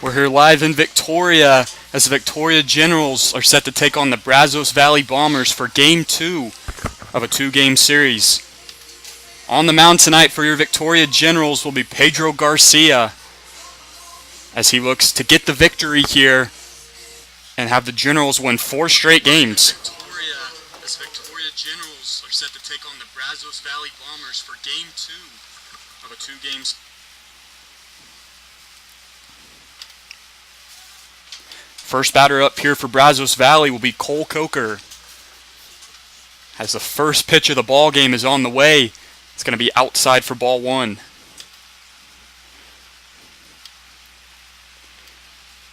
We're here live in Victoria as the Victoria Generals are set to take on the Brazos Valley Bombers for Game 2 of a 2-game series. On the mound tonight for your Victoria Generals will be Pedro Garcia as he looks to get the victory here and have the Generals win 4 straight games. Victoria Generals are set to take on the Brazos Valley Bombers for Game 2 of a 2-game series. First batter up here for Brazos Valley will be Cole Coker. As the first pitch of the ball game is on the way, it's going to be outside for ball 1.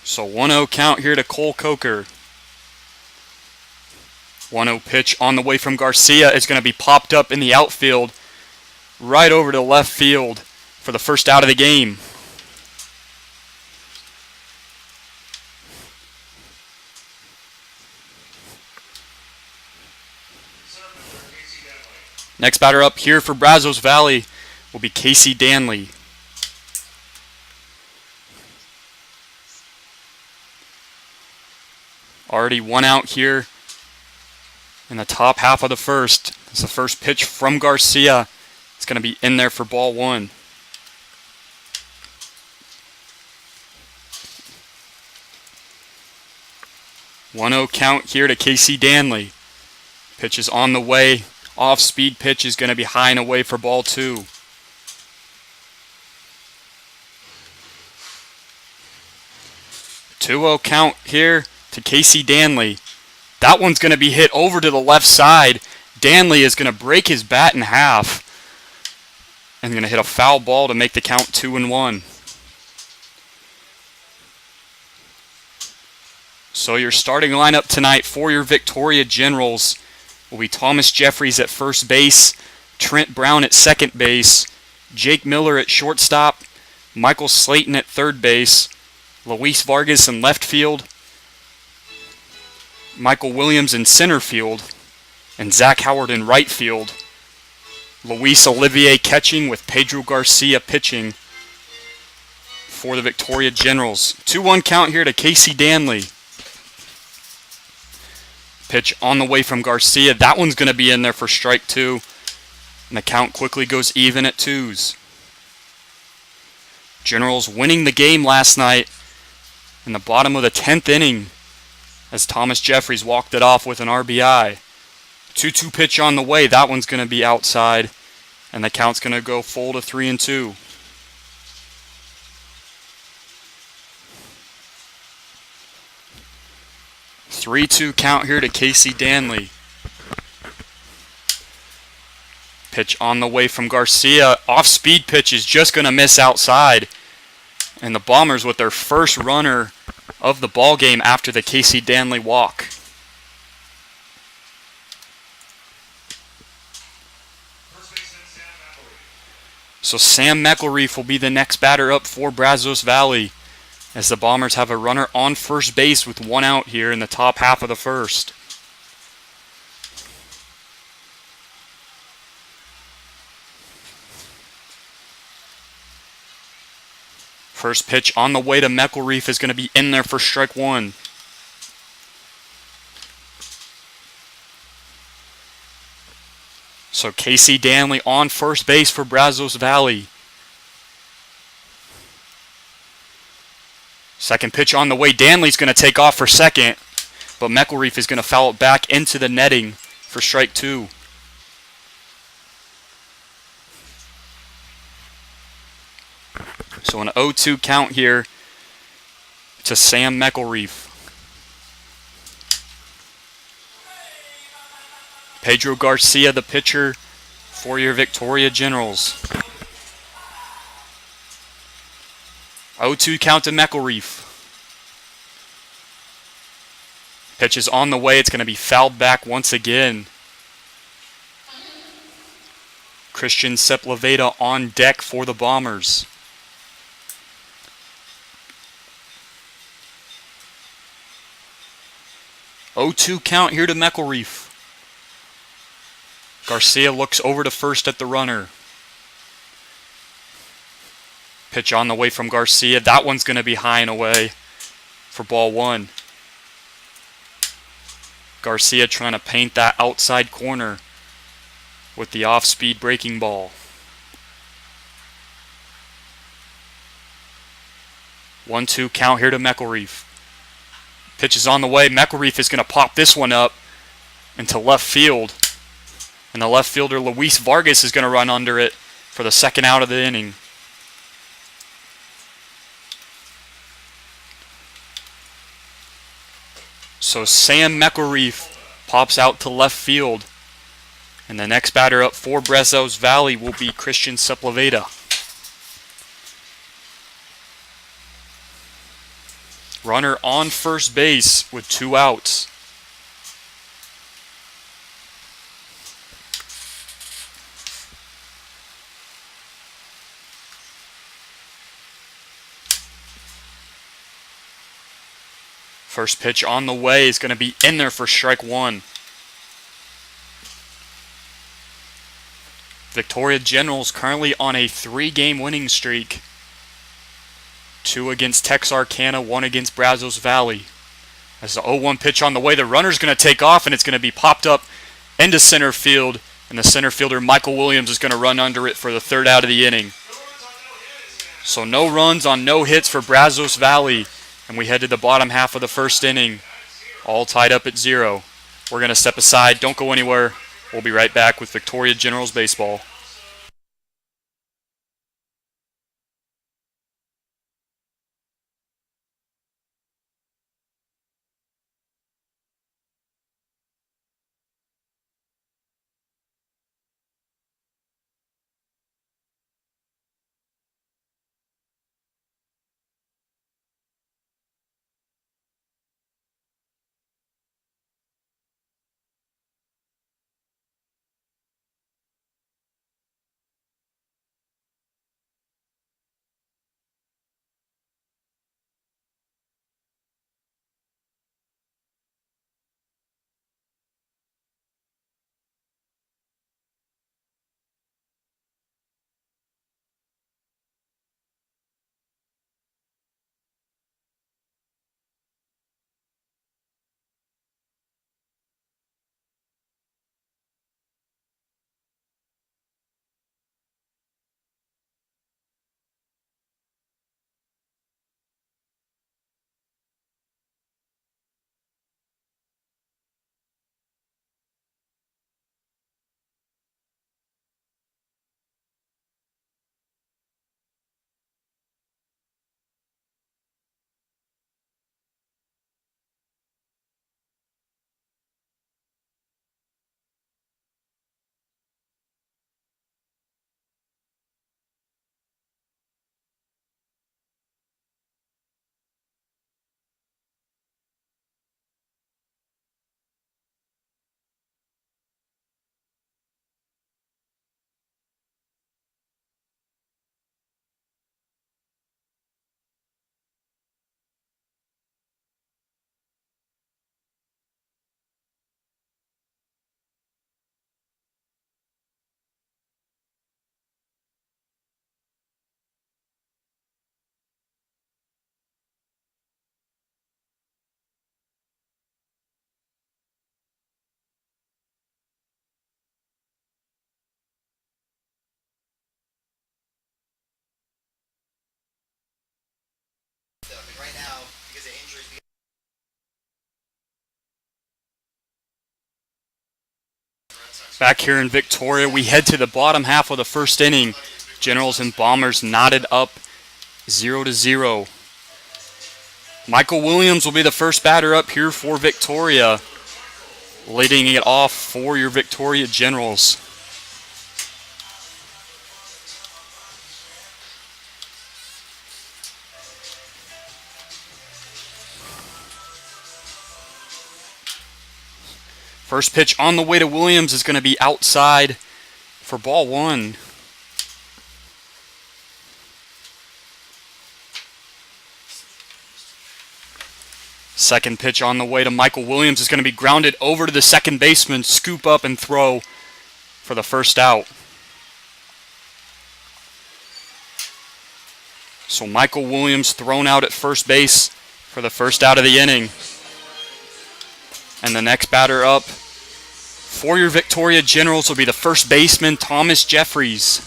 So 1-0 count here to Cole Coker. 1-0 pitch on the way from Garcia is going to be popped up in the outfield, right over to left field for the first out of the game. Next batter up here for Brazos Valley will be Casey Danley. Already 1 out here in the top half of the first. It's the first pitch from Garcia. It's going to be in there for ball 1. One 1-0 count here to Casey Danley. Pitch is on the way. Off-speed pitch is going to be high and away for ball 2. Two 2-0 count here to Casey Danley. That one's going to be hit over to the left side. Danley is going to break his bat in half and going to hit a foul ball to make the count 2-1. So your starting lineup tonight for your Victoria Generals will be Thomas Jeffries at first base, Trent Brown at second base, Jake Miller at shortstop, Michael Slayton at third base, Luis Vargas in left field, Michael Williams in center field, and Zach Howard in right field. Luis Olivier catching with Pedro Garcia pitching for the Victoria Generals. 2-1 count here to Casey Danley. Pitch on the way from Garcia. That one's going to be in there for strike 2. And the count quickly goes even at 2s. Generals winning the game last night in the bottom of the 10th inning as Thomas Jeffries walked it off with an RBI. 2-2 pitch on the way. That one's going to be outside. And the count's going to go full to 3-2. Three-two count here to Casey Danley. Pitch on the way from Garcia. Off-speed pitch is just going to miss outside. And the Bombers with their first runner of the ball game after the Casey Danley walk. So Sam McElreef will be the next batter up for Brazos Valley, as the Bombers have a runner on first base with 1 out here in the top half of the first. First pitch on the way to McElreef is going to be in there for strike 1. So Casey Danley on first base for Brazos Valley. Second pitch on the way. Danley's going to take off for second, but McElreef is going to foul it back into the netting for strike 2. So an 0-2 count here to Sam McElreef. Pedro Garcia, the pitcher for your Victoria Generals. 0-2 count to McElreef. Pitch is on the way. It's going to be fouled back once again. Christian Sepulveda on deck for the Bombers. Oh, 2 count here to McElreef. Garcia looks over to first at the runner. Pitch on the way from Garcia. That one's going to be high and away for ball one. Garcia trying to paint that outside corner with the off-speed breaking ball. 1-2 count here to McElreath. Pitch is on the way. McElreath is going to pop this one up into left field. And the left fielder, Luis Vargas, is going to run under it for the second out of the inning. So Sam McElreath pops out to left field. And the next batter up for Brazos Valley will be Christian Sepulveda. Runner on first base with 2 outs. First pitch on the way is going to be in there for strike one. Victoria Generals currently on a 3-game winning streak. 2 against Texarkana, 1 against Brazos Valley. As the 0-1 pitch on the way, the runner's going to take off, and it's going to be popped up into center field. And the center fielder, Michael Williams, is going to run under it for the third out of the inning. So no runs on no hits for Brazos Valley. And we head to the bottom half of the first inning, all tied up at 0. We're going to step aside. Don't go anywhere. We'll be right back with Victoria Generals Baseball. Back here in Victoria, we head to the bottom half of the first inning. Generals and Bombers knotted up 0-0. Michael Williams will be the first batter up here for Victoria, leading it off for your Victoria Generals. First pitch on the way to Williams is going to be outside for ball one. Second pitch on the way to Michael Williams is going to be grounded over to the second baseman, scoop up and throw for the first out. So Michael Williams thrown out at first base for the first out of the inning. And the next batter up for your Victoria Generals will be the first baseman, Thomas Jeffries.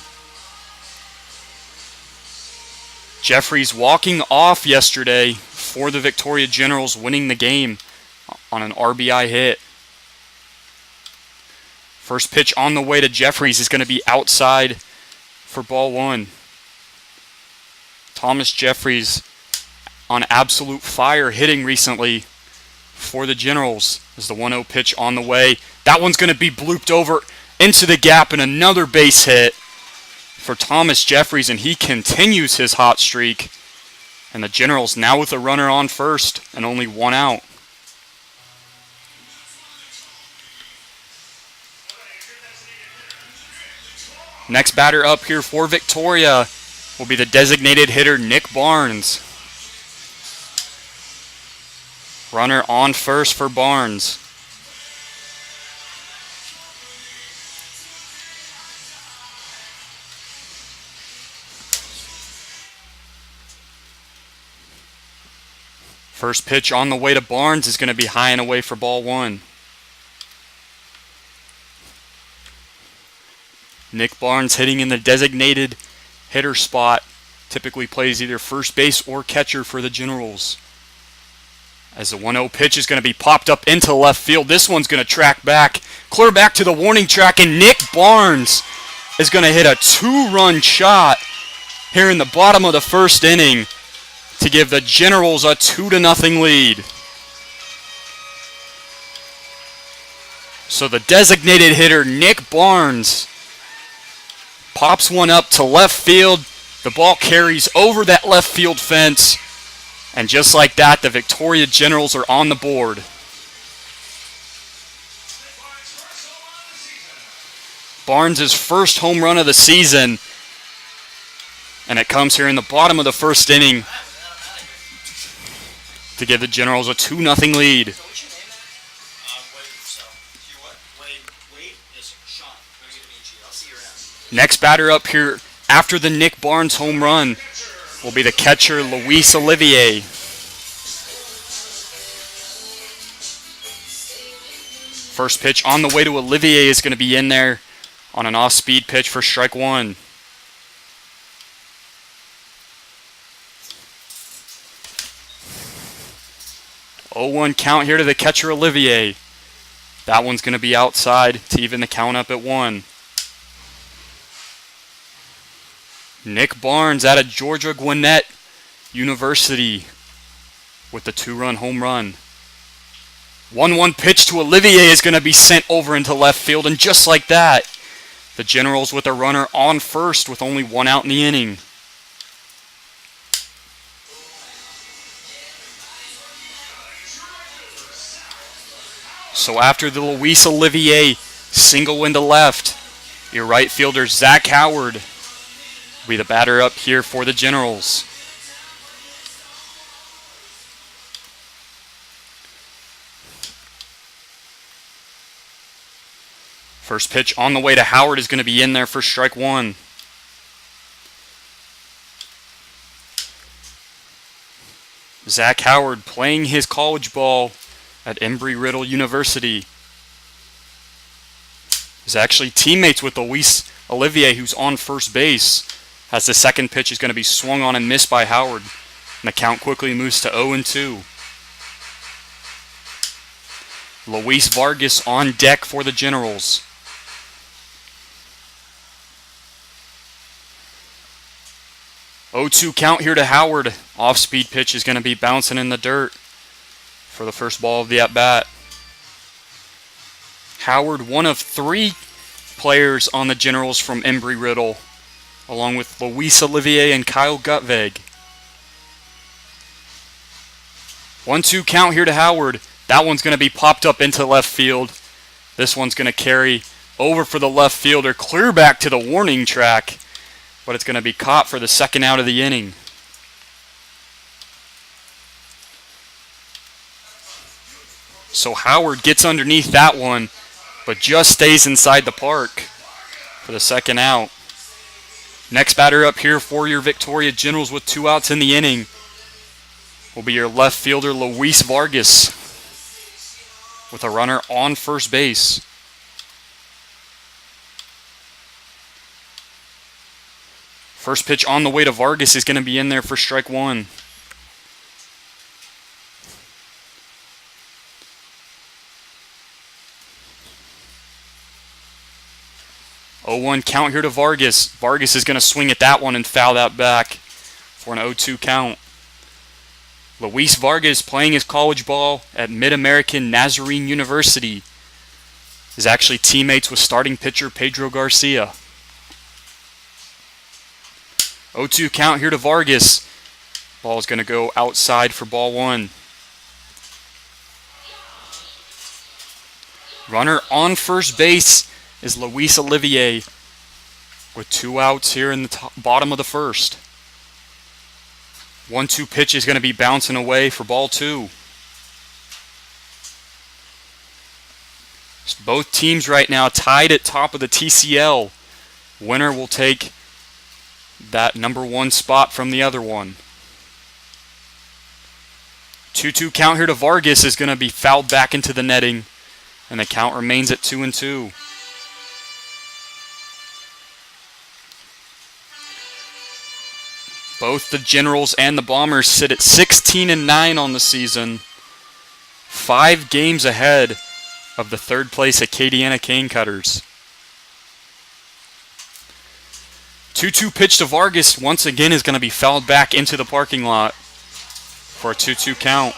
Jeffries walking off yesterday for the Victoria Generals, winning the game on an RBI hit. First pitch on the way to Jeffries is going to be outside for ball one. Thomas Jeffries on absolute fire hitting recently for the Generals. As the 1-0 pitch on the way. That one's going to be blooped over into the gap, and another base hit for Thomas Jeffries, and he continues his hot streak. And the Generals now with a runner on first and only one out. Next batter up here for Victoria will be the designated hitter, Nick Barnes. Runner on first for Barnes. First pitch on the way to Barnes is going to be high and away for ball one. Nick Barnes hitting in the designated hitter spot. Typically plays either first base or catcher for the Generals. As the 1-0 pitch is going to be popped up into left field. This one's going to track back, clear back to the warning track, and Nick Barnes is going to hit a two-run shot here in the bottom of the first inning to give the Generals a 2-0 lead. So the designated hitter, Nick Barnes, pops one up to left field. The ball carries over that left field fence. And just like that, the Victoria Generals are on the board. Barnes' first home run of the season. And it comes here in the bottom of the first inning to give the Generals a 2-0 lead. Next batter up here after the Nick Barnes home run will be the catcher, Luis Olivier. First pitch on the way to Olivier is going to be in there on an off-speed pitch for strike one. Oh, 0-1 count here to the catcher, Olivier. That one's going to be outside to even the count up at 1. Nick Barnes out of Georgia Gwinnett University with the 2-run home run. 1-1 pitch to Olivier is going to be sent over into left field, and just like that, the Generals with a runner on first with only one out in the inning. So after the Luis Olivier single into left, your right fielder, Zach Howard, will be the batter up here for the Generals. First pitch on the way to Howard is going to be in there for strike one. Zach Howard playing his college ball at Embry-Riddle University. He's actually teammates with Luis Olivier, who's on first base, as the second pitch is going to be swung on and missed by Howard. And the count quickly moves to 0-2. Luis Vargas on deck for the Generals. Oh, 0-2 count here to Howard. Off-speed pitch is going to be bouncing in the dirt for the first ball of the at-bat. Howard, one of 3 players on the Generals from Embry-Riddle, along with Luis Olivier and Kyle Gutveg. 1-2 count here to Howard. That one's going to be popped up into left field. This one's going to carry over for the left fielder, clear back to the warning track, but it's going to be caught for the second out of the inning. So Howard gets underneath that one, but just stays inside the park for the second out. Next batter up here for your Victoria Generals with 2 outs in the inning will be your left fielder Luis Vargas with a runner on first base. First pitch on the way to Vargas is going to be in there for strike 1. Oh, 1 count here to Vargas. Vargas is going to swing at that one and foul that back for an 0-2 count. Luis Vargas, playing his college ball at Mid-American Nazarene University, is actually teammates with starting pitcher Pedro Garcia. 0-2 count here to Vargas. Ball is going to go outside for ball 1. Runner on first base is Luis Olivier with 2 outs here in the bottom of the first. 1-2 pitch is going to be bouncing away for ball 2. Both teams right now tied at top of the TCL. Winner will take that number 1 spot from the other one. 2-2 count here to Vargas is going to be fouled back into the netting, and the count remains at 2-2. Both the Generals and the Bombers sit at 16-9 on the season, 5 games ahead of the third place Acadiana Cane Cutters. 2-2 pitch to Vargas once again is going to be fouled back into the parking lot for a 2-2 count.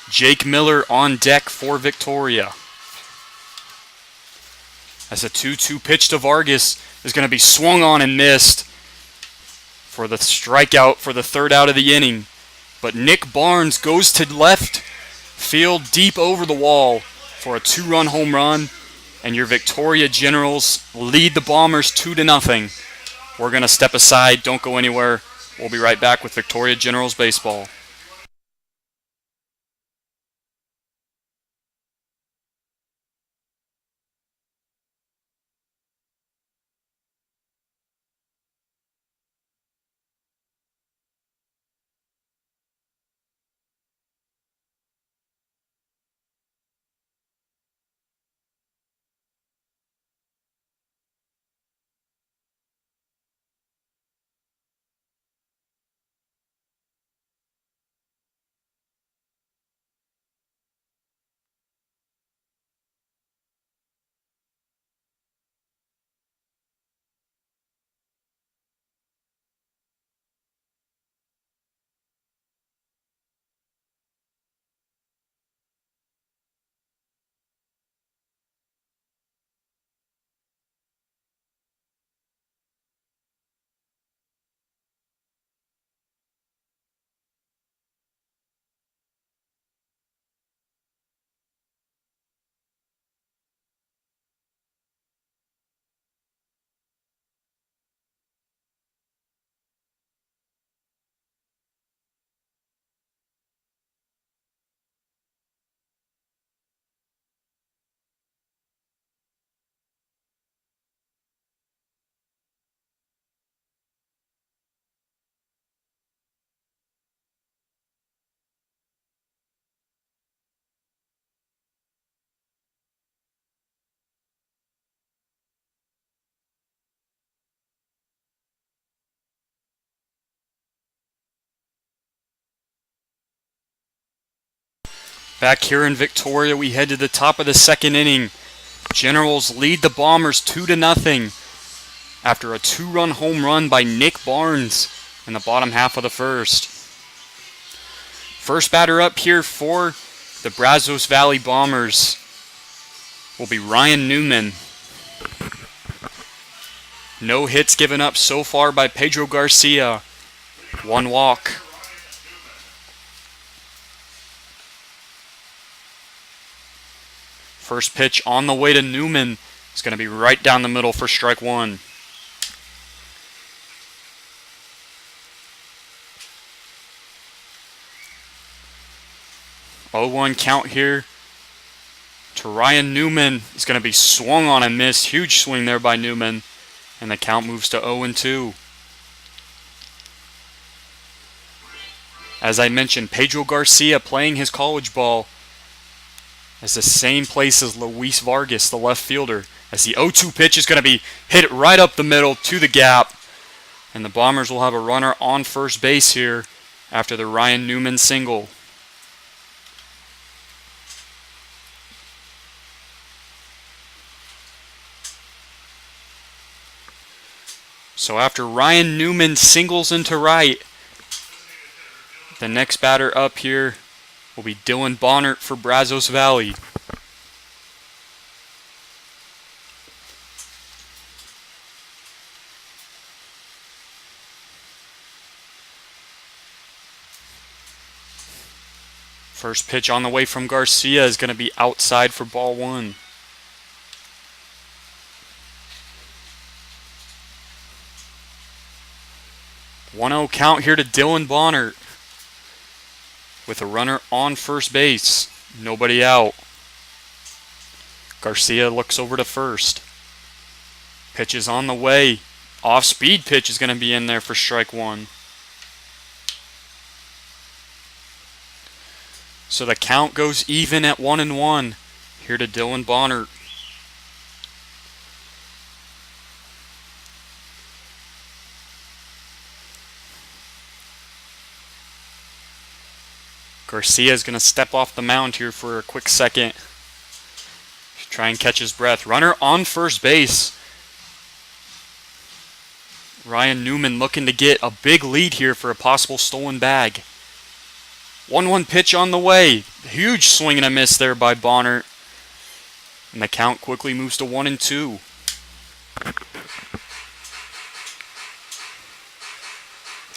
Jake Miller on deck for Victoria. As a 2-2 pitch to Vargas is going to be swung on and missed for the strikeout for the 3rd out of the inning. But Nick Barnes goes to left field deep over the wall for a 2-run home run, and your Victoria Generals lead the Bombers 2-0. We're going to step aside. Don't go anywhere. We'll be right back with Victoria Generals baseball. Back here in Victoria, we head to the top of the 2nd inning. Generals lead the Bombers 2-0 after a 2-run home run by Nick Barnes in the bottom half of the first. First batter up here for the Brazos Valley Bombers will be Ryan Newman. No hits given up so far by Pedro Garcia. 1 walk. First pitch on the way to Newman is going to be right down the middle for strike 1. Oh, 1 count here to Ryan Newman. Is going to be swung on and missed. Huge swing there by Newman. And the count moves to 0-2. As I mentioned, Pedro Garcia playing his college ball as the same place as Luis Vargas, the left fielder. As the 0-2 pitch is going to be hit right up the middle to the gap. And the Bombers will have a runner on first base here after the Ryan Newman single. So after Ryan Newman singles into right, the next batter up here will be Dylan Bonnert for Brazos Valley. First pitch on the way from Garcia is going to be outside for ball one. One-0 count here to Dylan Bonnert with a runner on first base. Nobody out. Garcia looks over to first. Pitch is on the way. Off-speed pitch is going to be in there for strike one. So the count goes even at 1-1 here to Dylan Bonnert. Garcia is going to step off the mound here for a quick second. Try and catch his breath. Runner on first base. Ryan Newman looking to get a big lead here for a possible stolen bag. 1-1 pitch on the way. Huge swing and a miss there by Bonnert. And the count quickly moves to 1-2.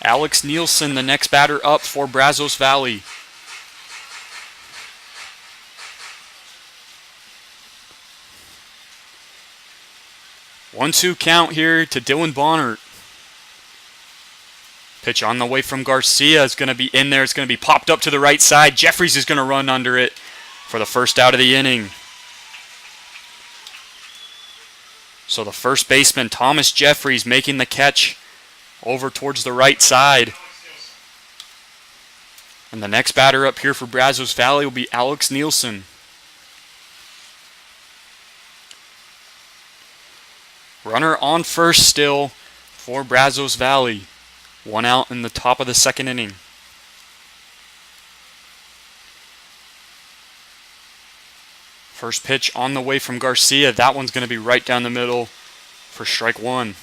Alex Nielsen, the next batter up for Brazos Valley. One-two count here to Dylan Bonnert. Pitch on the way from Garcia is going to be in there. It's going to be popped up to the right side. Jeffries is going to run under it for the first out of the inning. So the first baseman, Thomas Jeffries, making the catch over towards the right side. And the next batter up here for Brazos Valley will be Alex Nielsen. Runner on first still for Brazos Valley. One out in the top of the second inning. First pitch on the way from Garcia. That one's going to be right down the middle for strike one.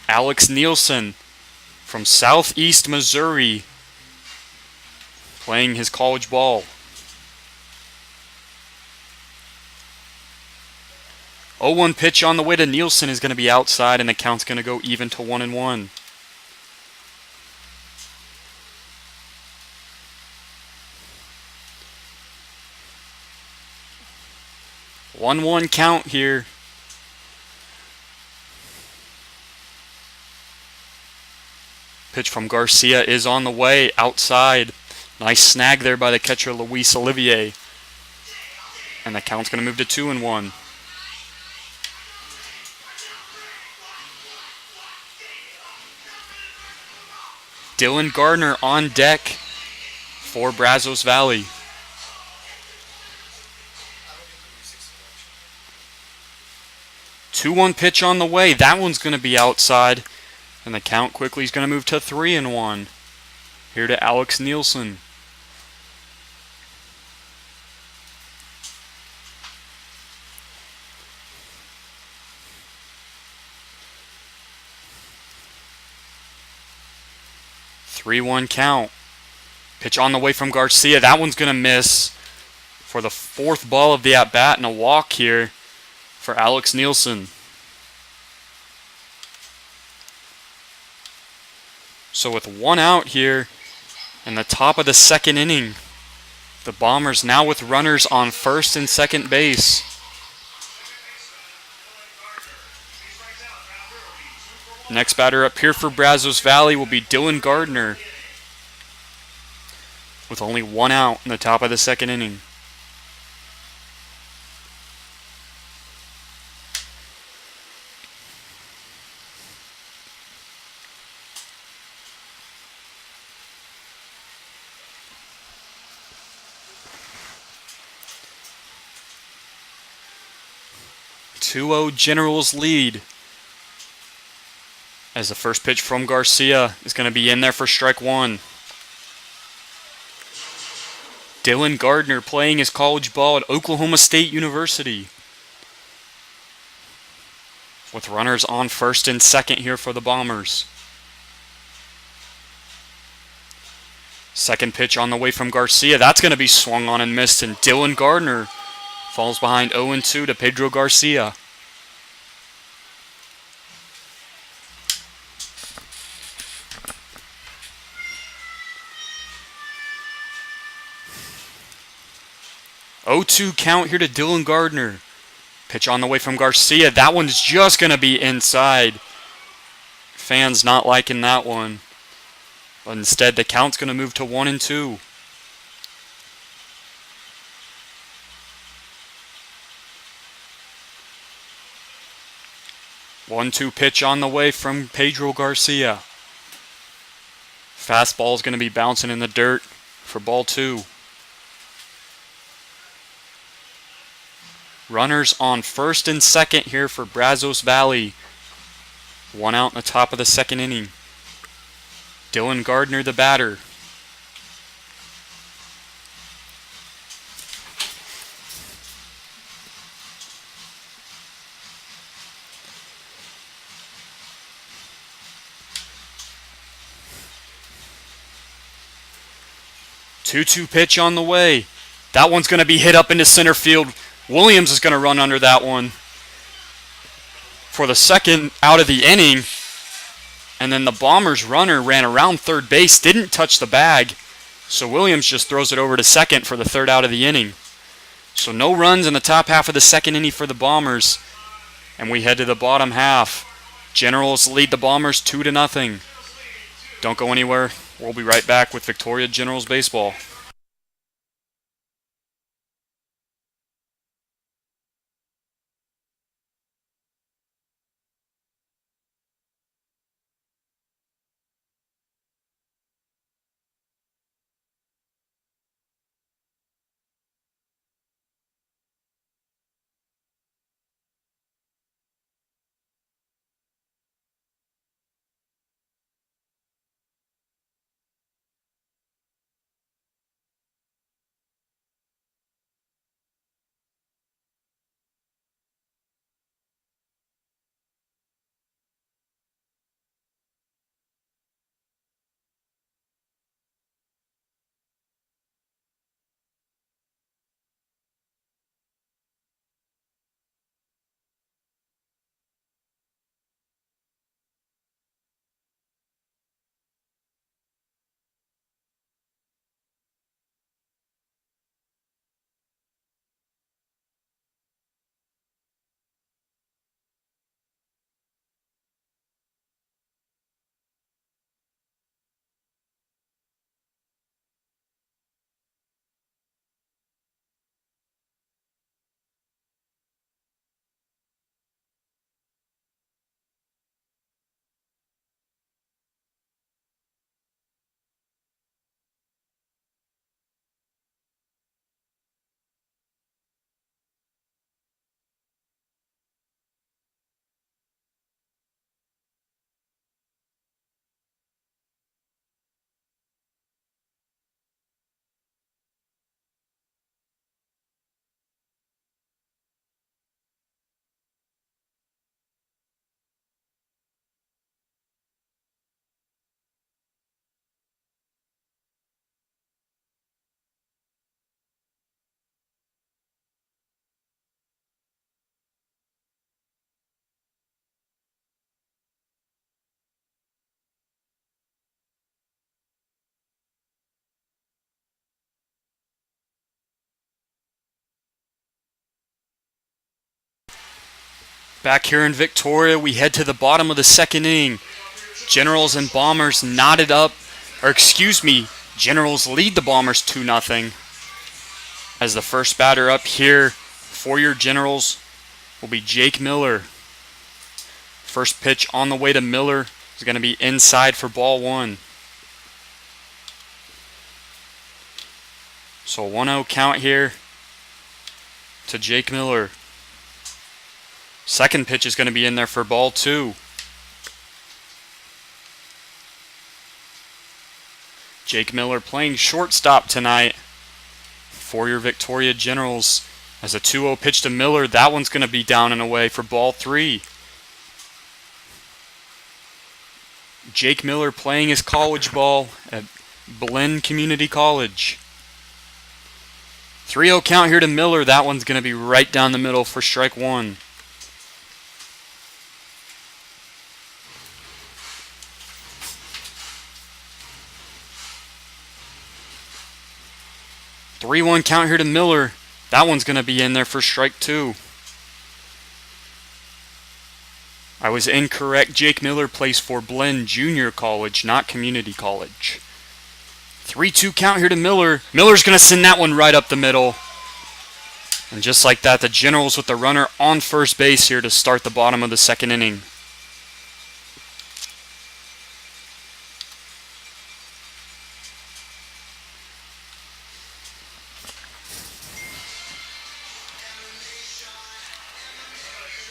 Alex Nielsen from Southeast Missouri playing his college ball. 0-1 pitch on the way to Nielsen is going to be outside, and the count's going to go even to 1-1. One count here. Pitch from Garcia is on the way, outside. Nice snag there by the catcher Luis Olivier. And the count's going to move to 2-1. Dylan Gardner on deck for Brazos Valley. Two-one pitch on the way. That one's going to be outside. And the count quickly is going to move to 3-1. Here to Alex Nielsen. Three-one count. Pitch on the way from Garcia. That one's going to miss for the fourth ball of the at-bat, and a walk here for Alex Nielsen. So with one out here in the top of the second inning, the Bombers now with runners on first and second base. Next batter up here for Brazos Valley will be Dylan Gardner with only one out in the top of the second inning. 2-0 Generals lead. As the first pitch from Garcia is going to be in there for strike one. Dylan Gardner playing his college ball at Oklahoma State University. With runners on first and second here for the Bombers. Second pitch on the way from Garcia. That's going to be swung on and missed, and Dylan Gardner falls behind 0-2 to Pedro Garcia. Oh, 2 count here to Dylan Gardner. Pitch on the way from Garcia. That one's just going to be inside. Fans not liking that one. But instead, the count's going to move to 1-2. One-two pitch on the way from Pedro Garcia. Fastball is going to be bouncing in the dirt for ball 2. Runners on first and second here for Brazos Valley. 1 out in the top of the second inning. Dylan Gardner, the batter. Two-two pitch on the way. That one's going to be hit up into center field. Williams is going to run under that one for the second out of the inning. And then the Bombers runner ran around third base, didn't touch the bag. So Williams just throws it over to second for the third out of the inning. So no runs in the top half of the second inning for the Bombers. And we head to the bottom half. Generals lead the Bombers 2-0. Don't go anywhere. We'll be right back with Victoria Generals Baseball. Back here in Victoria, we head to the bottom of the second inning. Generals and Bombers knotted up, Generals lead the Bombers 2-0. As the first batter up here for your Generals will be Jake Miller. First pitch on the way to Miller is going to be inside for ball 1. So 1-0 count here to Jake Miller. Second pitch is going to be in there for ball 2. Jake Miller playing shortstop tonight for your Victoria Generals. As a 2-0 pitch to Miller, that one's going to be down and away for ball 3. Jake Miller playing his college ball at Blinn Community College. 3-0 count here to Miller. That one's going to be right down the middle for strike 1. Three-one count here to Miller. That one's going to be in there for strike 2. I was incorrect. Jake Miller plays for Blinn Junior College, not Community College. 3-2 count here to Miller. Miller's going to send that one right up the middle. And just like that, the Generals with the runner on first base here to start the bottom of the second inning.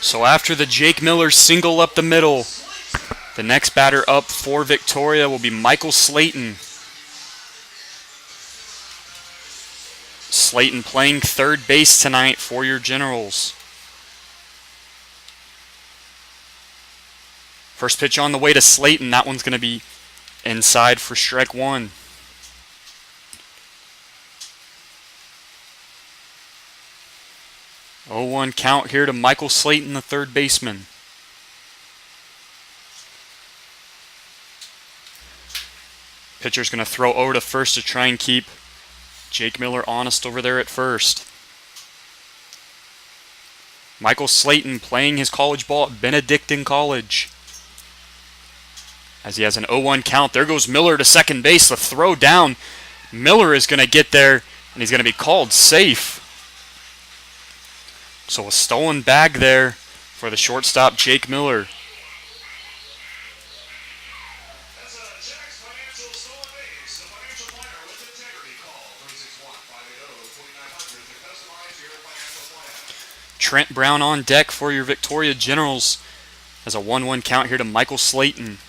So after the Jake Miller single up the middle, the next batter up for Victoria will be Michael Slayton. Slayton playing third base tonight for your Generals. First pitch on the way to Slayton. That one's going to be inside for strike 1. Oh, 0-1 count here to Michael Slayton, the third baseman. Pitcher's going to throw over to first to try and keep Jake Miller honest over there at first. Michael Slayton playing his college ball at Benedictine College. As he has an 0-1 count, there goes Miller to second base. The throw down. Miller is going to get there, and he's going to be called safe. So a stolen bag there for the shortstop, Jake Miller. Trent Brown on deck for your Victoria Generals as a 1-1 count here to Michael Slayton.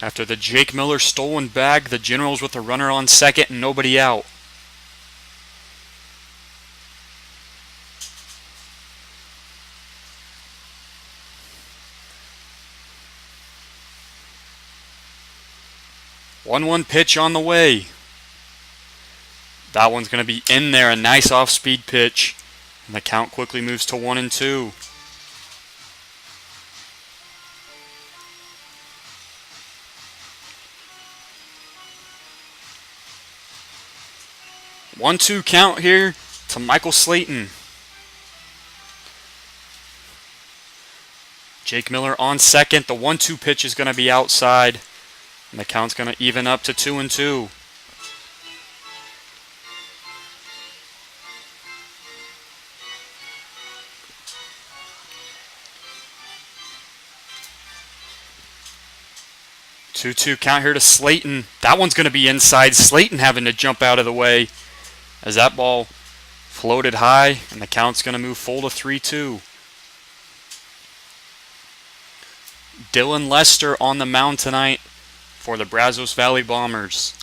After the Jake Miller stolen bag, the Generals with a runner on second and nobody out. One pitch on the way. That one's going to be in there. A nice off-speed pitch. And the count quickly moves to 1-2. One-two count here to Michael Slayton. Jake Miller on second. The 1-2 pitch is going to be outside. And the count's going to even up to 2-2. Two-two count here to Slayton. That one's going to be inside. Slayton having to jump out of the way as that ball floated high, and the count's going to move full to 3-2. Dylan Lester on the mound tonight for the Brazos Valley Bombers.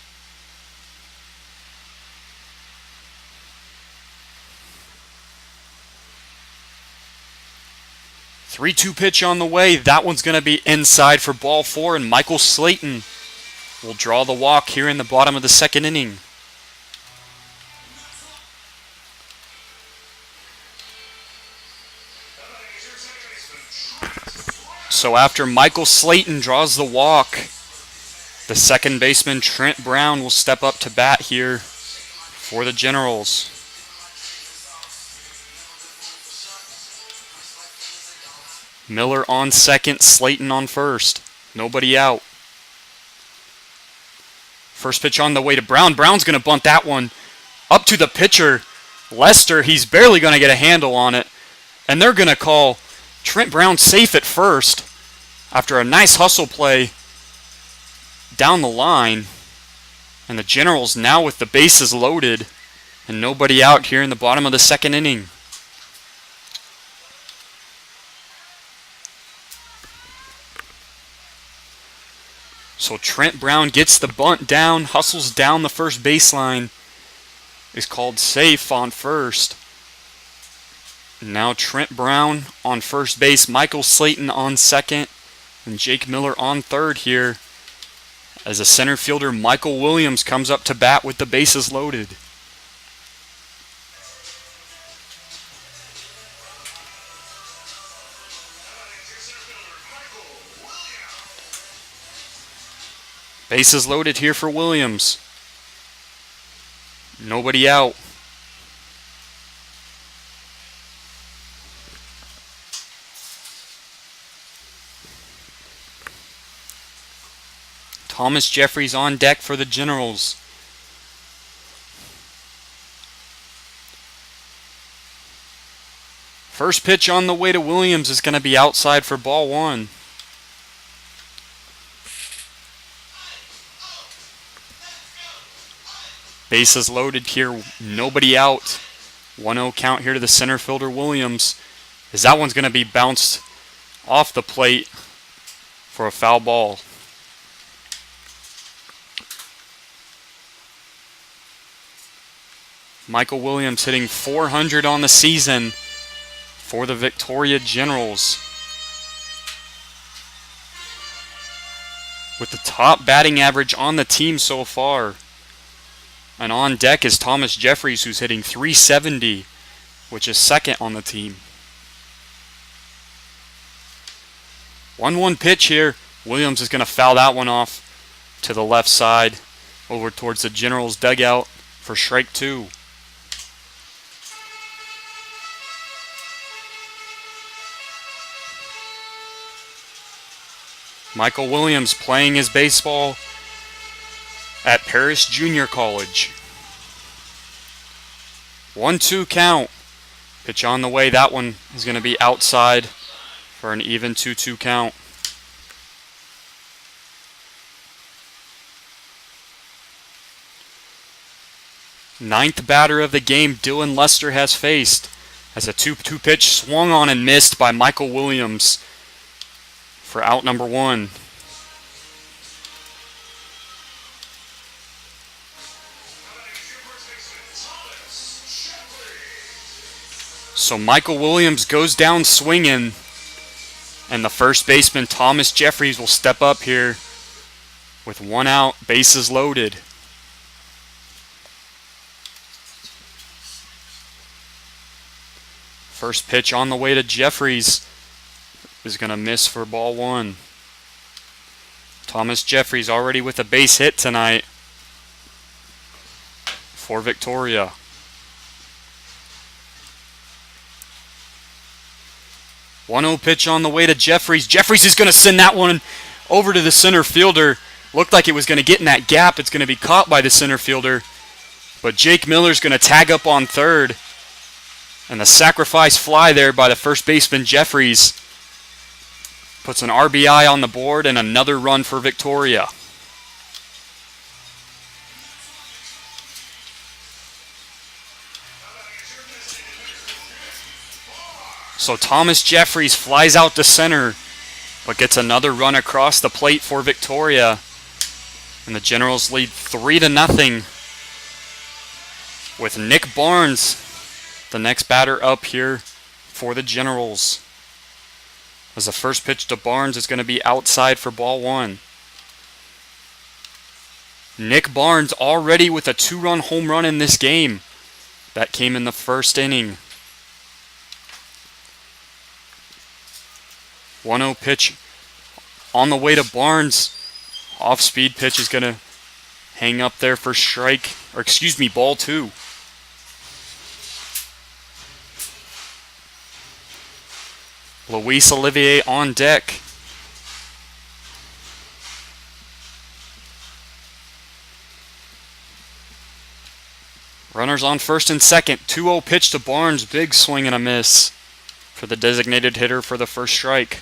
Three-two pitch on the way. That one's going to be inside for ball 4, and Michael Slayton will draw the walk here in the bottom of the second inning. So after Michael Slayton draws the walk, the second baseman Trent Brown will step up to bat here for the Generals. Miller on second, Slayton on first. Nobody out. First pitch on the way to Brown. Brown's going to bunt that one up to the pitcher, Lester. He's barely going to get a handle on it. And they're going to call Trent Brown safe at first after a nice hustle play down the line. And the Generals now with the bases loaded and nobody out here in the bottom of the second inning. So Trent Brown gets the bunt down, hustles down the first baseline, is called safe on first. Now Trent Brown on first base, Michael Slayton on second, and Jake Miller on third here as the center fielder Michael Williams comes up to bat with the bases loaded. Bases loaded here for Williams. Nobody out. Thomas Jeffries on deck for the Generals. First pitch on the way to Williams is going to be outside for ball one. Bases loaded here, nobody out. 1-0 count here to the center fielder Williams, as that one's going to be bounced off the plate for a foul ball. Michael Williams hitting .400 on the season for the Victoria Generals, with the top batting average on the team so far. And on deck is Thomas Jeffries, who's hitting .370, which is second on the team. 1-1 pitch here. Williams is going to foul that one off to the left side over towards the Generals dugout for strike two. Michael Williams playing his baseball at Paris Junior College. 1-2 count. Pitch on the way. That one is going to be outside for an even 2-2 count. Ninth batter of the game, Dylan Lester has faced as a 2-2 pitch swung on and missed by Michael Williams for out number one. So Michael Williams goes down swinging, and the first baseman Thomas Jeffries will step up here with one out, bases loaded. First pitch on the way to Jeffries is going to miss for ball one. Thomas Jeffries already with a base hit tonight for Victoria. 1-0 pitch on the way to Jeffries. Jeffries is going to send that one over to the center fielder. Looked like it was going to get in that gap. It's going to be caught by the center fielder. But Jake Miller's going to tag up on third. And the sacrifice fly there by the first baseman Jeffries puts an RBI on the board and another run for Victoria. So Thomas Jeffries flies out to center, but gets another run across the plate for Victoria. And the Generals lead 3-0 with Nick Barnes, the next batter up here for the Generals. As the first pitch to Barnes is going to be outside for ball one. Nick Barnes already with a 2-run home run in this game. That came in the first inning. 1-0 pitch on the way to Barnes. Off-speed pitch is going to hang up there for ball two. Luis Olivier on deck. Runners on first and second. 2-0 pitch to Barnes. Big swing and a miss for the designated hitter for the first strike.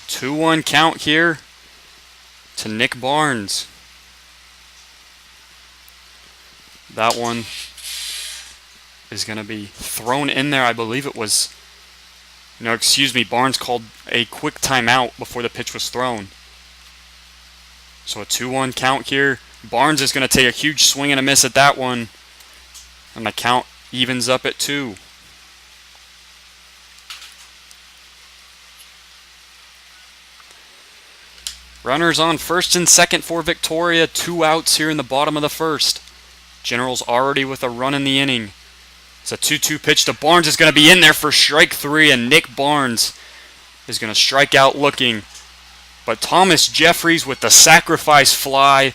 Two-one count here to Nick Barnes. That one is going to be thrown in there. I believe it was, no, excuse me, Barnes called a quick timeout before the pitch was thrown. So a 2-1 count here. Barnes is going to take a huge swing and a miss at that one. And the count evens up at 2. Runners on first and second for Victoria. 2 outs here in the bottom of the first. Generals already with a run in the inning. It's a 2-2 pitch to Barnes. Is going to be in there for strike 3, and Nick Barnes is going to strike out looking. But Thomas Jeffries with the sacrifice fly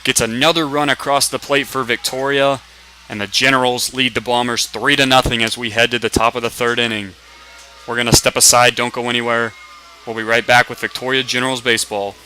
gets another run across the plate for Victoria, and the Generals lead the Bombers 3-0 as we head to the top of the third inning. We're going to step aside. Don't go anywhere. We'll be right back with Victoria Generals baseball.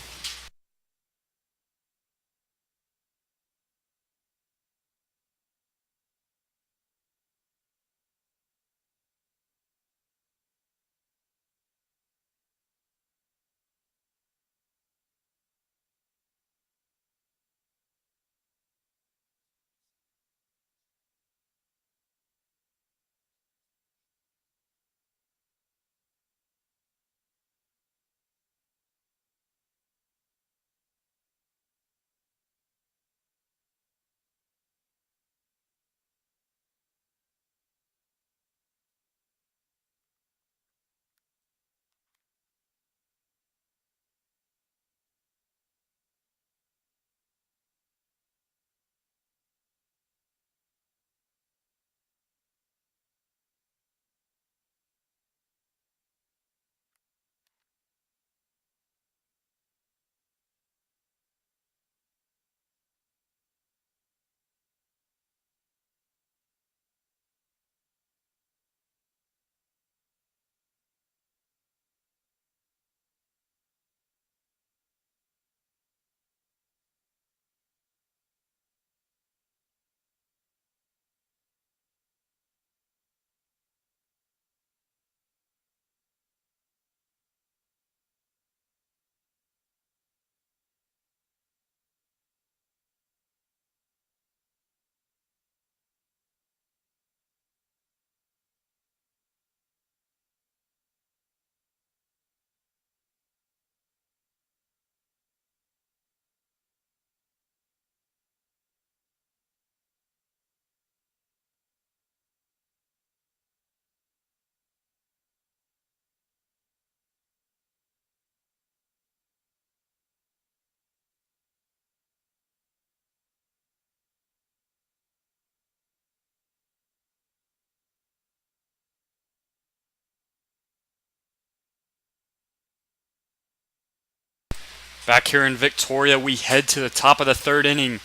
Back here in Victoria, we head to the top of the third inning.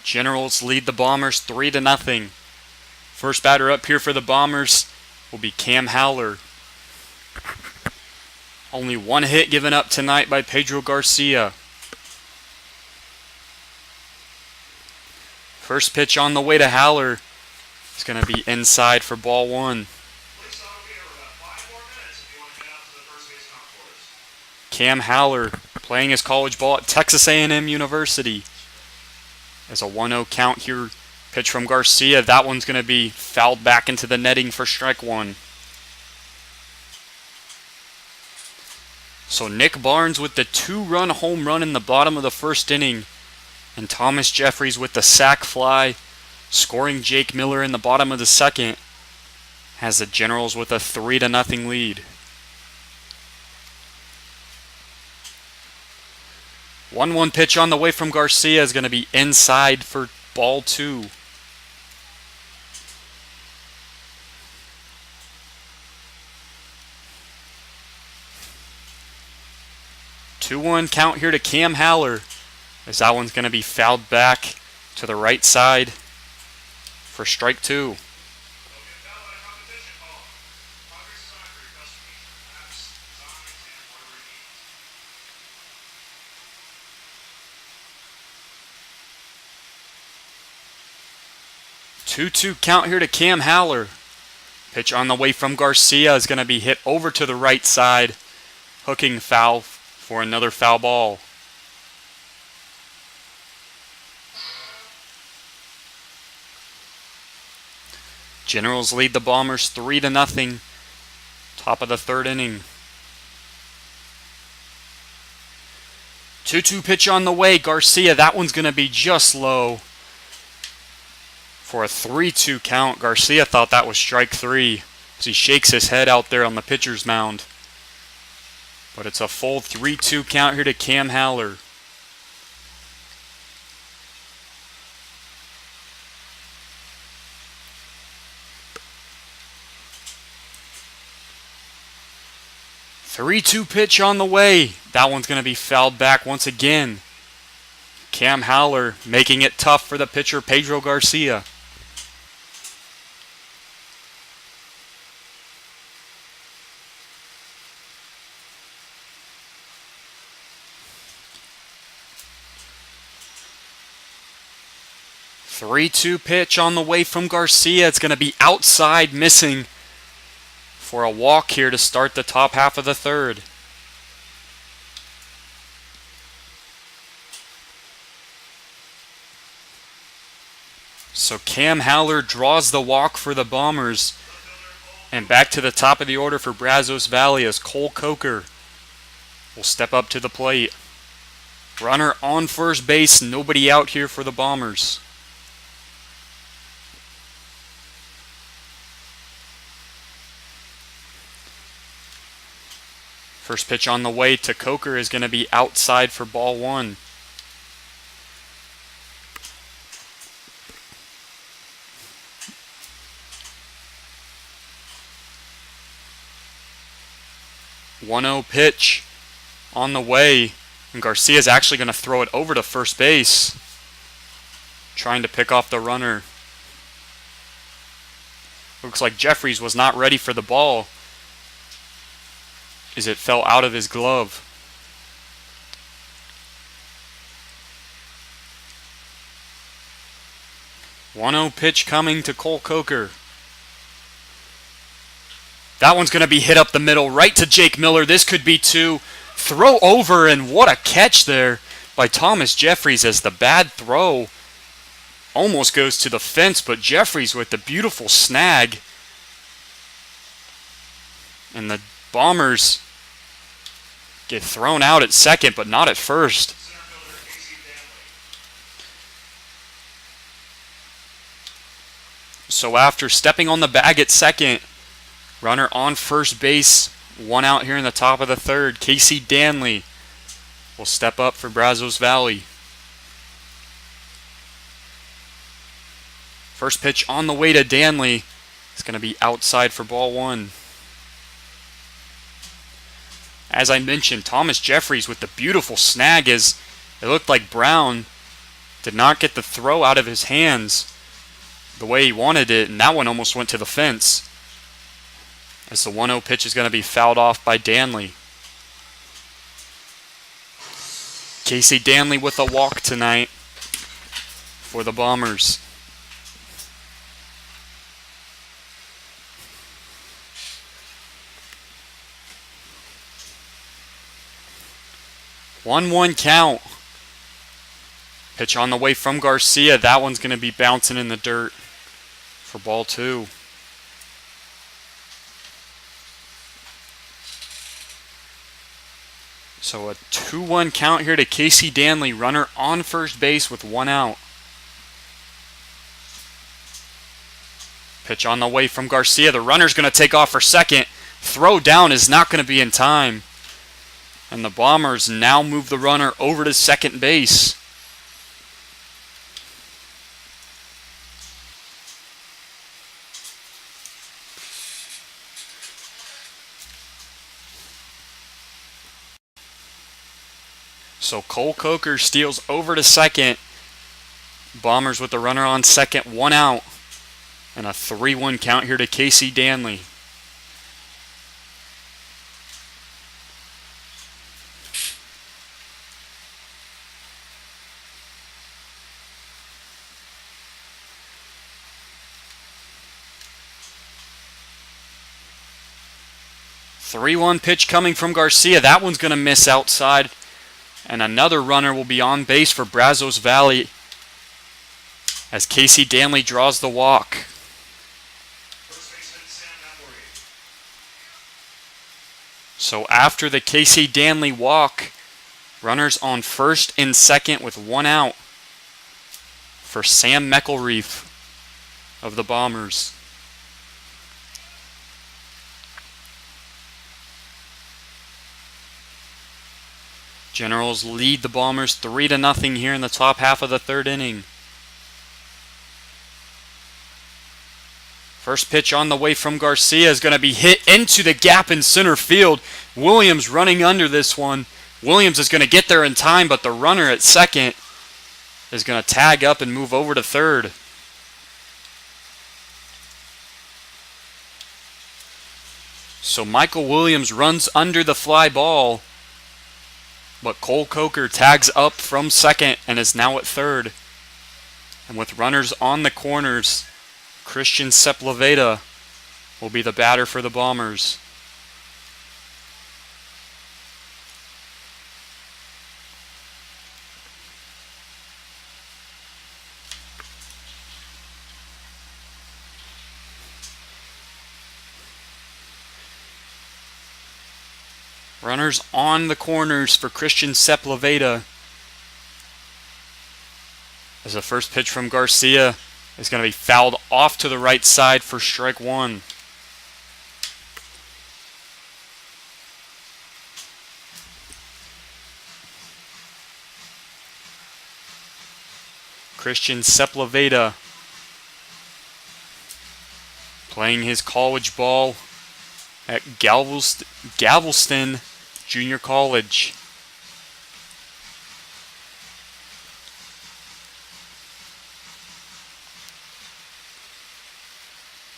Generals lead the Bombers 3-0. First batter up here for the Bombers will be Cam Howler. Only 1 hit given up tonight by Pedro Garcia. First pitch on the way to Howler is going to be inside for ball 1. Cam Howler playing his college ball at Texas A&M University. As a 1-0 count here, pitch from Garcia. That one's going to be fouled back into the netting for strike 1. So Nick Barnes with the 2-run home run in the bottom of the first inning, and Thomas Jeffries with the sac fly, scoring Jake Miller in the bottom of the second, has the Generals with a 3-0 lead. 1-1 pitch on the way from Garcia is going to be inside for ball 2. Two-one count here to Cam Howler, as that one's going to be fouled back to the right side for strike 2. 2-2 count here to Cam Howler. Pitch on the way from Garcia is going to be hit over to the right side, hooking foul for another foul ball. Generals lead the Bombers 3-0. Top of the third inning. 2-2 pitch on the way. Garcia, that one's going to be just low. For a 3-2 count, Garcia thought that was strike 3 as he shakes his head out there on the pitcher's mound. But it's a full 3-2 count here to Cam Haller. Three-two pitch on the way. That one's going to be fouled back once again. Cam Haller making it tough for the pitcher Pedro Garcia. Three-two pitch on the way from Garcia. It's going to be outside, missing for a walk here to start the top half of the third. So Cam Haller draws the walk for the Bombers. And back to the top of the order for Brazos Valley as Cole Coker will step up to the plate. Runner on first base, nobody out here for the Bombers. First pitch on the way to Coker is going to be outside for ball one. One-0 pitch on the way, and Garcia's actually going to throw it over to first base, trying to pick off the runner. Looks like Jeffries was not ready for the ball as it fell out of his glove. One-0 pitch coming to Cole Coker. That one's going to be hit up the middle, right to Jake Miller. This could be two. Throw over, and what a catch there by Thomas Jeffries as the bad throw almost goes to the fence, but Jeffries with the beautiful snag. And the Bombers get thrown out at second, but not at first. So after stepping on the bag at second, runner on first base, one out here in the top of the third. Casey Danley will step up for Brazos Valley. First pitch on the way to Danley. It's going to be outside for ball one. As I mentioned, Thomas Jeffries with the beautiful snag as it looked like Brown did not get the throw out of his hands the way he wanted it, and that one almost went to the fence. As the 1-0 pitch is going to be fouled off by Danley. Casey Danley with a walk tonight for the Bombers. One count. Pitch on the way from Garcia. That one's going to be bouncing in the dirt for ball two. So a 2-1 count here to Casey Danley. Runner on first base with one out. Pitch on the way from Garcia. The runner's going to take off for second. Throw down is not going to be in time. And the Bombers now move the runner over to second base. So Cole Coker steals over to second. Bombers with the runner on second, one out. And a 3-1 count here to Casey Danley. Three-one pitch coming from Garcia. That one's going to miss outside. And another runner will be on base for Brazos Valley as Casey Danley draws the walk. So after the Casey Danley walk, runners on first and second with one out for Sam McElreath of the Bombers. Generals lead the Bombers 3-0 here in the top half of the third inning. First pitch on the way from Garcia is going to be hit into the gap in center field. Williams running under this one. Williams is going to get there in time, but the runner at second is going to tag up and move over to third. So Michael Williams runs under the fly ball, but Cole Coker tags up from second and is now at third. And with runners on the corners, Christian Sepulveda will be the batter for the Bombers. Runners on the corners for Christian Sepulveda. As the first pitch from Garcia is going to be fouled off to the right side for strike one. Christian Sepulveda playing his college ball at Galveston Junior College.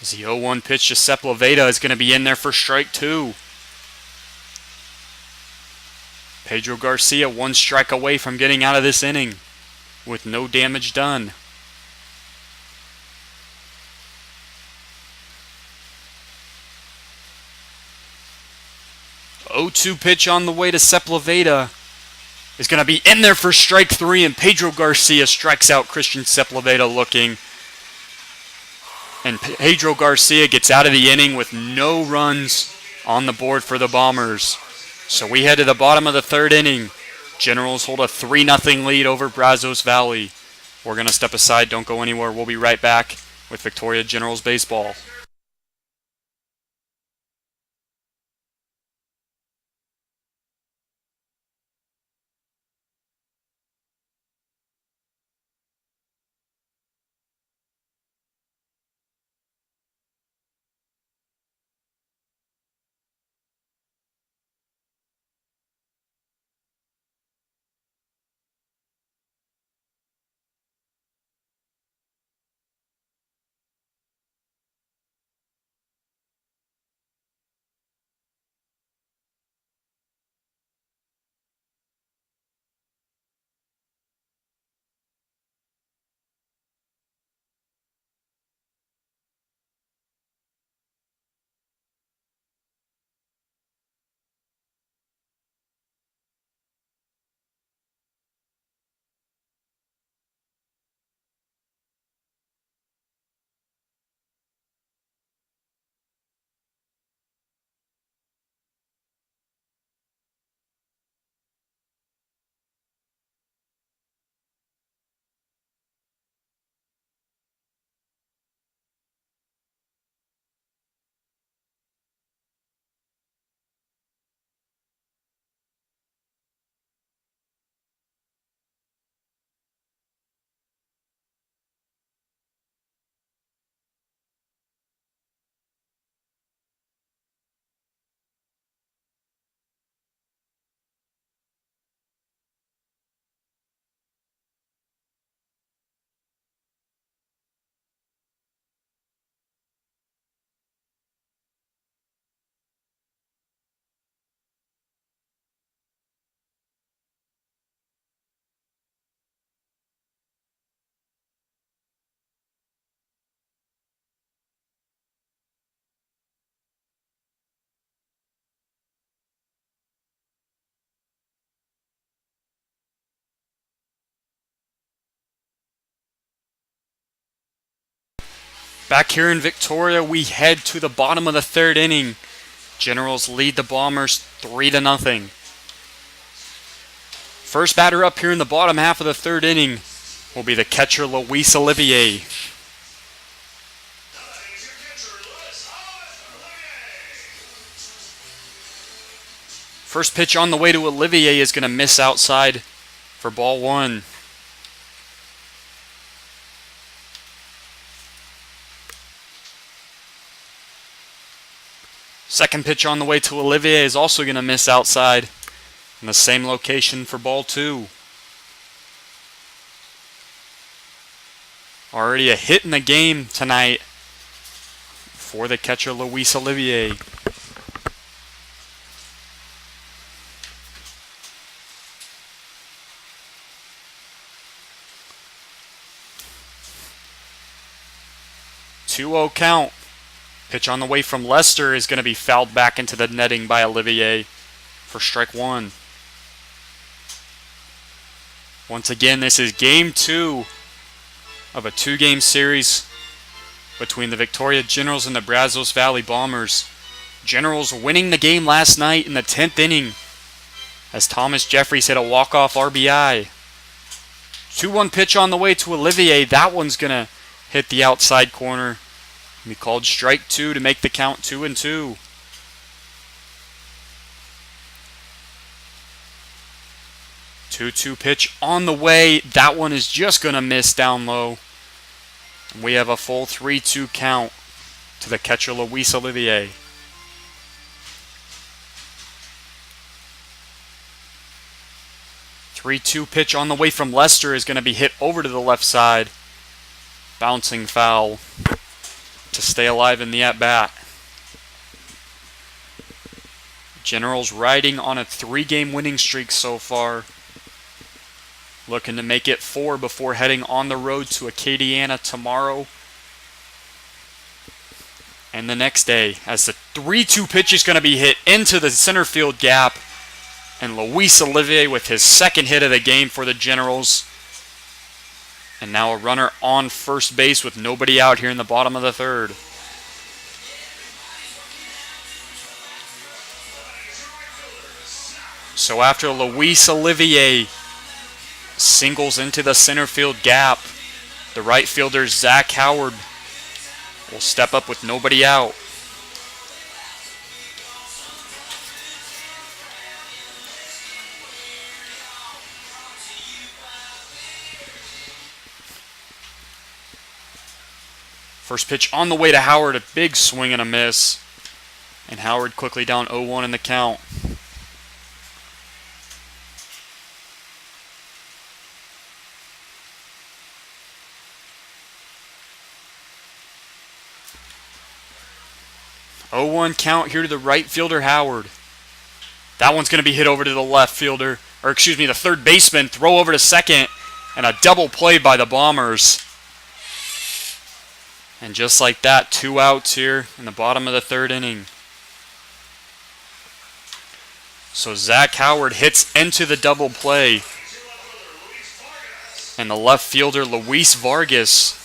As the 0-1 pitch to Sepulveda is going to be in there for strike two. Pedro Garcia one strike away from getting out of this inning with no damage done. 0-2 pitch on the way to Sepulveda is going to be in there for strike three, and Pedro Garcia strikes out Christian Sepulveda looking. And Pedro Garcia gets out of the inning with no runs on the board for the Bombers. So we head to the bottom of the third inning. Generals hold a 3-0 lead over Brazos Valley. We're going to step aside. Don't go anywhere. We'll be right back with Victoria Generals Baseball. Back here in Victoria, we head to the bottom of the third inning. Generals lead the Bombers 3-0. First batter up here in the bottom half of the third inning will be the catcher Luis Olivier. First pitch on the way to Olivier is going to miss outside for ball one. Second pitch on the way to Olivier is also going to miss outside in the same location for ball two. Already a hit in the game tonight for the catcher Luis Olivier. Two-0 count. Pitch on the way from Lester is going to be fouled back into the netting by Olivier for strike one. Once again, this is game two of a two-game series between the Victoria Generals and the Brazos Valley Bombers. Generals winning the game last night in the 10th inning as Thomas Jeffries hit a walk-off RBI. 2-1 pitch on the way to Olivier. That one's going to hit the outside corner. We called strike two to make the count 2-2. Two-two pitch on the way. That one is just going to miss down low. And we have a full 3-2 count to the catcher Luis Olivier. Three-two pitch on the way from Lester is going to be hit over to the left side. Bouncing foul to stay alive in the at-bat. Generals riding on a 3-game winning streak so far. Looking to make it 4 before heading on the road to Acadiana tomorrow and the next day, as the 3-2 pitch is going to be hit into the center field gap, and Luis Olivier with his second hit of the game for the Generals. And now a runner on first base with nobody out here in the bottom of the third. So after Luis Olivier singles into the center field gap, the right fielder Zach Howard will step up with nobody out. First pitch on the way to Howard, a big swing and a miss. And Howard quickly down 0-1 in the count. Oh-1 count here to the right fielder Howard. That one's going to be hit over to the left fielder, or excuse me, the third baseman. Throw over to second, and a double play by the Bombers. And just like that, 2 outs here in the bottom of the third inning. So Zach Howard hits into the double play. And the left fielder, Luis Vargas,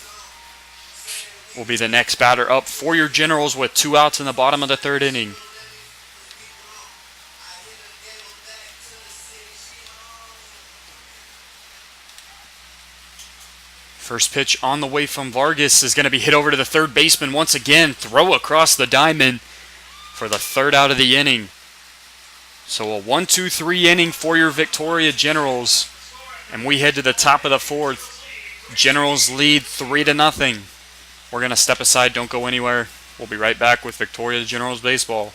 will be the next batter up for your Generals with 2 outs in the bottom of the third inning. First pitch on the way from Vargas is going to be hit over to the third baseman once again. Throw across the diamond for the third out of the inning. So a 1-2-3 inning for your Victoria Generals. And we head to the top of the fourth. Generals lead 3-0. We're going to step aside. Don't go anywhere. We'll be right back with Victoria Generals Baseball.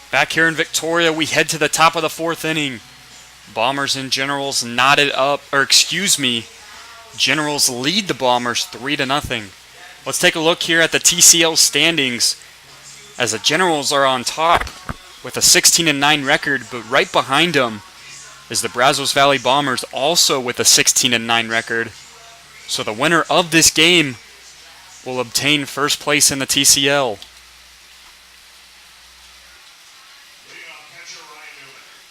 Back here in Victoria, we head to the top of the fourth inning. Bombers and Generals knotted up, Generals lead the Bombers 3-0. Let's take a look here at the TCL standings, as the Generals are on top with a 16-9 record, but right behind them is the Brazos Valley Bombers, also with a 16-9 record. So the winner of this game will obtain first place in the TCL.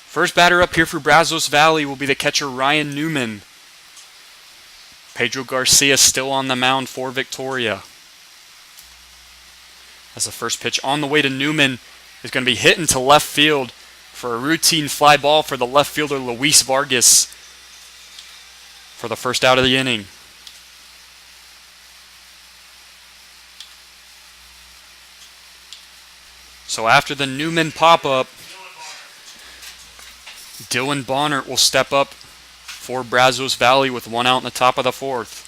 First batter up here for Brazos Valley will be the catcher Ryan Newman. Pedro Garcia still on the mound for Victoria. As the first pitch on the way to Newman is going to be hit into left field for a routine fly ball for the left fielder Luis Vargas for the first out of the inning. So after the Newman pop-up, Dylan Bonnert will step up for Brazos Valley with one out in the top of the fourth.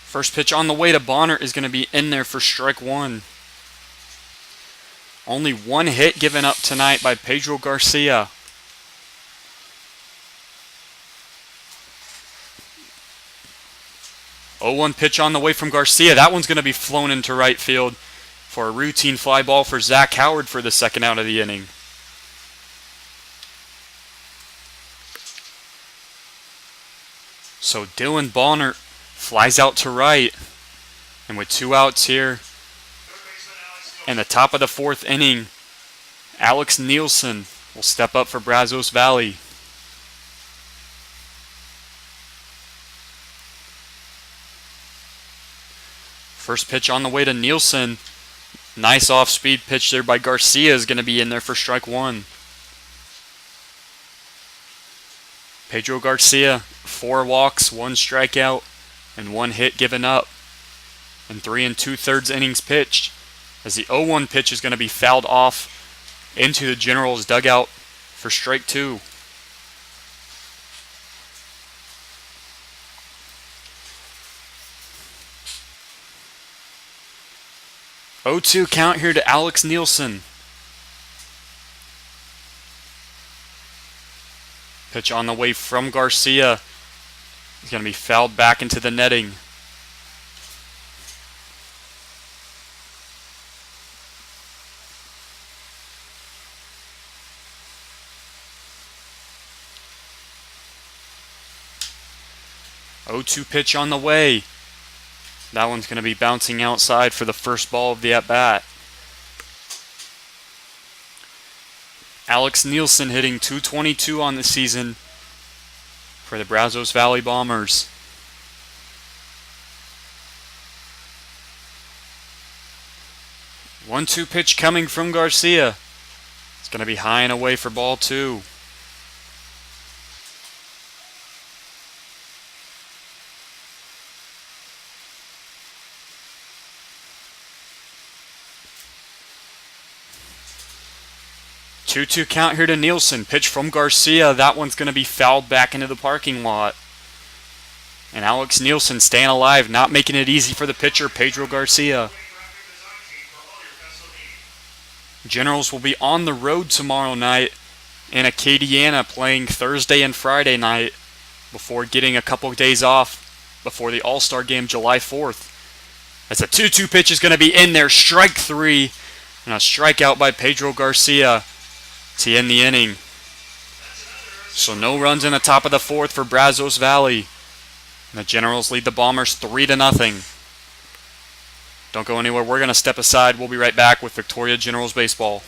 First pitch on the way to Bonnert is going to be in there for strike one. Only one hit given up tonight by Pedro Garcia. Oh, 0-1 pitch on the way from Garcia. That one's going to be flown into right field for a routine fly ball for Zach Howard for the second out of the inning. So Dylan Bonnert flies out to right. And with two outs here in the top of the fourth inning, Alex Nielsen will step up for Brazos Valley. First pitch on the way to Nielsen. Nice off-speed pitch there by Garcia is going to be in there for strike one. Pedro Garcia, 4 walks, 1 strikeout, and 1 hit given up. And 3 2/3 innings pitched, as the 0-1 pitch is going to be fouled off into the Generals' dugout for strike two. Oh-2 count here to Alex Nielsen. Pitch on the way from Garcia is going to be fouled back into the netting. Oh-2 pitch on the way. That one's going to be bouncing outside for the first ball of the at-bat. Alex Nielsen hitting .222 on the season for the Brazos Valley Bombers. One-two pitch coming from Garcia. It's going to be high and away for ball two. Two-two count here to Nielsen. Pitch from Garcia. That one's going to be fouled back into the parking lot. And Alex Nielsen staying alive, not making it easy for the pitcher, Pedro Garcia. Generals will be on the road tomorrow night in Acadiana, playing Thursday and Friday night before getting a couple of days off before the All-Star game July 4th. As a 2-2 pitch is going to be in there, strike three, and a strikeout by Pedro Garcia to end the inning. So no runs in the top of the fourth for Brazos Valley. And the Generals lead the Bombers 3-0. Don't go anywhere. We're going to step aside. We'll be right back with Victoria Generals Baseball.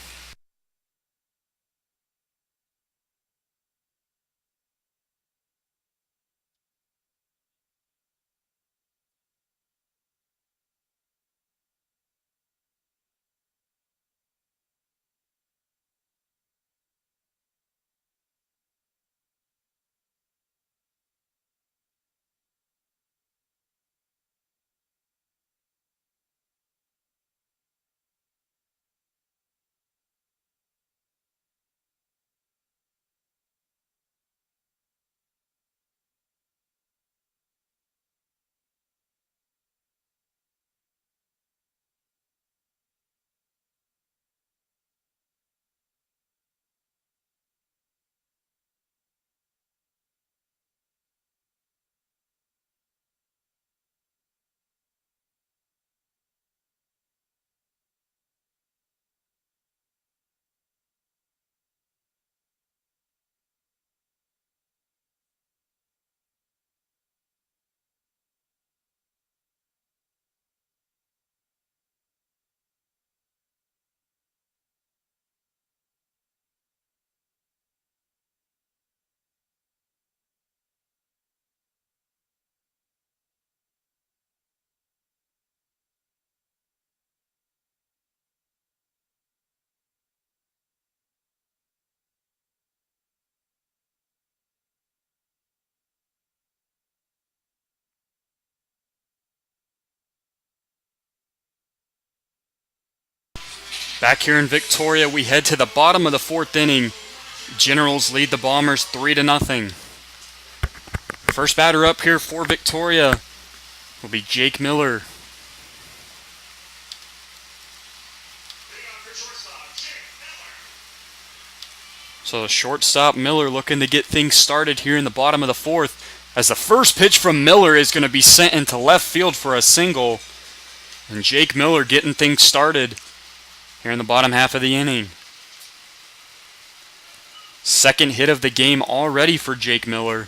Back here in Victoria, we head to the bottom of the fourth inning. Generals lead the Bombers 3-0. First batter up here for Victoria will be Jake Miller. So the shortstop Miller looking to get things started here in the bottom of the fourth, as the first pitch from Miller is going to be sent into left field for a single. And Jake Miller getting things started here in the bottom half of the inning. Second hit of the game already for Jake Miller.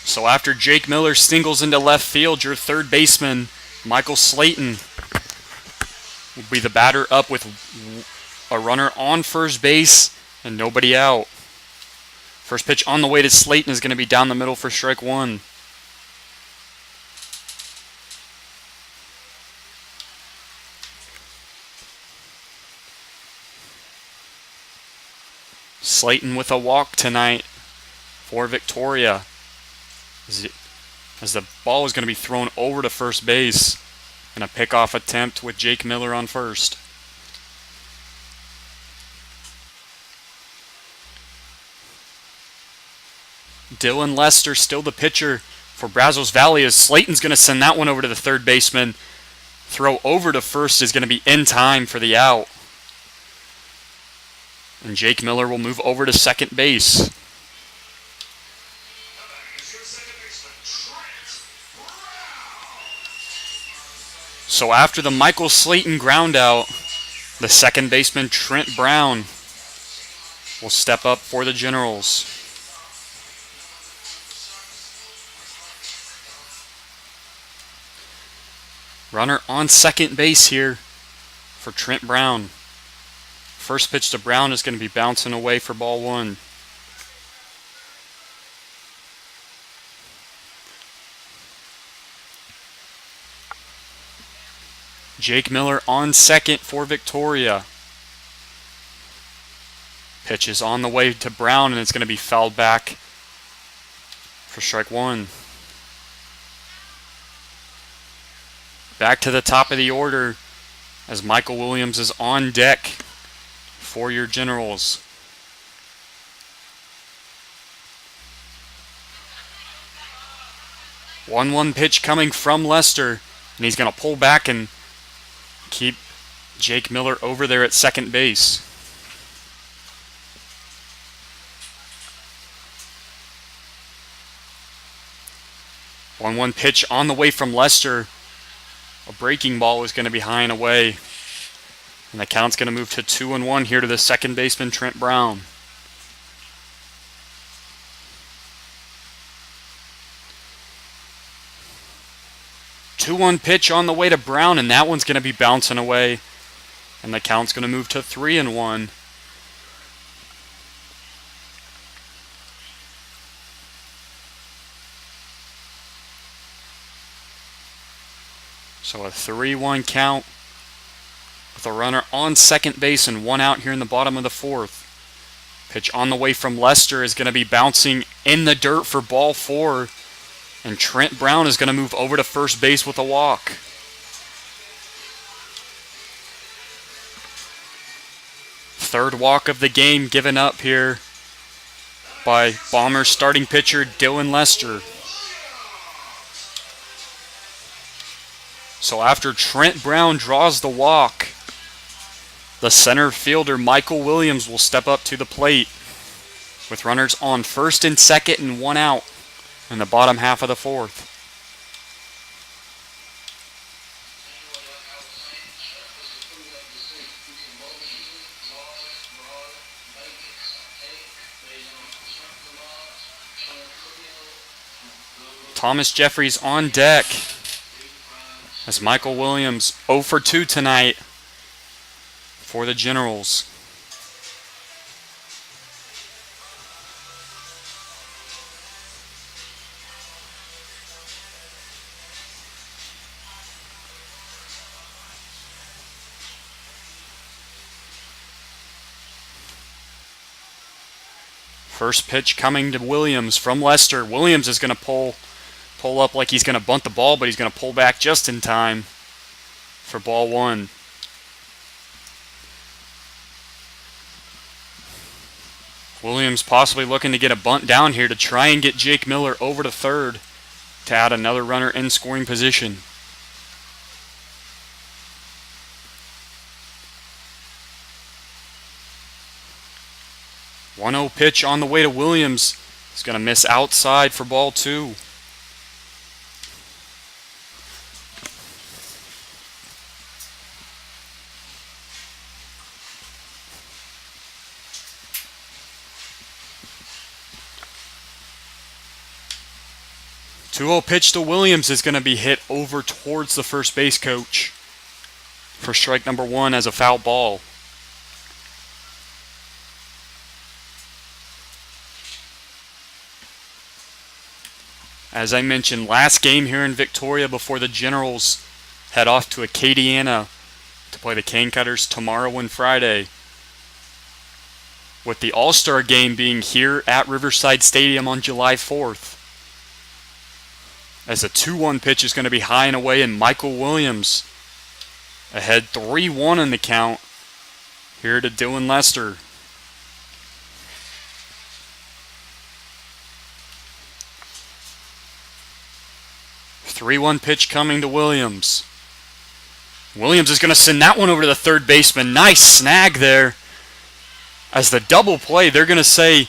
So after Jake Miller singles into left field, your third baseman, Michael Slayton, will be the batter up with a runner on first base and nobody out. First pitch on the way to Slayton is going to be down the middle for strike one. Slayton with a walk tonight for Victoria, as the ball is going to be thrown over to first base in a pickoff attempt with Jake Miller on first. Dylan Lester still the pitcher for Brazos Valley, as Slayton's going to send that one over to the third baseman. Throw over to first is going to be in time for the out. And Jake Miller will move over to second base. So after the Michael Slayton ground out, the second baseman Trent Brown will step up for the Generals. Runner on second base here for Trent Brown. First pitch to Brown is going to be bouncing away for ball one. Jake Miller on second for Victoria. Pitch is on the way to Brown, and it's going to be fouled back for strike one. Back to the top of the order as Michael Williams is on deck for your Generals. One pitch coming from Lester, and he's going to pull back and keep Jake Miller over there at second base. One pitch on the way from Lester. A breaking ball is going to be high and away. And the count's going to move to 2-1 here to the second baseman, Trent Brown. Two-one pitch on the way to Brown, and that one's going to be bouncing away. And the count's going to move to 3-1. So a 3-1 count with a runner on second base and one out here in the bottom of the fourth. Pitch on the way from Lester is going to be bouncing in the dirt for ball four. And Trent Brown is going to move over to first base with a walk. Third walk of the game given up here by Bombers starting pitcher Dylan Lester. So after Trent Brown draws the walk, the center fielder Michael Williams will step up to the plate with runners on first and second and one out in the bottom half of the fourth. Thomas Jeffries on deck as Michael Williams 0 for 2 tonight for the Generals. First pitch coming to Williams from Lester. Williams is going to pull pull up like he's going to bunt the ball, but he's going to pull back just in time for ball one. Williams possibly looking to get a bunt down here to try and get Jake Miller over to third to add another runner in scoring position. One 1-0 pitch on the way to Williams. He's going to miss outside for ball two. Two 2-0 pitch to Williams is going to be hit over towards the first base coach for strike number one as a foul ball. As I mentioned, last game here in Victoria before the Generals head off to Acadiana to play the Cane Cutters tomorrow and Friday. With the All-Star game being here at Riverside Stadium on July 4th. As a 2-1 pitch is going to be high and away, and Michael Williams ahead 3-1 in the count here to Dylan Lester. Three-one pitch coming to Williams. Williams is going to send that one over to the third baseman. Nice snag there. As the double play, they're going to say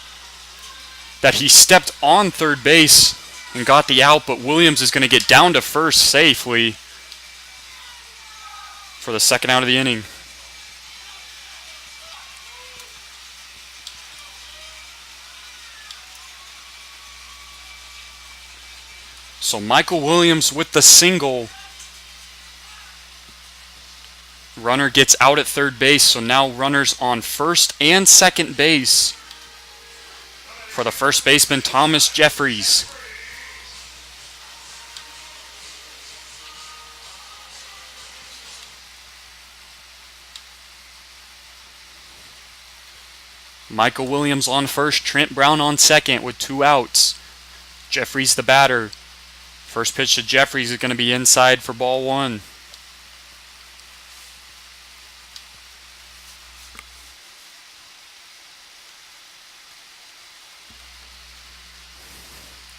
that he stepped on third base and got the out, but Williams is going to get down to first safely for the second out of the inning. So Michael Williams with the single. Runner gets out at third base, so now runners on first and second base for the first baseman, Thomas Jeffries. Michael Williams on first, Trent Brown on second with 2 outs. Jeffries the batter. First pitch to Jeffries is going to be inside for ball one.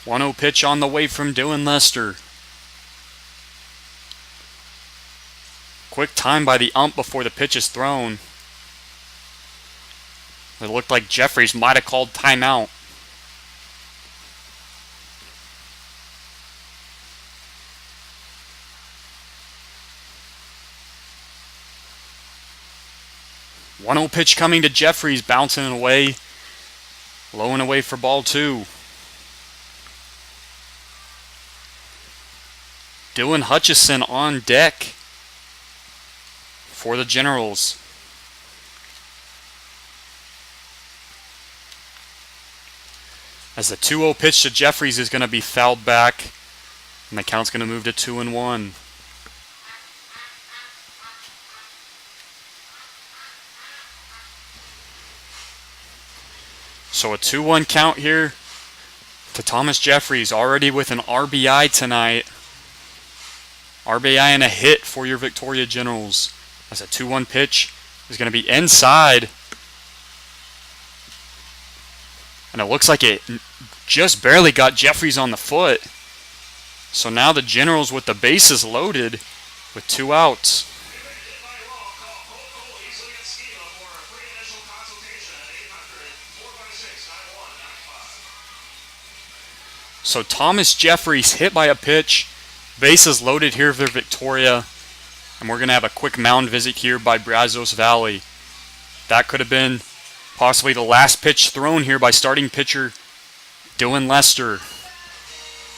One 1-0 pitch on the way from Dylan Lester. Quick time by the ump before the pitch is thrown. It looked like Jeffries might have called timeout. One 1-0 pitch coming to Jeffries, bouncing away, low and away for ball two. Dylan Hutchison on deck for the Generals. As the 2-0 pitch to Jeffries is going to be fouled back, and the count's going to move to 2-1. So a 2-1 count here to Thomas Jeffries, already with an RBI tonight. RBI and a hit for your Victoria Generals. As a 2-1 pitch is going to be inside. And it looks like it just barely got Jeffries on the foot. So now the Generals with the bases loaded with 2 outs. So Thomas Jeffries hit by a pitch. Bases loaded here for Victoria. And we're going to have a quick mound visit here by Brazos Valley. That could have been possibly the last pitch thrown here by starting pitcher Dylan Lester.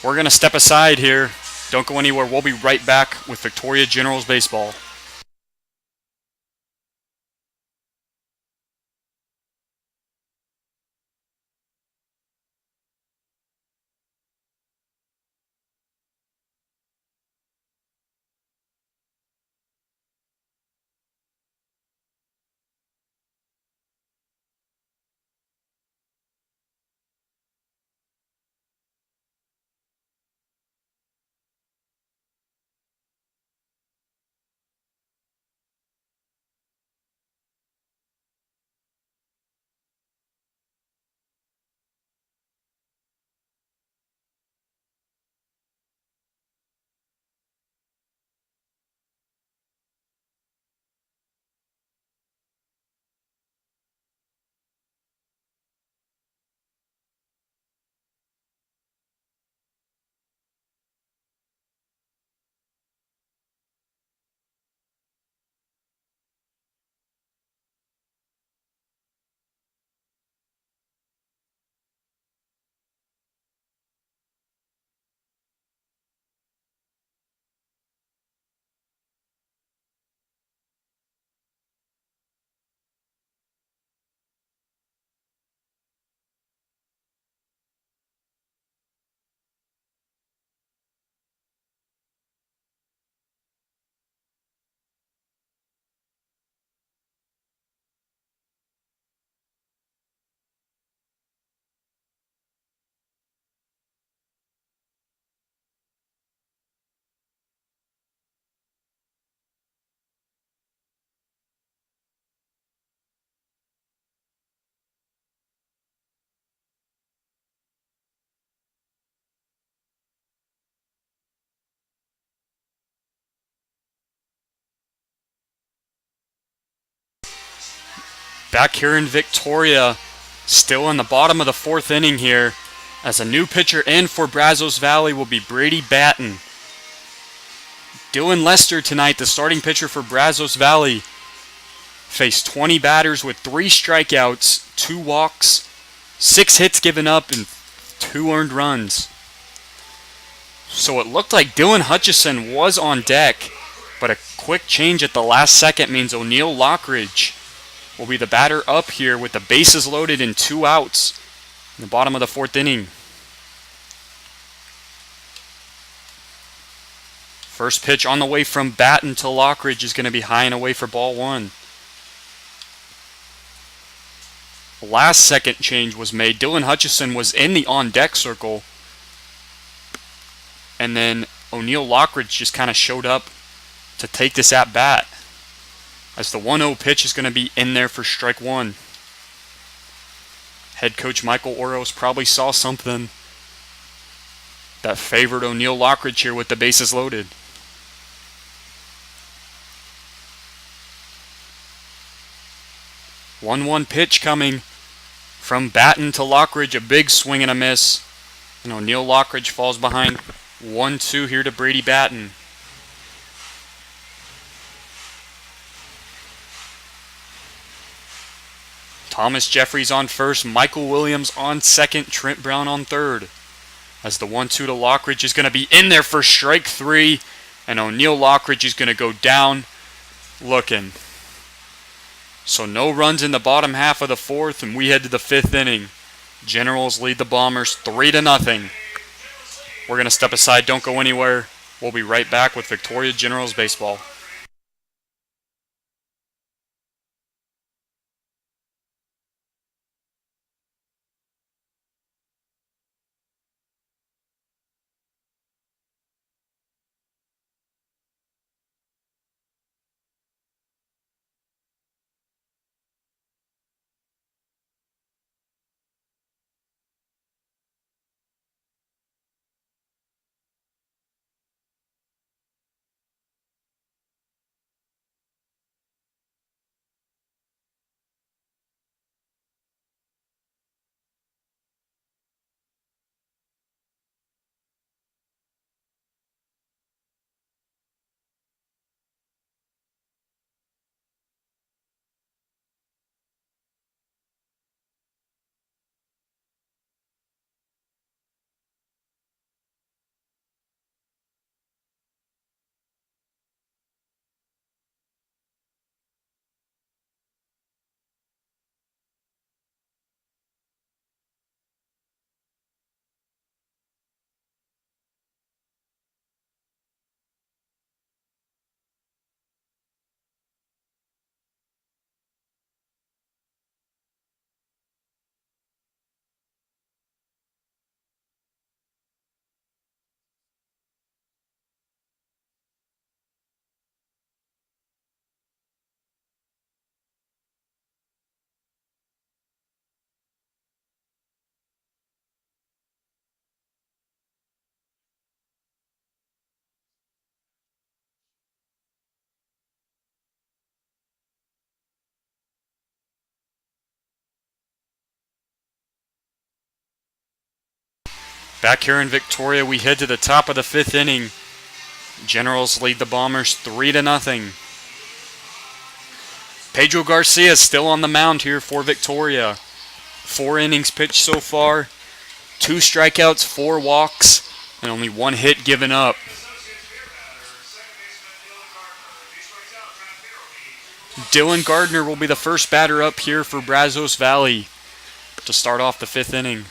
We're going to step aside here. Don't go anywhere. We'll be right back with Victoria Generals Baseball. Back here in Victoria, still in the bottom of the fourth inning here, as a new pitcher in for Brazos Valley will be Brady Batten. Dylan Lester tonight, the starting pitcher for Brazos Valley, faced 20 batters with 3 strikeouts, 2 walks, 6 hits given up, and 2 earned runs. So it looked like Dylan Hutchison was on deck, but a quick change at the last second means O'Neill Lockridge will be the batter up here with the bases loaded and 2 outs in the bottom of the fourth inning. First pitch on the way from Batten to Lockridge is going to be high and away for ball 1. Last second change was made. Dylan Hutchison was in the on-deck circle, and then O'Neill Lockridge just kind of showed up to take this at-bat, as the 1-0 pitch is going to be in there for strike 1. Head coach Michael Oros probably saw something that favored O'Neill Lockridge here with the bases loaded. One pitch coming from Batten to Lockridge, a big swing and a miss, and O'Neill Lockridge falls behind 1-2 here to Brady Batten. Thomas Jeffries on first, Michael Williams on second, Trent Brown on third. As the 1-2 to Lockridge is going to be in there for strike 3, and O'Neill Lockridge is going to go down looking. So no runs in the bottom half of the fourth, and we head to the fifth inning. Generals lead the Bombers 3-0. We're going to step aside, don't go anywhere. We'll be right back with Victoria Generals Baseball. Back here in Victoria, we head to the top of the fifth inning. Generals lead the Bombers 3-0. Pedro Garcia is still on the mound here for Victoria. 4 innings pitched so far, 2 strikeouts, 4 walks, and only 1 hit given up. Dylan Gardner will be the first batter up here for Brazos Valley to start off the 5th inning.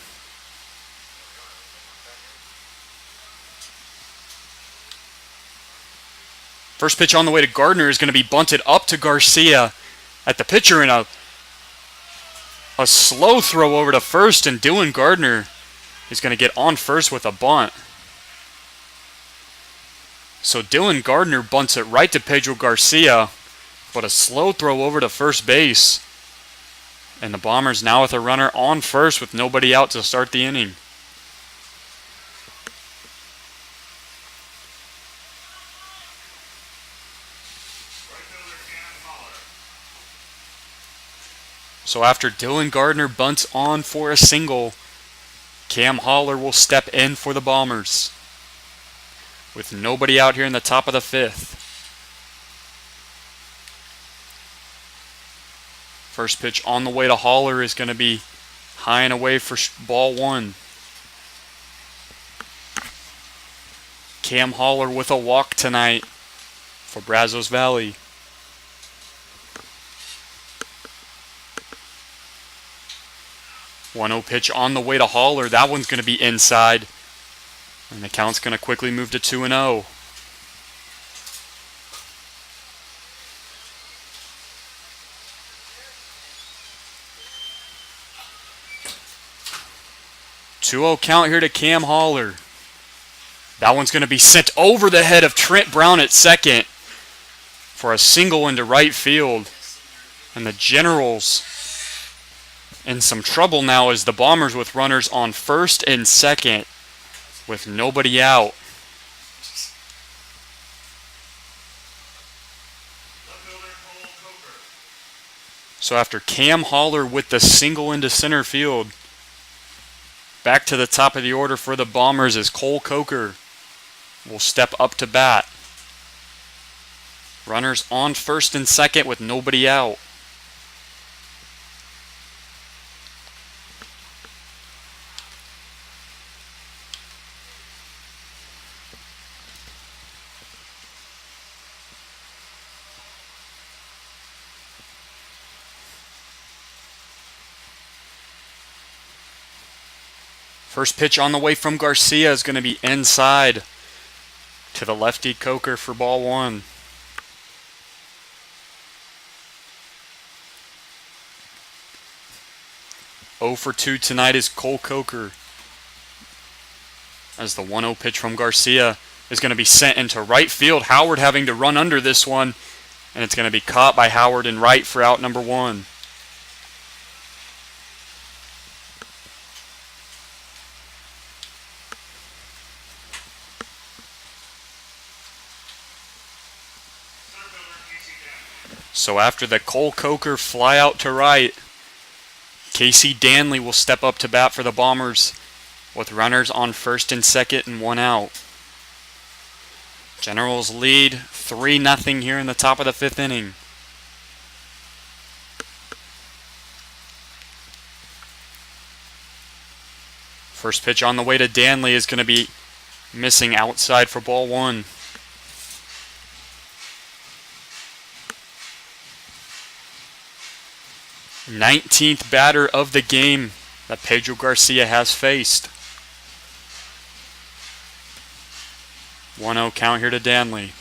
First pitch on the way to Gardner is going to be bunted up to Garcia at the pitcher, and a slow throw over to first, and Dylan Gardner is going to get on first with a bunt. So Dylan Gardner bunts it right to Pedro Garcia, but a slow throw over to first base. And the Bombers now with a runner on first with nobody out to start the inning. So after Dylan Gardner bunts on for a single, Cam Holler will step in for the Bombers. With nobody out here in the top of the fifth. First pitch on the way to Holler is going to be high and away for ball one. Cam Holler with a walk tonight for Brazos Valley. One 0 pitch on the way to Holler. That one's going to be inside. And the count's going to quickly move to 2-0. Two-0 count here to Cam Holler. That one's going to be sent over the head of Trent Brown at second for a single into right field. And the Generals in some trouble now as the Bombers with runners on first and second with nobody out. So after Cam Holler with the single into center field, back to the top of the order for the Bombers is Cole Coker will step up to bat. Runners on first and second with nobody out. First pitch on the way from Garcia is going to be inside to the lefty Coker for ball one. Oh for 2 tonight is Cole Coker. As the 1-0 pitch from Garcia is going to be sent into right field. Howard having to run under this one, and it's going to be caught by Howard in right for out number one. So after the Cole Coker fly out to right, Casey Danley will step up to bat for the Bombers with runners on first and second and one out. Generals lead 3-0 here in the top of the fifth inning. First pitch on the way to Danley is going to be missing outside for ball one. Nineteenth batter of the game that Pedro Garcia has faced. 1-0 count here to Danley.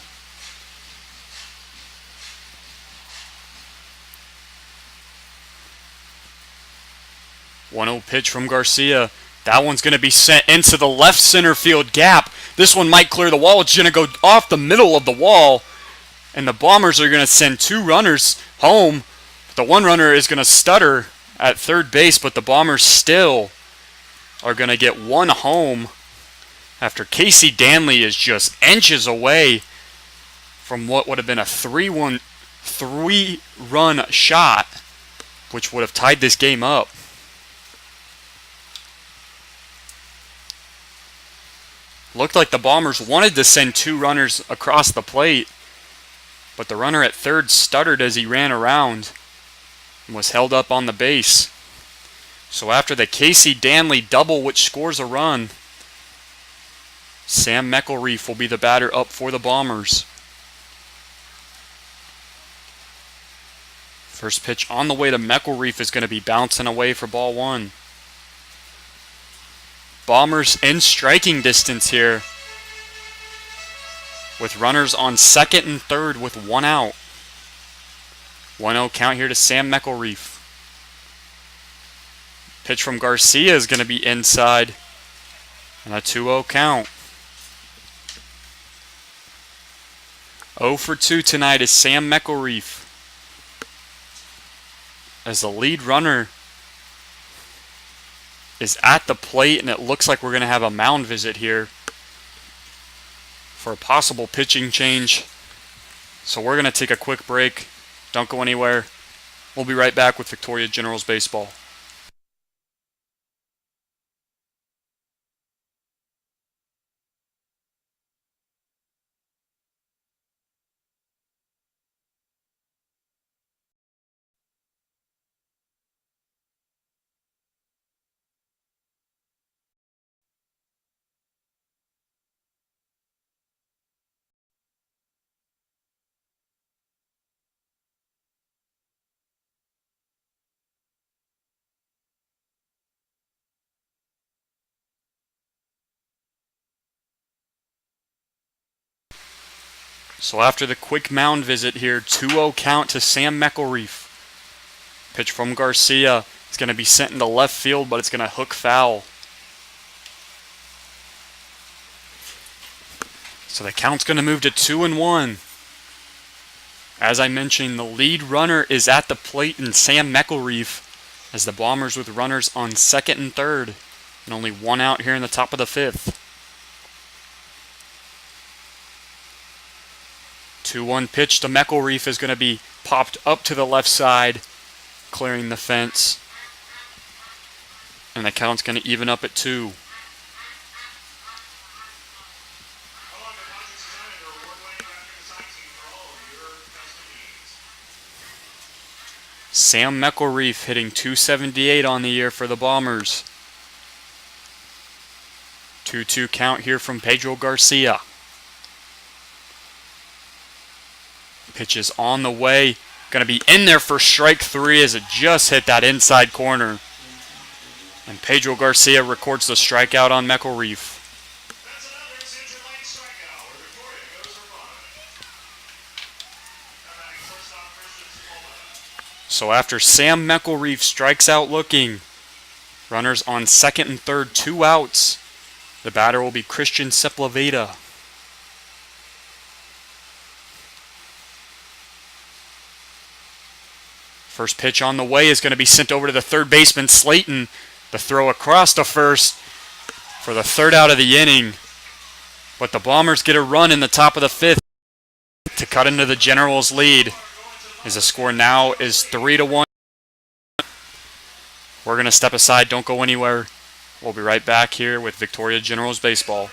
One 0 pitch from Garcia. That one's going to be sent into the left center field gap. This one might clear the wall. It's going to go off the middle of the wall. And the Bombers are going to send two runners home. The one runner is going to stutter at third base, but the Bombers still are going to get one home after Casey Danley is just inches away from what would have been a 3-run shot, which would have tied this game up. Looked like the Bombers wanted to send two runners across the plate, but the runner at third stuttered as he ran around and was held up on the base. So after the Casey Danley double, which scores a run, Sam McElreef will be the batter up for the Bombers. First pitch on the way to McElreef is going to be bouncing away for ball one. Bombers in striking distance here with runners on second and third with one out. 1-0 count here to Sam McElreef. Pitch from Garcia is going to be inside. And a 2-0 count. 0 for 2 tonight is Sam McElreef. As the lead runner is at the plate, and it looks like we're going to have a mound visit here for a possible pitching change. So we're going to take a quick break. Don't go anywhere. We'll be right back with Victoria Generals Baseball. So after the quick mound visit here, 2-0 count to Sam McElreef. Pitch from Garcia. It's going to be sent into left field, but it's going to hook foul. So the count's going to move to 2-1. As I mentioned, the lead runner is at the plate in Sam McElreef, as the Bombers with runners on second and third, and only one out here in the top of the fifth. 2-1 pitch to McElreef is going to be popped up to the left side, clearing the fence. And the count's going to even up at 2. Sam McElreef hitting .278 on the year for the Bombers. 2-2 count here from Pedro Garcia. Pitch is on the way. Going to be in there for strike 3 as it just hit that inside corner. And Pedro Garcia records the strikeout on McElreef. So after Sam McElreef strikes out looking, runners on second and third, 2 outs. The batter will be Christian Sepulveda. First pitch on the way is going to be sent over to the third baseman, Slayton. The throw across to first for the third out of the inning. But the Bombers get a run in the top of the fifth to cut into the Generals' lead. As the score now is 3-1. We're going to step aside. Don't go anywhere. We'll be right back here with Victoria Generals Baseball.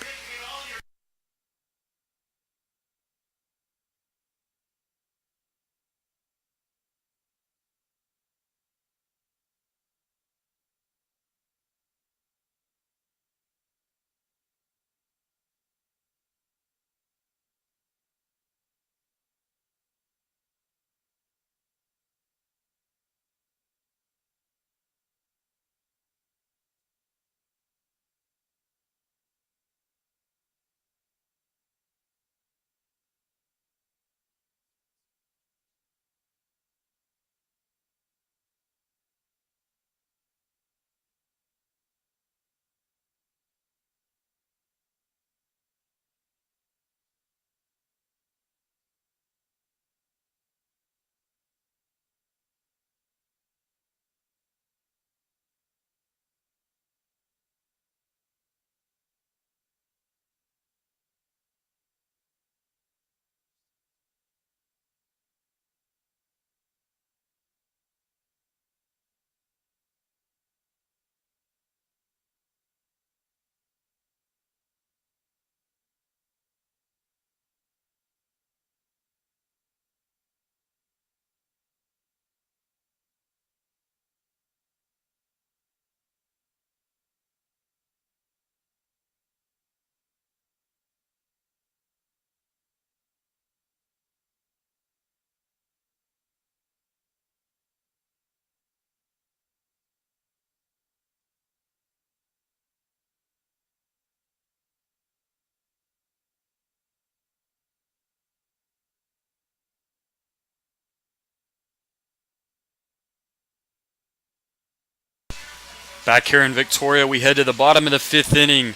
Back here in Victoria, we head to the bottom of the fifth inning.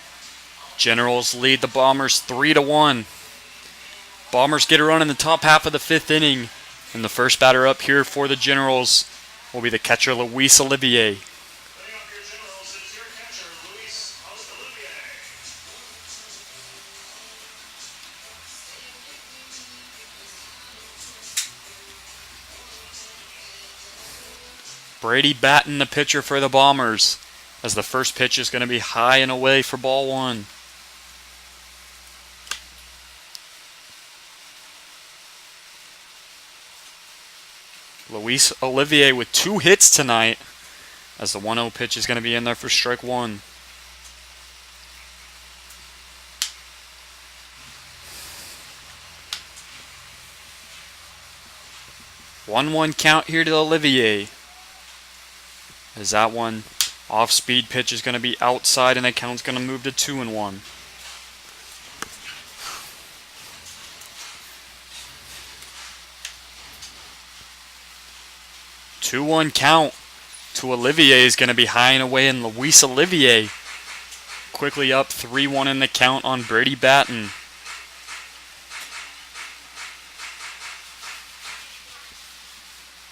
Generals lead the Bombers 3-1. Bombers get a run in the top half of the fifth inning. And the first batter up here for the Generals will be the catcher, Luis Olivier. Brady Batten, the pitcher for the Bombers, as the first pitch is going to be high and away for ball one. Luis Olivier with 2 hits tonight, as the 1-0 pitch is going to be in there for strike one. One count here to Olivier. As that one off-speed pitch is going to be outside, and the count's going to move to 2-1. Two-one count to Olivier is going to be high and away, and Luis Olivier quickly up 3-1 in the count on Brady Batten.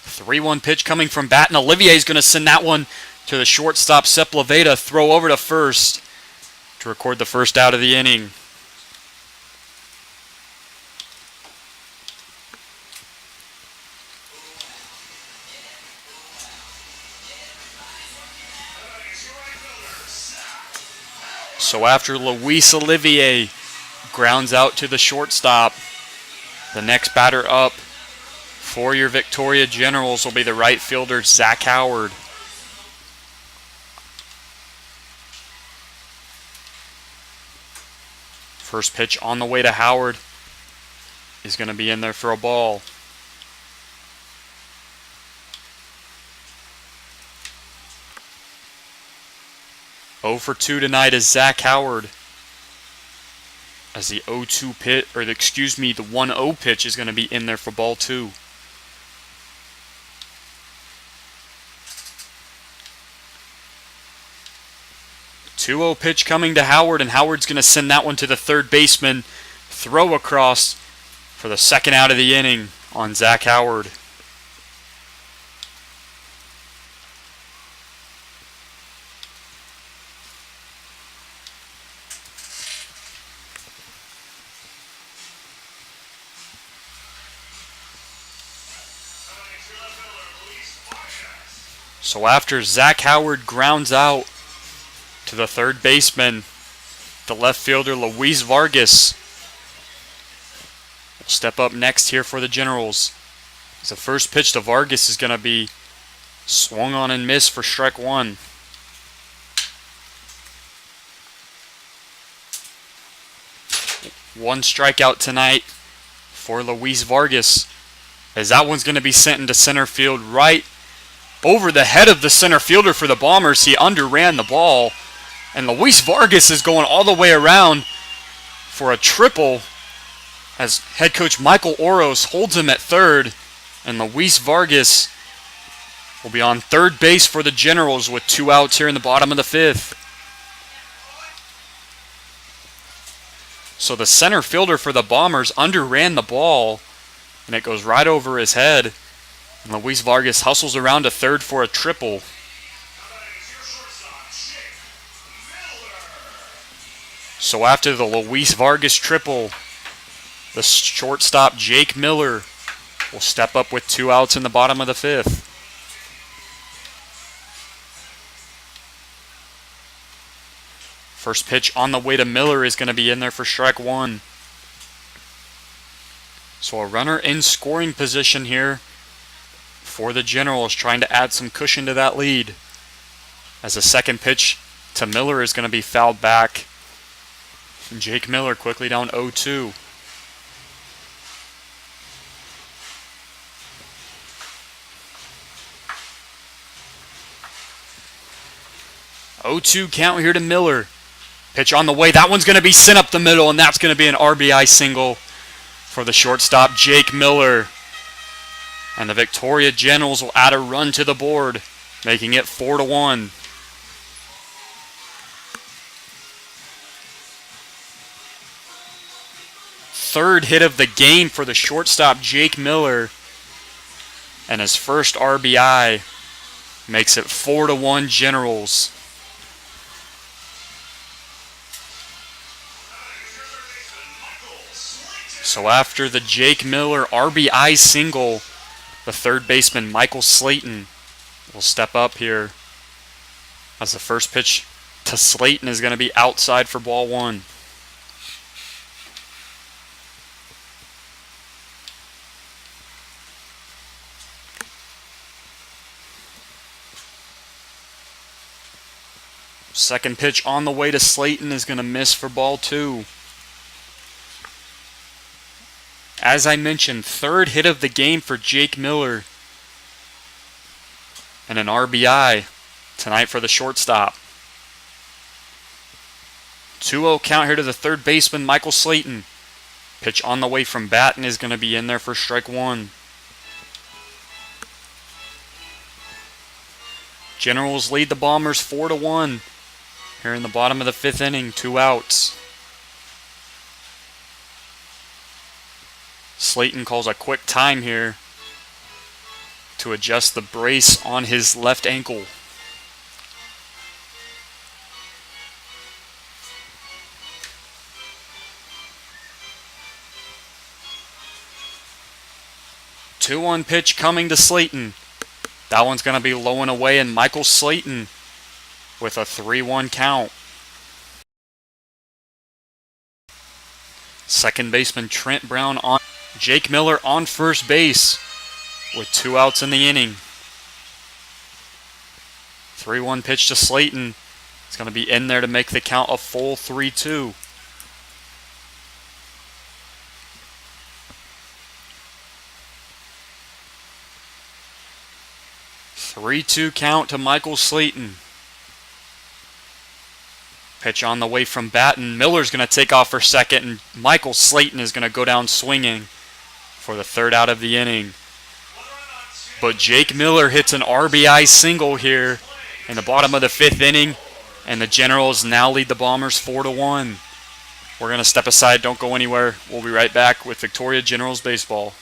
The 3-1 pitch coming from Batten. Olivier is going to send that one to the shortstop, Sepulveda. Throw over to first to record the first out of the inning. So after Luis Olivier grounds out to the shortstop, the next batter up for your Victoria Generals will be the right fielder, Zach Howard. First pitch on the way to Howard is going to be in there for a ball. Oh for 2 tonight is Zach Howard, as the 0-2 pitch, or the 1-0 pitch is going to be in there for ball 2. The 2-0 pitch coming to Howard, and Howard's going to send that one to the third baseman. Throw across for the second out of the inning on Zach Howard. So after Zach Howard grounds out to the third baseman, the left fielder Luis Vargas will step up next here for the Generals. The first pitch to Vargas is going to be swung on and missed for strike one. One strikeout tonight for Luis Vargas, as that one's going to be sent into center field right over the head of the center fielder for the Bombers. He underran the ball, and Luis Vargas is going all the way around for a triple, as head coach Michael Oros holds him at third, and Luis Vargas will be on third base for the Generals with 2 outs here in the bottom of the 5th. So the center fielder for the Bombers underran the ball, and it goes right over his head. And Luis Vargas hustles around to third for a triple. So after the Luis Vargas triple, the shortstop Jake Miller will step up with 2 outs in the bottom of the 5th. First pitch on the way to Miller is going to be in there for strike one. So a runner in scoring position here for the Generals, trying to add some cushion to that lead, as the second pitch to Miller is going to be fouled back. And Jake Miller quickly down 0-2. Count here to Miller. Pitch on the way. That one's going to be sent up the middle, and that's going to be an RBI single for the shortstop Jake Miller. And the Victoria Generals will add a run to the board, making it 4-1. Third hit of the game for the shortstop Jake Miller, and his first RBI makes it 4-1 Generals. So after the Jake Miller RBI single, the third baseman Michael Slayton will step up here as the first pitch to Slayton is going to be outside for ball one. Second pitch on the way to Slayton is going to miss for ball two. As I mentioned, third hit of the game for Jake Miller. And an RBI tonight for the shortstop. 2-0 count here to the third baseman, Michael Slayton. Pitch on the way from Batten is going to be in there for strike one. Generals lead the Bombers 4-1 here in the bottom of the fifth inning, 2 outs. Slayton calls a quick time here to adjust the brace on his left ankle. Two-one pitch coming to Slayton. That one's going to be low and away, and Michael Slayton with a 3-1 count. Second baseman Trent Brown on. Jake Miller on first base with 2 outs in the inning. 3-1 pitch to Slayton. It's going to be in there to make the count a full 3-2. Three-two count to Michael Slayton. Pitch on the way from Batten. Miller's going to take off for second, and Michael Slayton is going to go down swinging for the third out of the inning. But Jake Miller hits an RBI single here in the bottom of the fifth inning, and the Generals now lead the Bombers 4-1. We're going to step aside. Don't go anywhere. We'll be right back with Victoria Generals Baseball.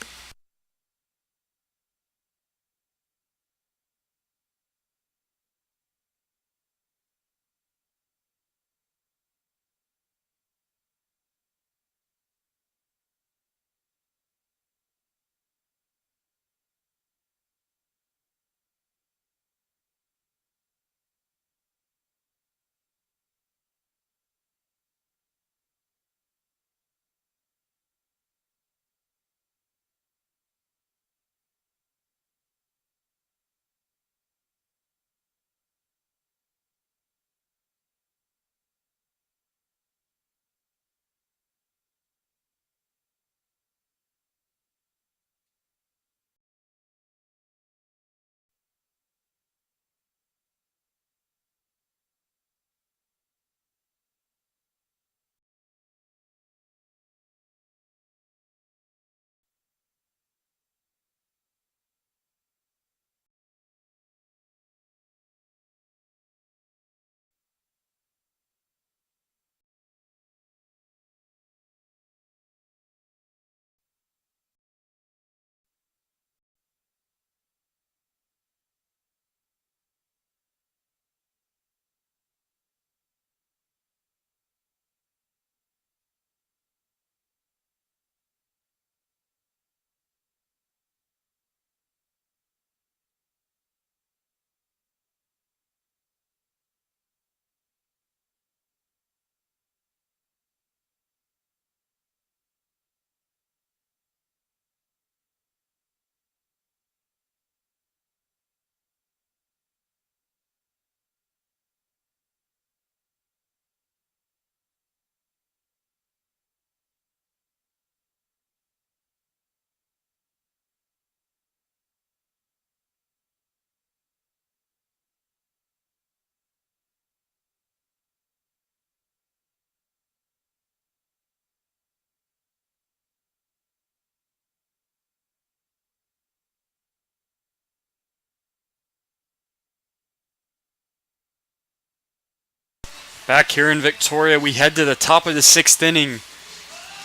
Back here in Victoria, we head to the top of the sixth inning.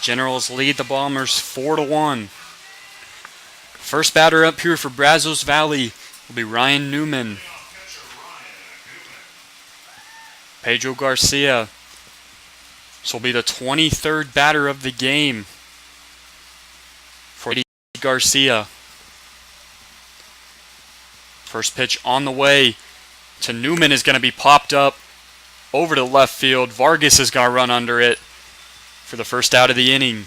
Generals lead the Bombers 4-1. First batter up here for Brazos Valley will be Ryan Newman. Pedro Garcia. This will be the 23rd batter of the game for Garcia. First pitch on the way to Newman is going to be popped up over to left field. Vargas is going to run under it for the first out of the inning.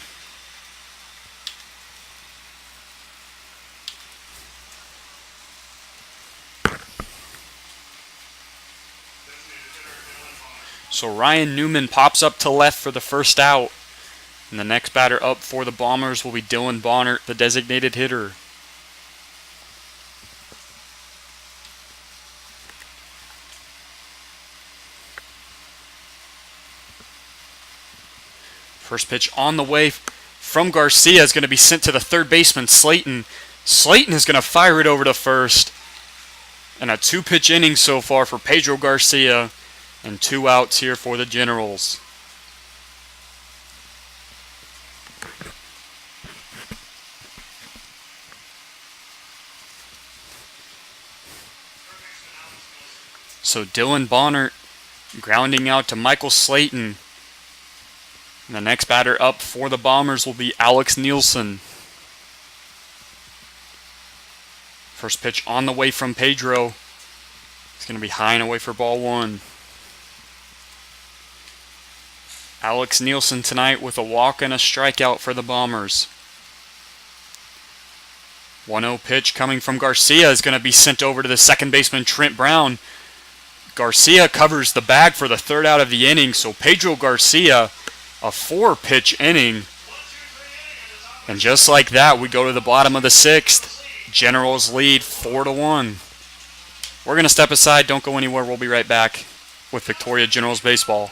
So Ryan Newman pops up to left for the first out. And the next batter up for the Bombers will be Dylan Bonnert, the designated hitter. First pitch on the way from Garcia is going to be sent to the third baseman, Slayton. Slayton is going to fire it over to first. And a 2-pitch inning so far for Pedro Garcia. And 2 outs here for the Generals. So Dylan Bonnert grounding out to Michael Slayton. And the next batter up for the Bombers will be Alex Nielsen. First pitch on the way from Pedro. It's going to be high and away for ball 1. Alex Nielsen tonight with a walk and a strikeout for the Bombers. 1-0 pitch coming from Garcia is going to be sent over to the second baseman, Trent Brown. Garcia covers the bag for the third out of the inning, so Pedro Garcia, a 4-pitch inning. And just like that, we go to the bottom of the 6th. Generals lead 4-1. We're going to step aside. Don't go anywhere. We'll be right back with Victoria Generals Baseball.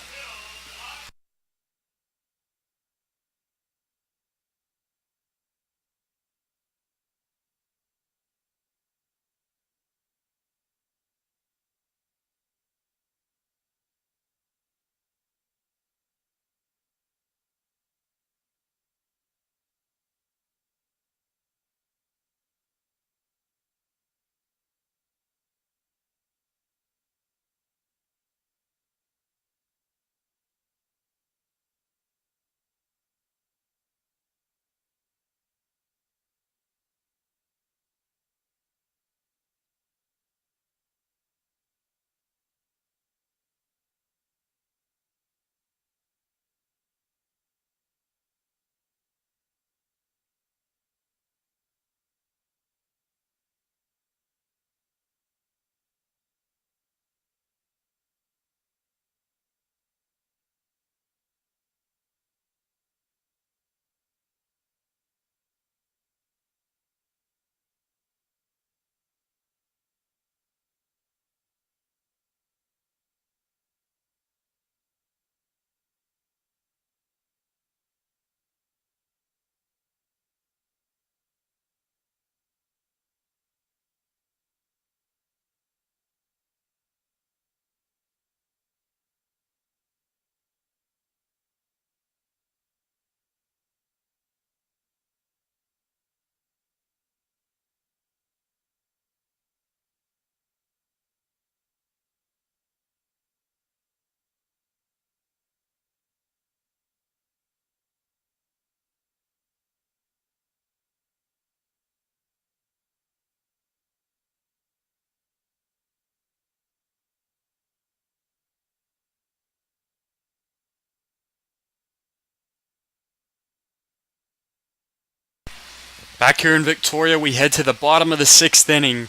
Back here in Victoria, we head to the bottom of the 6th inning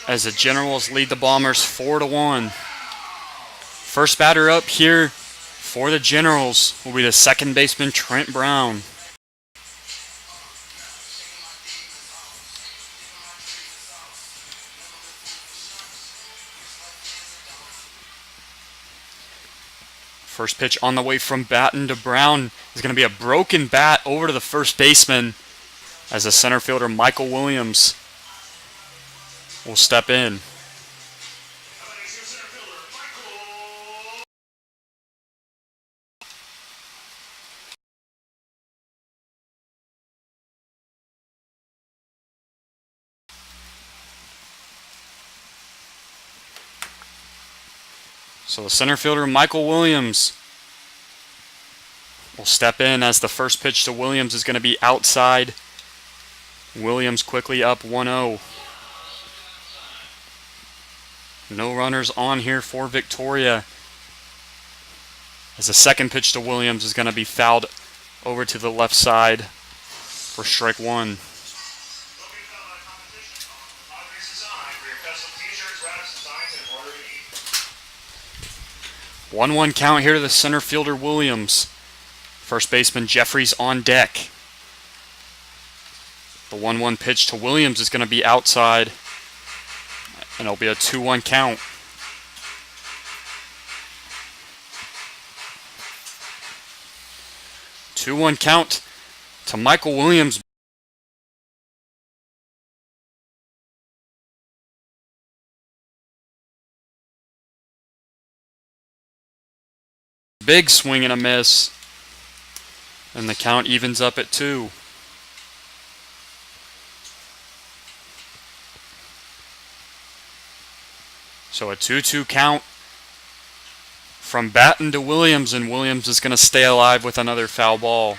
as the Generals lead the Bombers 4-1. First batter up here for the Generals will be the second baseman, Trent Brown. First pitch on the way from Batten to Brown is going to be a broken bat over to the first baseman as the center fielder Michael Williams will step in. So the center fielder Michael Williams will step in as the first pitch to Williams is going to be outside. Williams quickly up 1-0. No runners on here for Victoria, as the second pitch to Williams is going to be fouled over to the left side for strike one. 1-1 count here to the center fielder Williams. First baseman Jeffries on deck. The 1-1 pitch to Williams is going to be outside, and it'll be a 2-1 count. Two-one count to Michael Williams. Big swing and a miss, and the count evens up at 2. So a 2-2 count from Batten to Williams, and Williams is going to stay alive with another foul ball.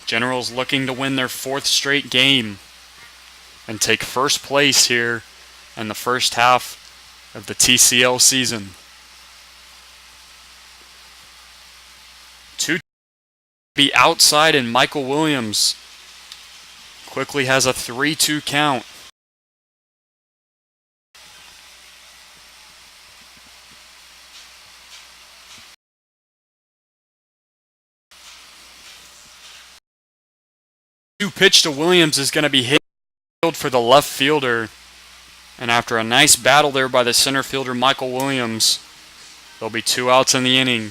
Generals looking to win their 4th straight game and take first place here in the first half of the TCL season. 2 be outside, and Michael Williams quickly has a 3-2 count. Pitch to Williams is going to be hit for the left fielder, and after a nice battle there by the center fielder Michael Williams, there'll be 2 outs in the inning.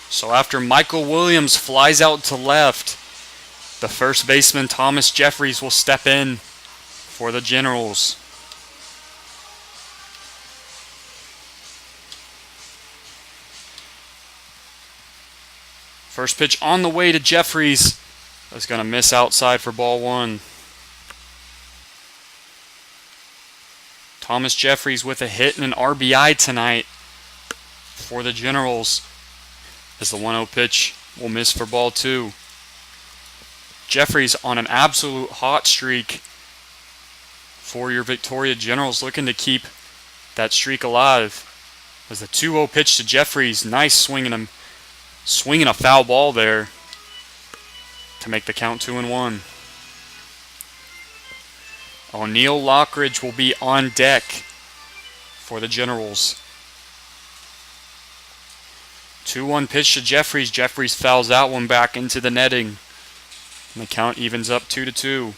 So after Michael Williams flies out to left, the first baseman Thomas Jeffries will step in for the Generals. First pitch on the way to Jeffries is going to miss outside for ball 1. Thomas Jeffries with a hit and an RBI tonight for the Generals, as the 1-0 pitch will miss for ball 2. Jeffries on an absolute hot streak for your Victoria Generals, looking to keep that streak alive. As the 2-0 pitch to Jeffries, nice swinging a foul ball there to make the count 2-1. O'Neill Lockridge will be on deck for the Generals. 2-1 pitch to Jeffries. Jeffries fouls that one back into the netting, and the count evens up 2-2.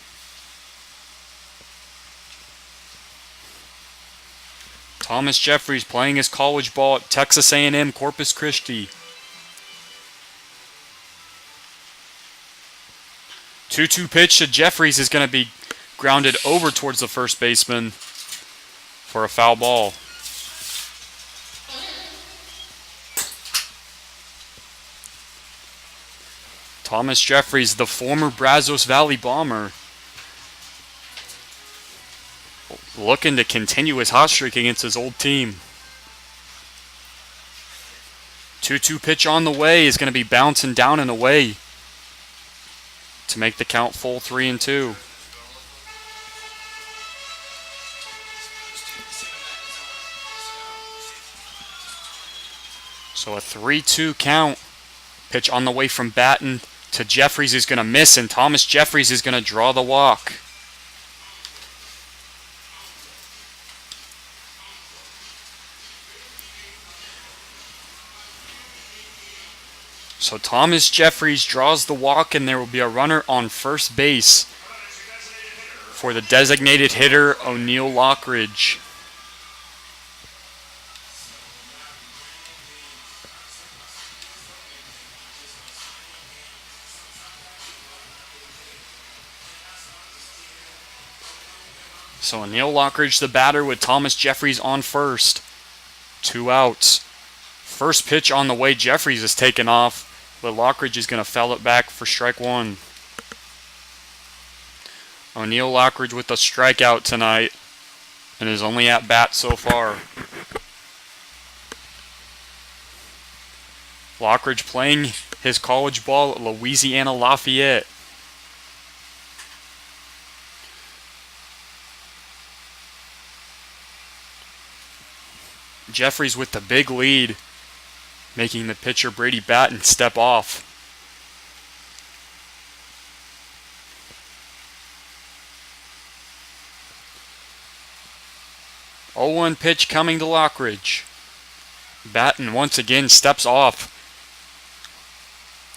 Thomas Jeffries playing his college ball at Texas A&M Corpus Christi. 2-2 pitch to Jeffries is going to be grounded over towards the first baseman for a foul ball. Thomas Jeffries, the former Brazos Valley Bomber, looking to continue his hot streak against his old team. 2-2 pitch on the way is going to be bouncing down and away to make the count full 3-2. So a 3-2 count. Pitch on the way from Batten to Jeffries is going to miss, and Thomas Jeffries is going to draw the walk. So Thomas Jeffries draws the walk, and there will be a runner on first base for the designated hitter, O'Neill Lockridge. So O'Neill Lockridge, the batter, with Thomas Jeffries on first. 2 outs. First pitch on the way. Jeffries is taken off, but Lockridge is going to foul it back for strike 1. O'Neill Lockridge with a strikeout tonight, and is only at bat so far. Lockridge playing his college ball at Louisiana Lafayette. Jeffries with the big lead, making the pitcher Brady Batten step off. Oh, 1 pitch coming to Lockridge. Batten once again steps off,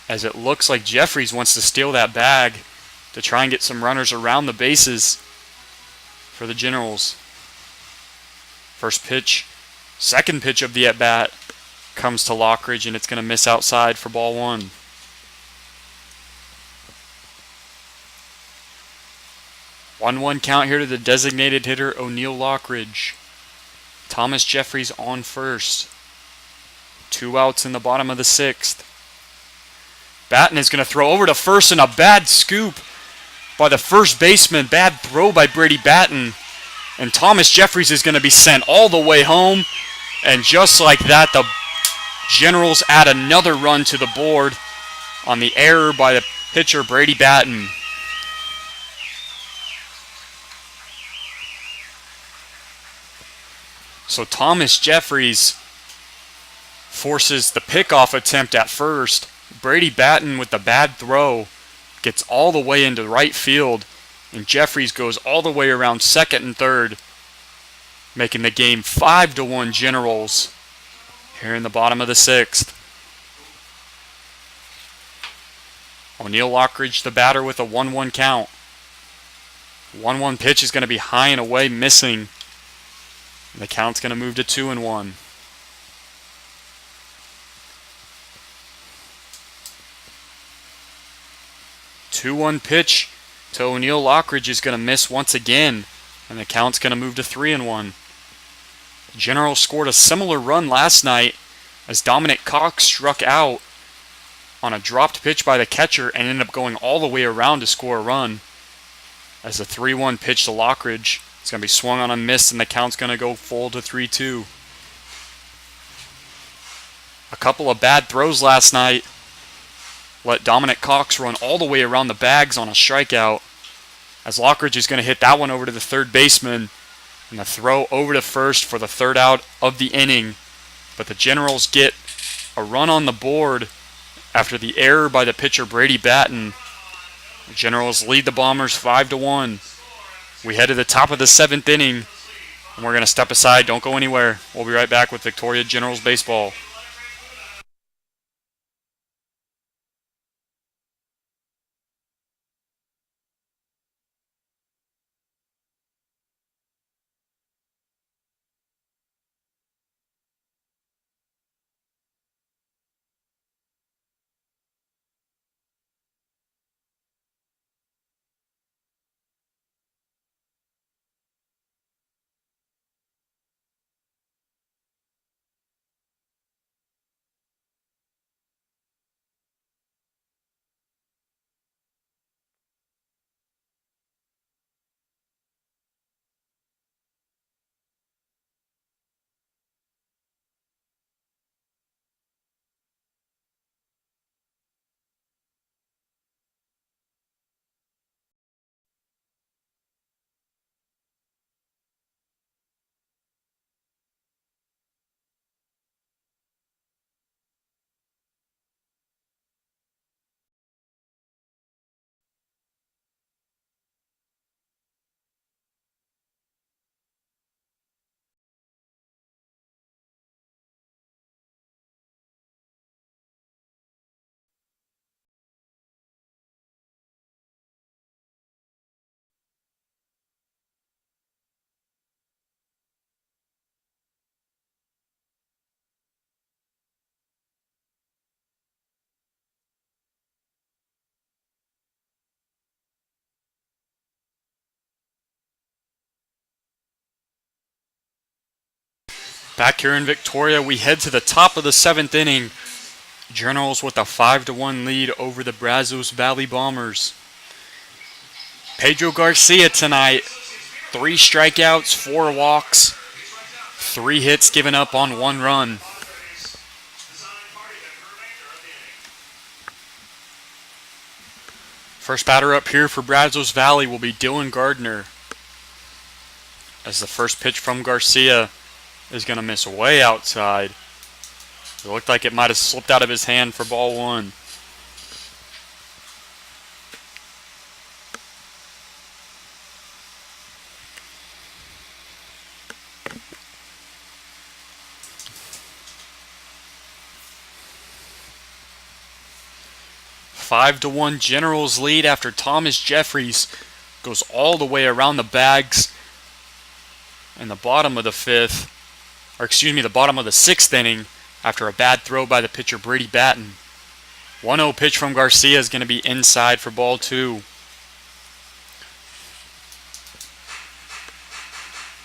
as it looks like Jeffries wants to steal that bag to try and get some runners around the bases for the Generals. First pitch, second pitch of the at-bat comes to Lockridge, and it's going to miss outside for ball 1. One count here to the designated hitter, O'Neill Lockridge. Thomas Jeffries on first. 2 outs in the bottom of the 6th. Batten is going to throw over to first, and a bad scoop by the first baseman. Bad throw by Brady Batten. And Thomas Jeffries is going to be sent all the way home. And just like that, the Generals add another run to the board on the error by the pitcher Brady Batten. So Thomas Jeffries forces the pickoff attempt at first. Brady Batten with the bad throw gets all the way into right field, and Jeffries goes all the way around second and third, making the game 5-1 Generals here in the bottom of the 6th. O'Neill Lockridge, the batter, with a 1-1 count. 1-1 pitch is going to be high and away, missing. And the count's going to move to 2-1. Two-one pitch to O'Neill Lockridge is going to miss once again, and the count's going to move to 3-1. Generals scored a similar run last night as Dominic Cox struck out on a dropped pitch by the catcher and ended up going all the way around to score a run. As the 3-1 pitch to Lockridge, it's going to be swung on and missed, and the count's going to go full to 3-2. A couple of bad throws last night let Dominic Cox run all the way around the bags on a strikeout, as Lockridge is going to hit that one over to the third baseman, and the throw over to first for the third out of the inning. But the Generals get a run on the board after the error by the pitcher Brady Batten. The Generals lead the Bombers 5-1. We head to the top of the 7th inning, and we're going to step aside. Don't go anywhere. We'll be right back with Victoria Generals Baseball. Back here in Victoria, we head to the top of the 7th inning. Generals with a 5-1 lead over the Brazos Valley Bombers. Pedro Garcia tonight, 3 strikeouts, 4 walks, 3 hits given up on 1 run. First batter up here for Brazos Valley will be Dylan Gardner, as the first pitch from Garcia is going to miss way outside. It looked like it might have slipped out of his hand for ball one. Five to 1 Generals lead after Thomas Jeffries goes all the way around the bags in the bottom of the the bottom of the sixth inning after a bad throw by the pitcher Brady Batten. 1-0 pitch from Garcia is going to be inside for ball two.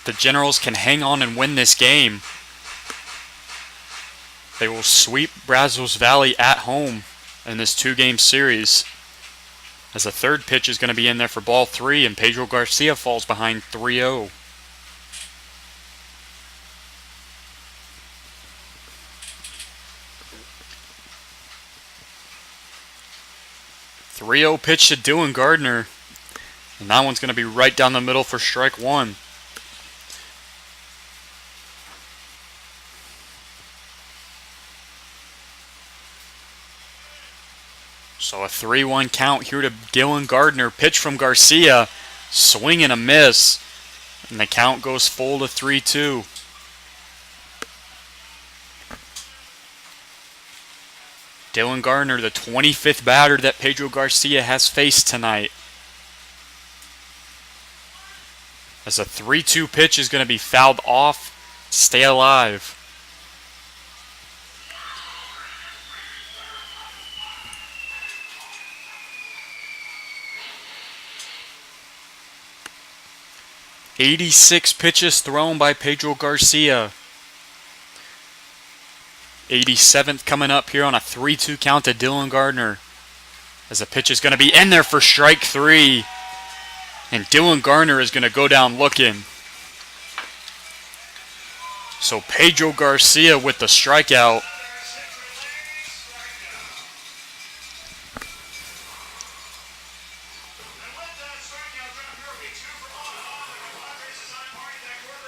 The Generals can hang on and win this game. They will sweep Brazos Valley at home in this two-game series, as the third pitch is going to be in there for ball three, and Pedro Garcia falls behind 3-0. Pitch to Dylan Gardner, and that one's going to be right down the middle for strike one. So a 3-1 count here to Dylan Gardner. Pitch from Garcia, swing and a miss, and the count goes full to 3-2. Dylan Gardner, the 25th batter that Pedro Garcia has faced tonight. As a 3-2 pitch is going to be fouled off, stay alive. "86 pitches thrown by Pedro Garcia. 87th coming up here on a 3-2 count to Dylan Gardner, as the pitch is going to be in there for strike three, and Dylan Gardner is going to go down looking. So Pedro Garcia with the strikeout.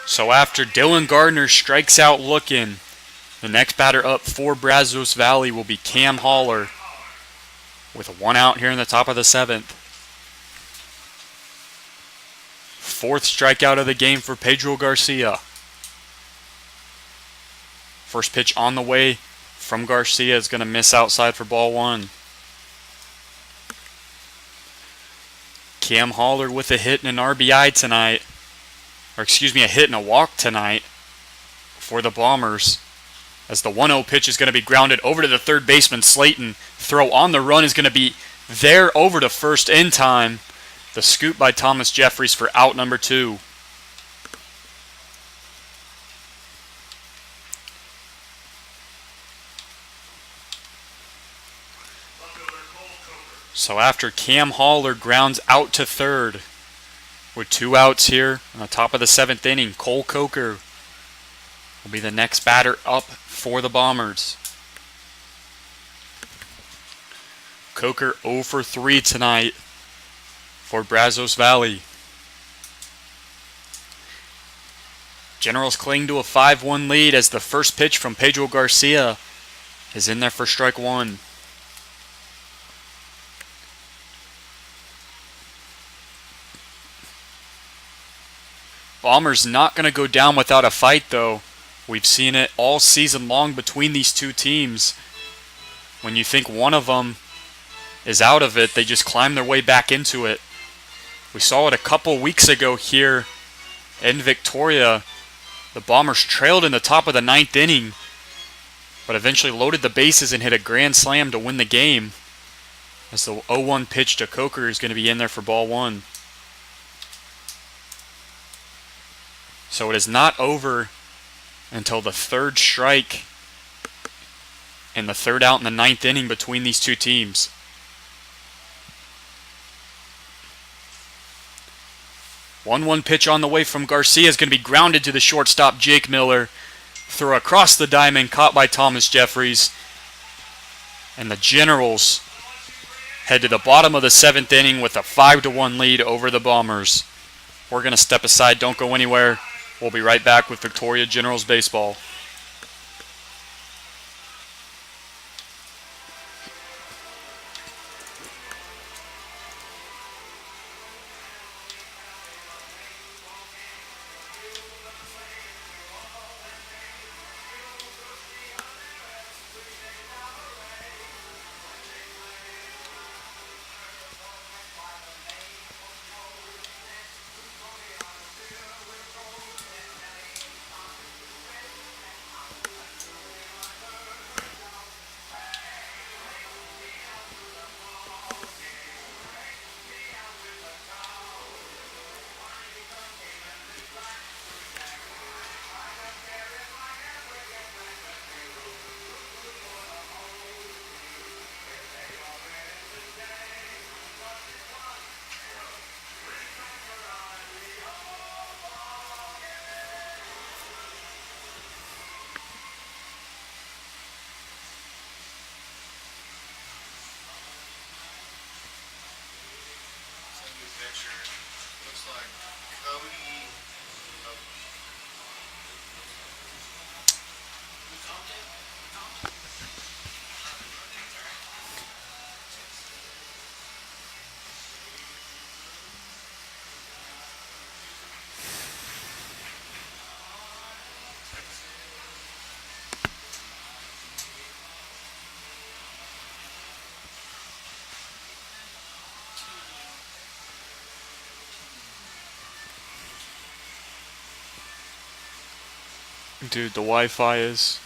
So after Dylan Gardner strikes out looking, the next batter up for Brazos Valley will be Cam Haller, with one out here in the top of the seventh. Fourth strikeout of the game for Pedro Garcia. First pitch on the way from Garcia is going to miss outside for ball one. Cam Haller with a hit and an RBI tonight. A hit and a walk tonight for the Bombers, as the 1-0 pitch is going to be grounded over to the third baseman Slayton. Throw on the run is going to be there over to first in time. The scoop by Thomas Jeffries for out number two. So after Cam Haller grounds out to third, with two outs here on the top of the seventh inning, Cole Coker will be the next batter up for the Bombers. Coker 0 for 3 tonight for Brazos Valley. Generals cling to a 5-1 lead as the first pitch from Pedro Garcia is in there for strike one. Bombers not going to go down without a fight, though. We've seen it all season long between these two teams. When you think one of them is out of it, they just climb their way back into it. We saw it a couple weeks ago here in Victoria. The Bombers trailed in the top of the ninth inning, but eventually loaded the bases and hit a grand slam to win the game, as the 0-1 pitch to Coker is going to be in there for ball one. So it is not over until the third strike and the third out in the ninth inning between these two teams. One pitch on the way from Garcia is going to be grounded to the shortstop Jake Miller. Throw across the diamond, caught by Thomas Jeffries. And the Generals head to the bottom of the 7th inning with a 5-1 lead over the Bombers. We're going to step aside. Don't go anywhere. We'll be right back with Victoria Generals baseball. Dude, the Wi-Fi is...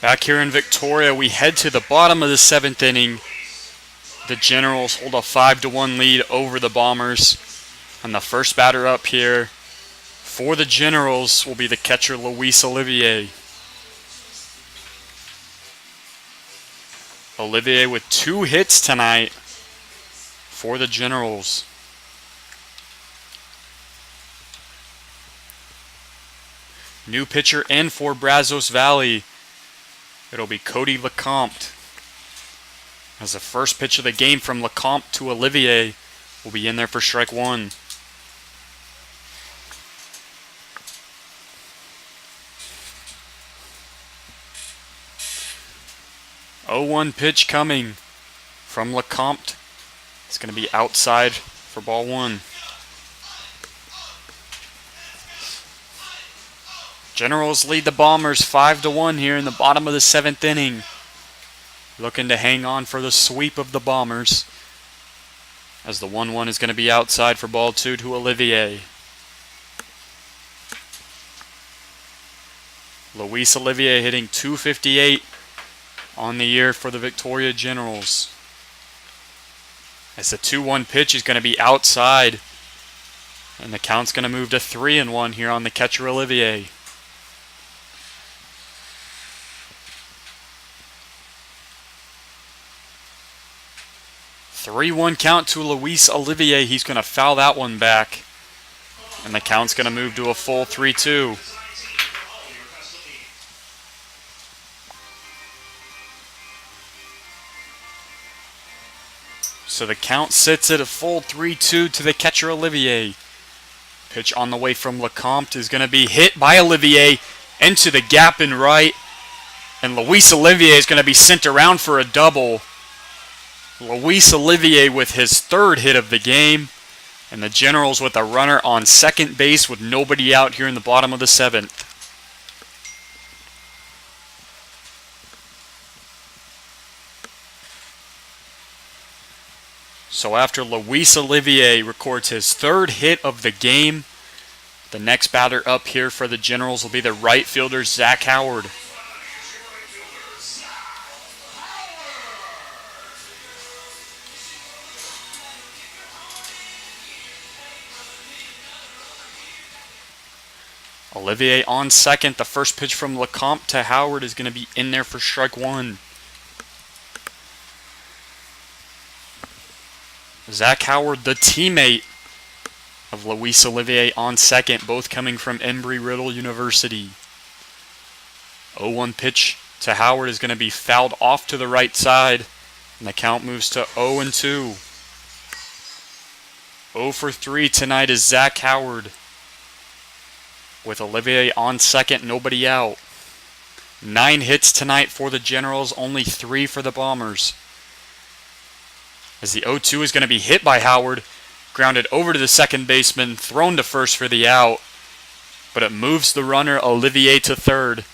Back here in Victoria, we head to the bottom of the 7th inning. The Generals hold a 5-1 lead over the Bombers. And the first batter up here for the Generals will be the catcher, Luis Olivier. Olivier with 2 hits tonight for the Generals. New pitcher in for Brazos Valley. It'll be Cody Lecomte. As the first pitch of the game from Lecomte to Olivier will be in there for strike 1. Oh, 1 pitch coming from Lecomte. It's going to be outside for ball 1. Generals lead the Bombers 5-1 here in the bottom of the 7th inning. Looking to hang on for the sweep of the Bombers. As the 1-1 is going to be outside for ball 2 to Olivier. Luis Olivier hitting .258 on the year for the Victoria Generals. As the 2-1 pitch is going to be outside. And the count's going to move to 3-1 here on the catcher Olivier. 3-1 count to Luis Olivier. He's going to foul that one back. And the count's going to move to a full 3-2. So the count sits at a full 3-2 to the catcher Olivier. Pitch on the way from Lecomte is going to be hit by Olivier into the gap in right. And Luis Olivier is going to be sent around for a double. Luis Olivier with his 3rd hit of the game. And the Generals with a runner on second base with nobody out here in the bottom of the 7th. So after Luis Olivier records his 3rd hit of the game, the next batter up here for the Generals will be the right fielder, Zach Howard. Olivier on second. The first pitch from Lecomte to Howard is going to be in there for strike one. Zach Howard, the teammate of Luis Olivier, on second, both coming from Embry-Riddle University. 0-1 pitch to Howard is going to be fouled off to the right side, and the count moves to 0-2. 0 for 3 tonight is Zach Howard. With Olivier on second, nobody out. 9 hits tonight for the Generals, only 3 for the Bombers. As the 0-2 is going to be hit by Howard, grounded over to the second baseman, thrown to first for the out, but it moves the runner Olivier to third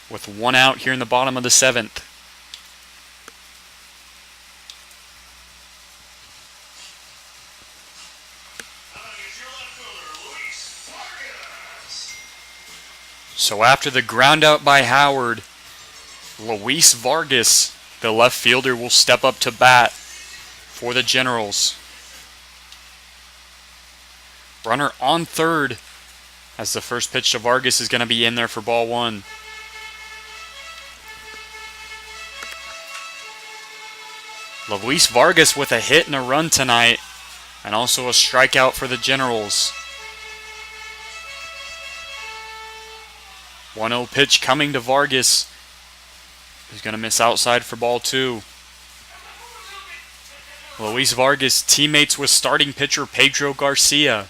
with 1 out here in the bottom of the 7th. So after the ground out by Howard, Luis Vargas, the left fielder, will step up to bat for the Generals. Runner on third as the first pitch to Vargas is going to be in there for ball one. Luis Vargas with a hit and a run tonight, and also a strikeout for the Generals. 1-0 pitch coming to Vargas. He's going to miss outside for ball two. Luis Vargas teammates with starting pitcher Pedro Garcia,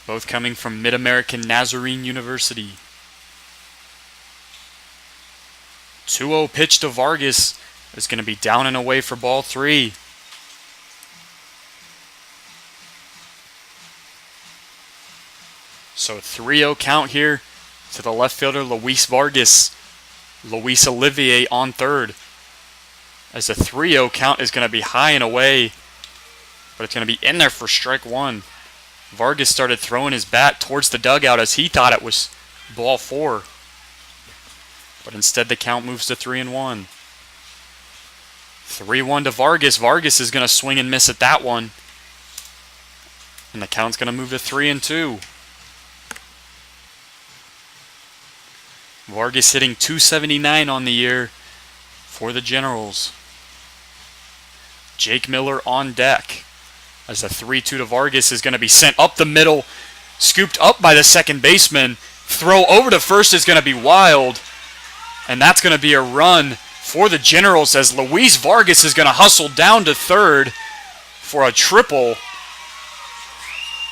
both coming from Mid-American Nazarene University. 2-0 pitch to Vargas is going to be down and away for ball three. So 3-0 count here to the left fielder Luis Vargas. Luis Olivier on third. As the 3-0 count is going to be high and away, but it's going to be in there for strike one. Vargas started throwing his bat towards the dugout as he thought it was ball four. But instead the count moves to 3-1. 3-1 to Vargas. Vargas is going to swing and miss at that one. And the count's going to move to 3-2. Vargas hitting .279 on the year for the Generals. Jake Miller on deck as the 3-2 to Vargas is going to be sent up the middle, scooped up by the second baseman. Throw over to first is going to be wild, and that's going to be a run for the Generals as Luis Vargas is going to hustle down to third for a triple.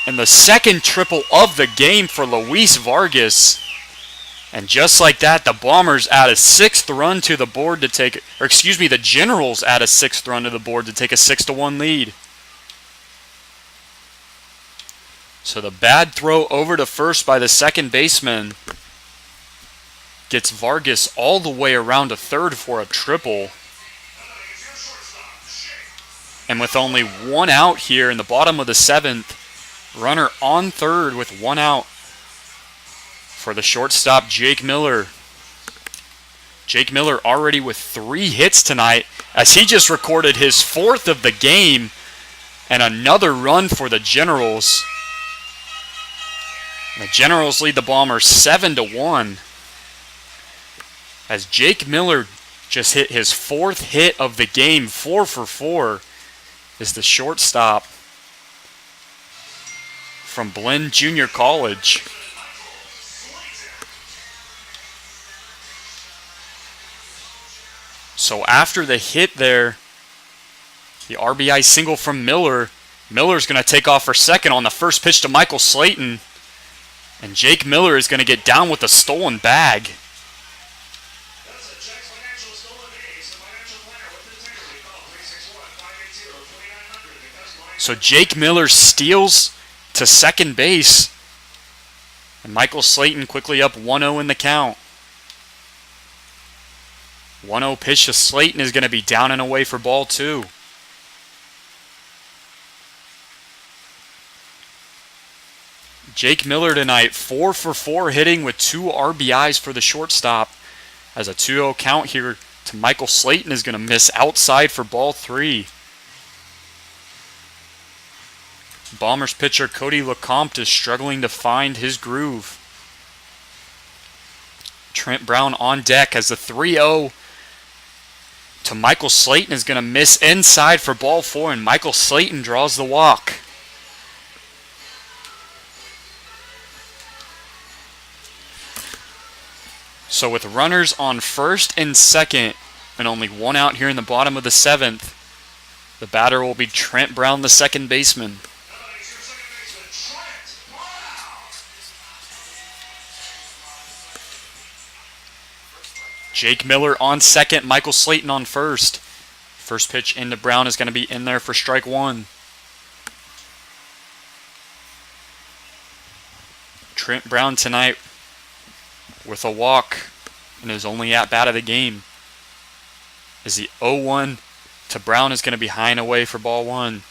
And the second triple of the game for Luis Vargas. And just like that, the Bombers add a 6th run to the board to take, the Generals add a 6th run to the board to take a 6-1 lead. So the bad throw over to first by the second baseman gets Vargas all the way around to third for a triple. And with only 1 out here in the bottom of the 7th, runner on third with 1 out for the shortstop, Jake Miller. Jake Miller already with 3 hits tonight as he just recorded his 4th of the game, and another run for the Generals. The Generals lead the Bombers 7-1 as Jake Miller just hit his 4th hit of the game. 4 for 4 is the shortstop from Blinn Junior College. So after the hit there, the RBI single from Miller, Miller's going to take off for second on the first pitch to Michael Slayton. And Jake Miller is going to get down with a stolen bag. So Jake Miller steals to second base. And Michael Slayton quickly up 1-0 in the count. 1-0 pitch to Slayton is going to be down and away for ball two. Jake Miller tonight, 4 for 4 hitting with 2 RBIs for the shortstop. As a 2-0 count here to Michael Slayton is going to miss outside for ball three. Bombers pitcher Cody LeCompte is struggling to find his groove. Trent Brown on deck as the 3-0 to Michael Slayton is going to miss inside for ball 4, and Michael Slayton draws the walk. So with runners on first and second and only one out here in the bottom of the 7th, the batter will be Trent Brown, the second baseman. Jake Miller on second, Michael Slayton on first. First pitch into Brown is going to be in there for strike 1. Trent Brown tonight with a walk in his only at-bat of the game. As the 0-1 to Brown is going to be high and away for ball 1.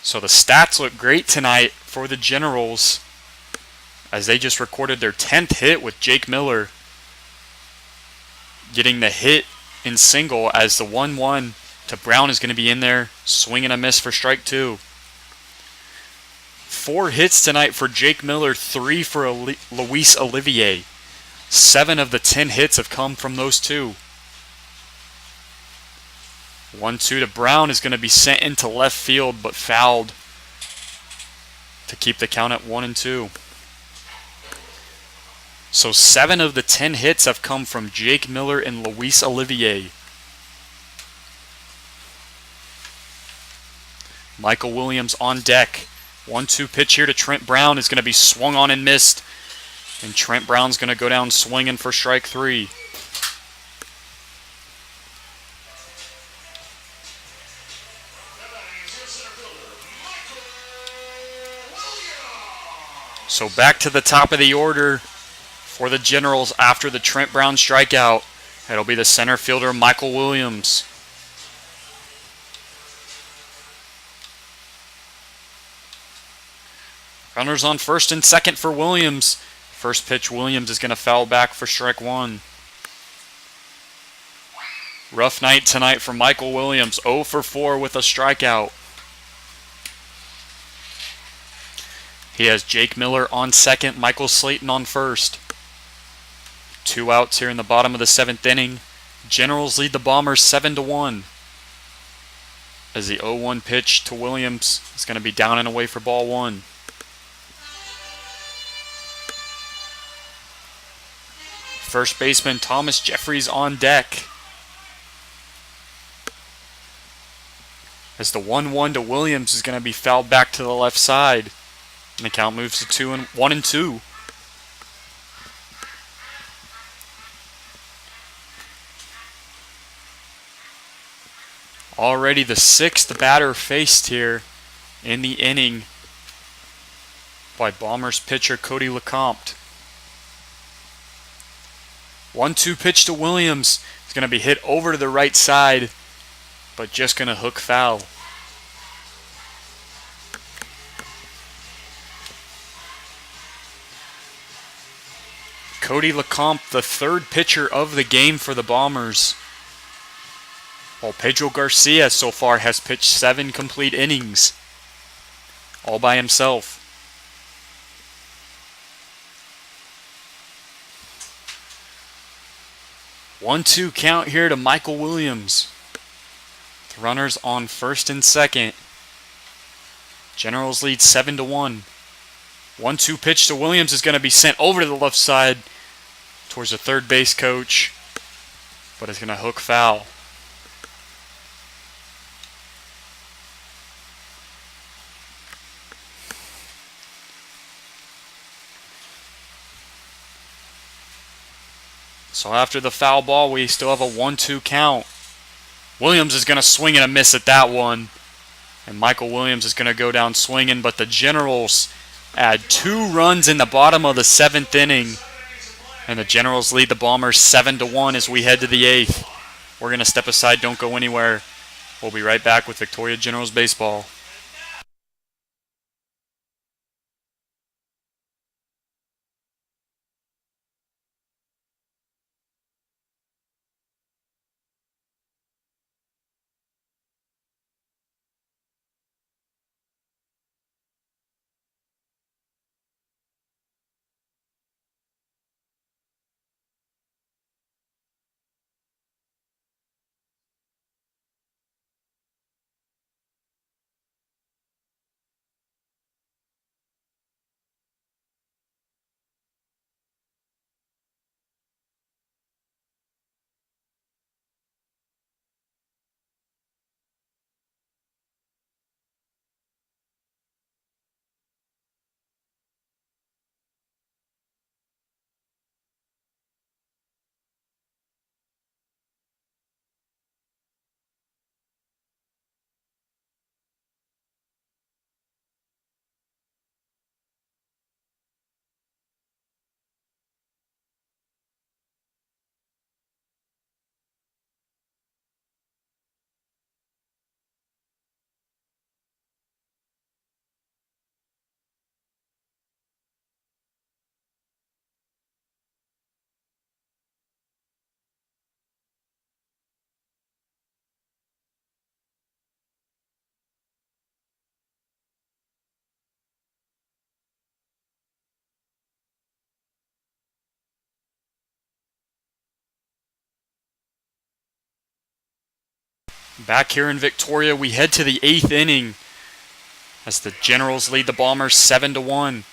So the stats look great tonight for the Generals, as they just recorded their 10th hit with Jake Miller getting the hit in single, as the 1-1 to Brown is going to be in there, swing and a miss for strike 2. 4 hits tonight for Jake Miller, 3 for Luis Olivier. 7 of the 10 hits have come from those two. 1-2 to Brown is going to be sent into left field, but fouled to keep the count at 1-2. So 7 of the 10 hits have come from Jake Miller and Luis Olivier. Michael Williams on deck. 1-2 pitch here to Trent Brown is going to be swung on and missed. And Trent Brown's going to go down swinging for strike 3. So back to the top of the order for the Generals after the Trent Brown strikeout. It'll be the center fielder Michael Williams. Runners on first and second for Williams. First pitch, Williams is going to foul back for strike 1. Rough night tonight for Michael Williams. 0 for 4 with a strikeout. He has Jake Miller on second, Michael Slayton on first. 2 outs here in the bottom of the 7th inning. Generals lead the Bombers 7-1. As the 0-1 pitch to Williams is going to be down and away for ball 1. First baseman Thomas Jeffries on deck. As the 1-1 to Williams is going to be fouled back to the left side. And the count moves to 1-2. Already the 6th batter faced here in the inning by Bombers pitcher Cody LeCompte. 1-2 pitch to Williams. It's going to be hit over to the right side, but just going to hook foul. Cody LeCompte, the 3rd pitcher of the game for the Bombers, while Pedro Garcia so far has pitched 7 complete innings, all by himself. One-two count here to Michael Williams. The runners on first and second. Generals lead 7-1. 1-2 pitch to Williams is going to be sent over to the left side towards the third base coach, but it's going to hook foul. So after the foul ball, we still have a 1-2 count. Williams is going to swing and a miss at that one. And Michael Williams is going to go down swinging, but the Generals add 2 runs in the bottom of the 7th inning. And the Generals lead the Bombers 7-1 as we head to the 8th. We're going to step aside, don't go anywhere. We'll be right back with Victoria Generals Baseball. Back here in Victoria, we head to the 8th inning as the Generals lead the Bombers 7-1.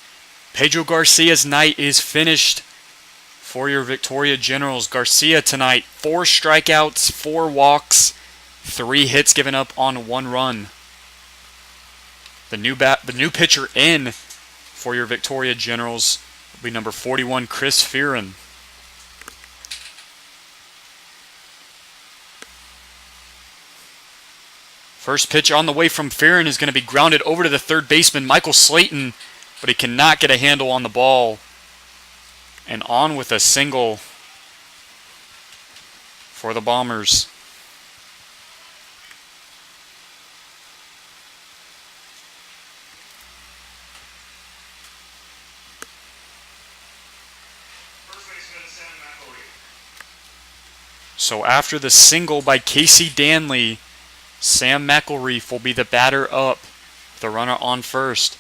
Pedro Garcia's night is finished for your Victoria Generals. Garcia tonight, 4 strikeouts, 4 walks, 3 hits given up on 1 run. The new pitcher in for your Victoria Generals will be number 41, Chris Fearon. First pitch on the way from Fearon is going to be grounded over to the third baseman, Michael Slayton, but he cannot get a handle on the ball. And on with a single for the Bombers. So after the single by Casey Danley, Sam McElreef will be the batter up, the runner on first.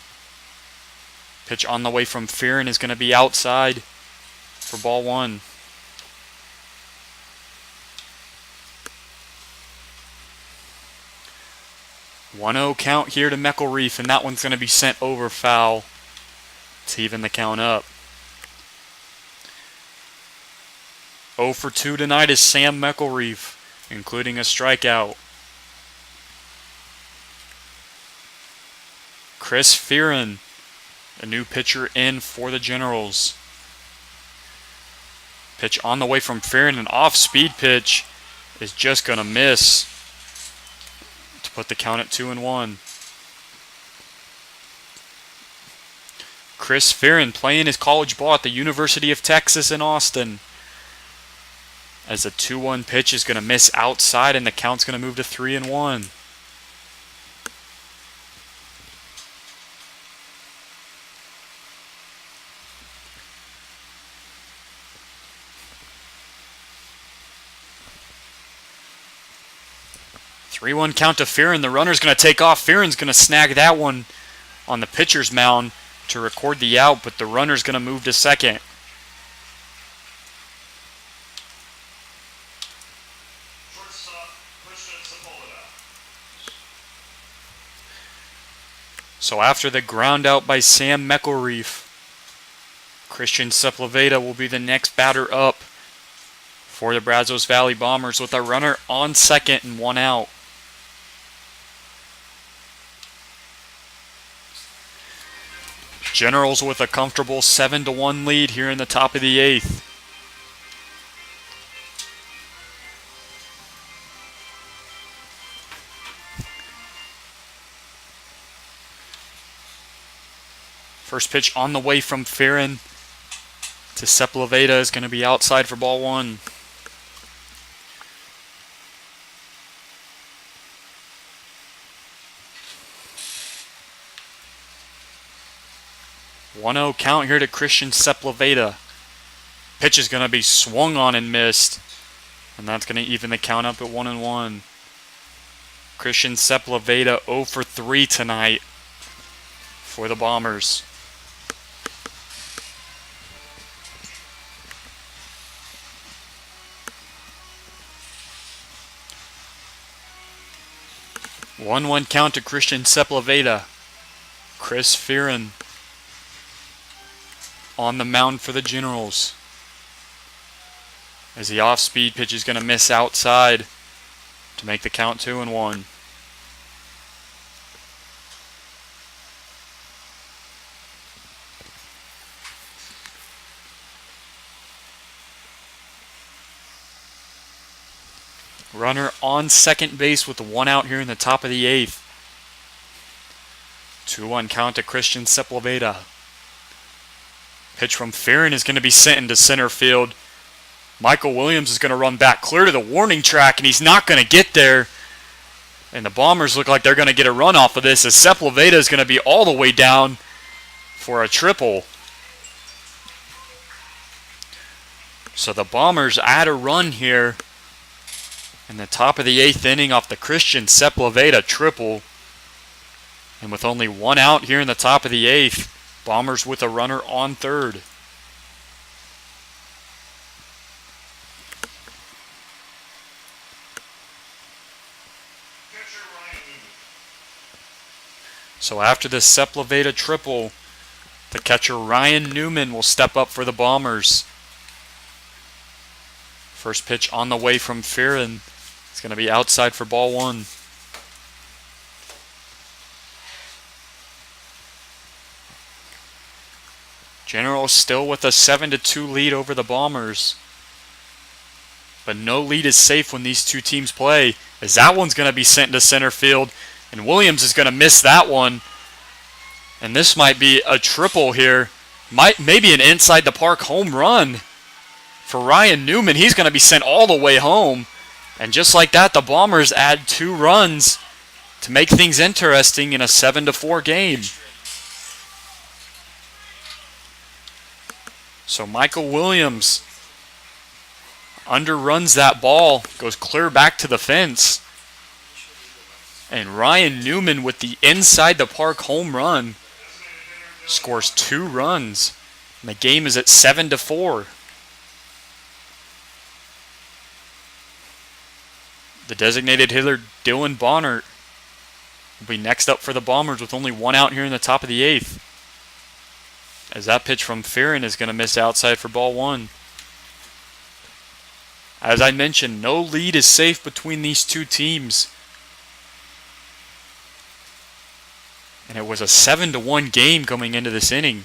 Pitch on the way from Fearon is going to be outside for ball 1. One 1-0 count here to McElreef, and that one's going to be sent over foul to even the count up. 0 for 2 tonight is Sam McElreef, including a strikeout. Chris Fearon, a new pitcher in for the Generals. Pitch on the way from Fearon, an off-speed pitch is just going to miss to put the count at 2-1. Chris Fearon playing his college ball at the University of Texas in Austin. As the 2-1 pitch is going to miss outside and the count's going to move to 3-1. Three-one count to Fearon. The runner's going to take off. Fearon's going to snag that one on the pitcher's mound to record the out, but the runner's going to move to second. So after the ground out by Sam McElreef, Christian Sepulveda will be the next batter up for the Brazos Valley Bombers with a runner on second and 1 out. Generals with a comfortable 7-1 lead here in the top of the 8th. First pitch on the way from Fearon to Sepulveda is going to be outside for ball 1. One 1-0 count here to Christian Sepulveda. Pitch is going to be swung on and missed, and that's going to even the count up at 1-1. Christian Sepulveda 0 for 3 tonight for the Bombers. One count to Christian Sepulveda. Chris Fearon on the mound for the Generals, as the off-speed pitch is going to miss outside to make the count 2-1. Runner on second base with the 1 out here in the top of the 8th. 2-1 count to Christian Sepulveda. Pitch from Fearon is going to be sent into center field. Michael Williams is going to run back clear to the warning track, and he's not going to get there. And the Bombers look like they're going to get a run off of this, as Sepulveda is going to be all the way down for a triple. So the Bombers add a run here in the top of the 8th inning off the Christian Sepulveda triple. And with only 1 out here in the top of the 8th, Bombers with a runner on third. So after this Sepulveda triple, the catcher Ryan Newman will step up for the Bombers. First pitch on the way from Fearon. It's going to be outside for ball one. Generals still with a 7-2 lead over the Bombers. But no lead is safe when these two teams play, as that one's going to be sent to center field, and Williams is going to miss that one. And this might be a triple here. Maybe an inside the park home run for Ryan Newman. He's going to be sent all the way home. And just like that, the Bombers add 2 runs to make things interesting in a 7-4 game. So Michael Williams underruns that ball, goes clear back to the fence. And Ryan Newman with the inside the park home run scores 2 runs. And the game is at 7-4. The designated hitter Dylan Bonner will be next up for the Bombers with only 1 out here in the top of the 8th. As that pitch from Fearon is going to miss outside for ball one. As I mentioned, no lead is safe between these two teams. And it was a 7-1 game coming into this inning.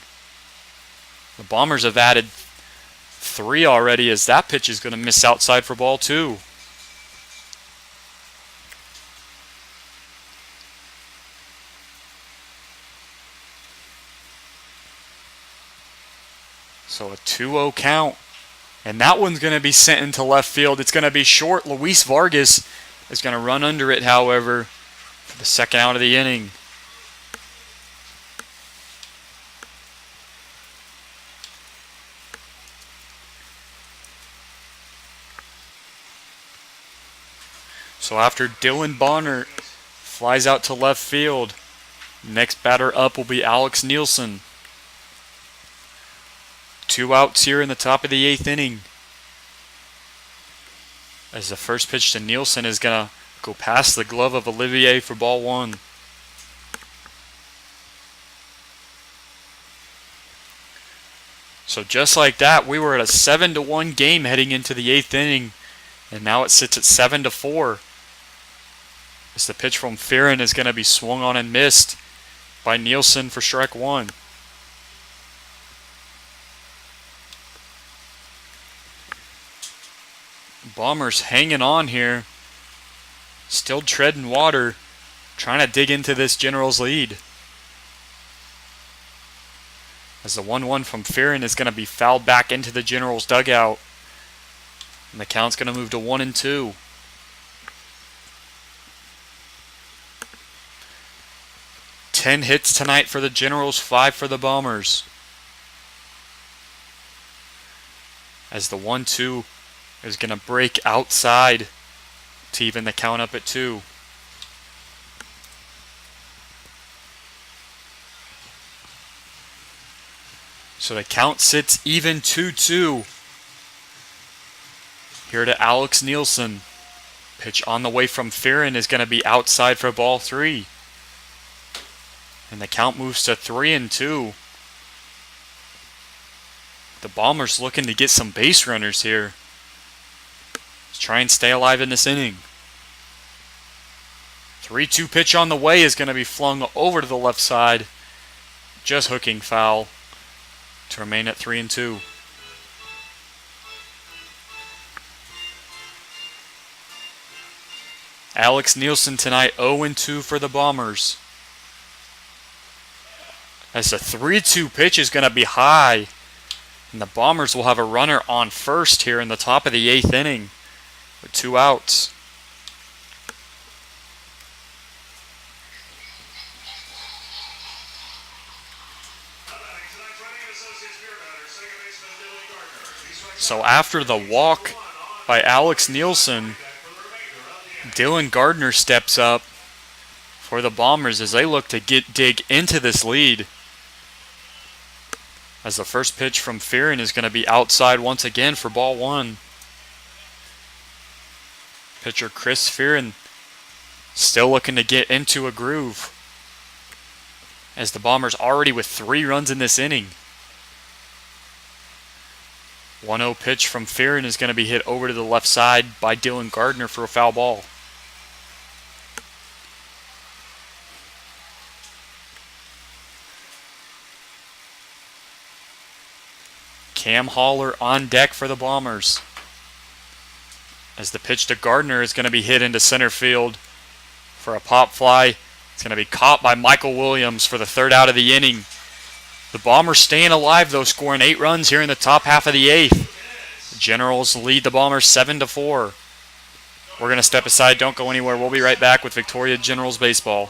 The Bombers have added 3 already, as that pitch is going to miss outside for ball two. So a 2-0 count. And that one's going to be sent into left field. It's going to be short. Luis Vargas is going to run under it, however, for the second out of the inning. So after Dylan Bonner flies out to left field, next batter up will be Alex Nielsen. 2 outs here in the top of the 8th inning. As the first pitch to Nielsen is going to go past the glove of Olivier for ball one. So just like that, we were at a 7-1 game heading into the 8th inning. And now it sits at 7-4. As the pitch from Fearon is going to be swung on and missed by Nielsen for strike one. Bombers hanging on here. Still treading water. Trying to dig into this Generals lead. As the 1-1 from Fearon is going to be fouled back into the Generals dugout. And the count's going to move to 1-2. Ten hits tonight for the Generals, 5 for the Bombers. As the 1-2 is going to break outside to even the count up at 2. So the count sits even 2-2. Here to Alex Nielsen. Pitch on the way from Fearon is going to be outside for ball 3. And the count moves to 3-2. The Bombers looking to get some base runners here. Let's try and stay alive in this inning. 3-2 pitch on the way is going to be flung over to the left side. Just hooking foul to remain at 3-2. Alex Nielsen tonight 0-2 for the Bombers. As the 3-2 pitch is going to be high. And the Bombers will have a runner on first here in the top of the 8th inning with 2 outs. So after the walk by Alex Nielsen, Dylan Gardner steps up for the Bombers as they look to dig into this lead. As the first pitch from Fearon is going to be outside once again for ball 1. Pitcher Chris Fearon still looking to get into a groove. as the Bombers already with 3 runs in this inning. 1-0 pitch from Fearon is going to be hit over to the left side by Dylan Gardner for a foul ball. Cam Haller on deck for the Bombers, as the pitch to Gardner is going to be hit into center field for a pop fly. It's going to be caught by Michael Williams for the 3rd out of the inning. The Bombers staying alive, though, scoring 8 runs here in the top half of the 8th. The Generals lead the Bombers 7-4. We're going to step aside. Don't go anywhere. We'll be right back with Victoria Generals baseball.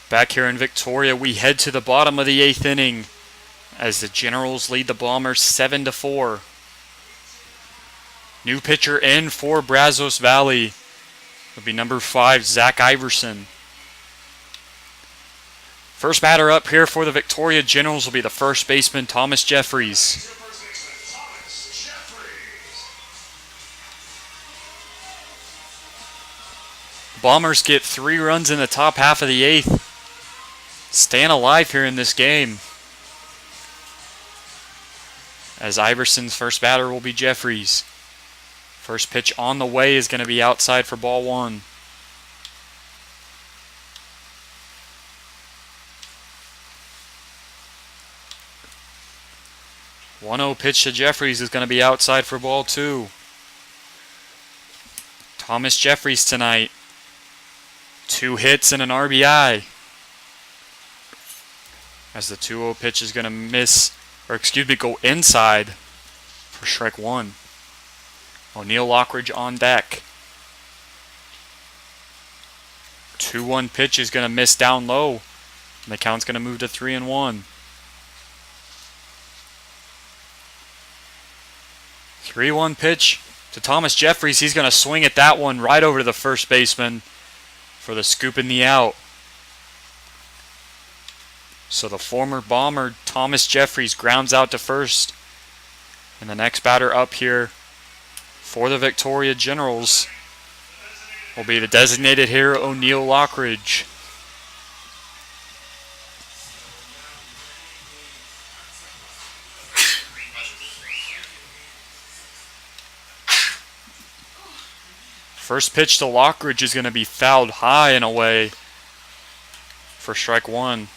Back here in Victoria, we head to the bottom of the 8th inning as the Generals lead the Bombers 7-4. New pitcher in for Brazos Valley will be number 5, Zach Iverson. First batter up here for the Victoria Generals will be the first baseman, Thomas Jeffries. Bombers get 3 runs in the top half of the 8th. Staying alive here in this game, as Iverson's first batter will be Jeffries. First pitch on the way is going to be outside for ball 1. One 1-0 pitch to Jeffries is going to be outside for ball 2. Thomas Jeffries tonight, 2 hits and an RBI. As the 2-0 pitch is going to go inside for strike 1. O'Neill Lockridge on deck. 2-1 pitch is going to miss down low, and the count's going to move to 3-1. 3-1 pitch to Thomas Jeffries. He's going to swing at that one right over to the first baseman for the scoop in the out. So the former Bomber, Thomas Jeffries, grounds out to first. And the next batter up here for the Victoria Generals will be the designated hitter, O'Neill Lockridge. First pitch to Lockridge is going to be fouled high and away for strike 1.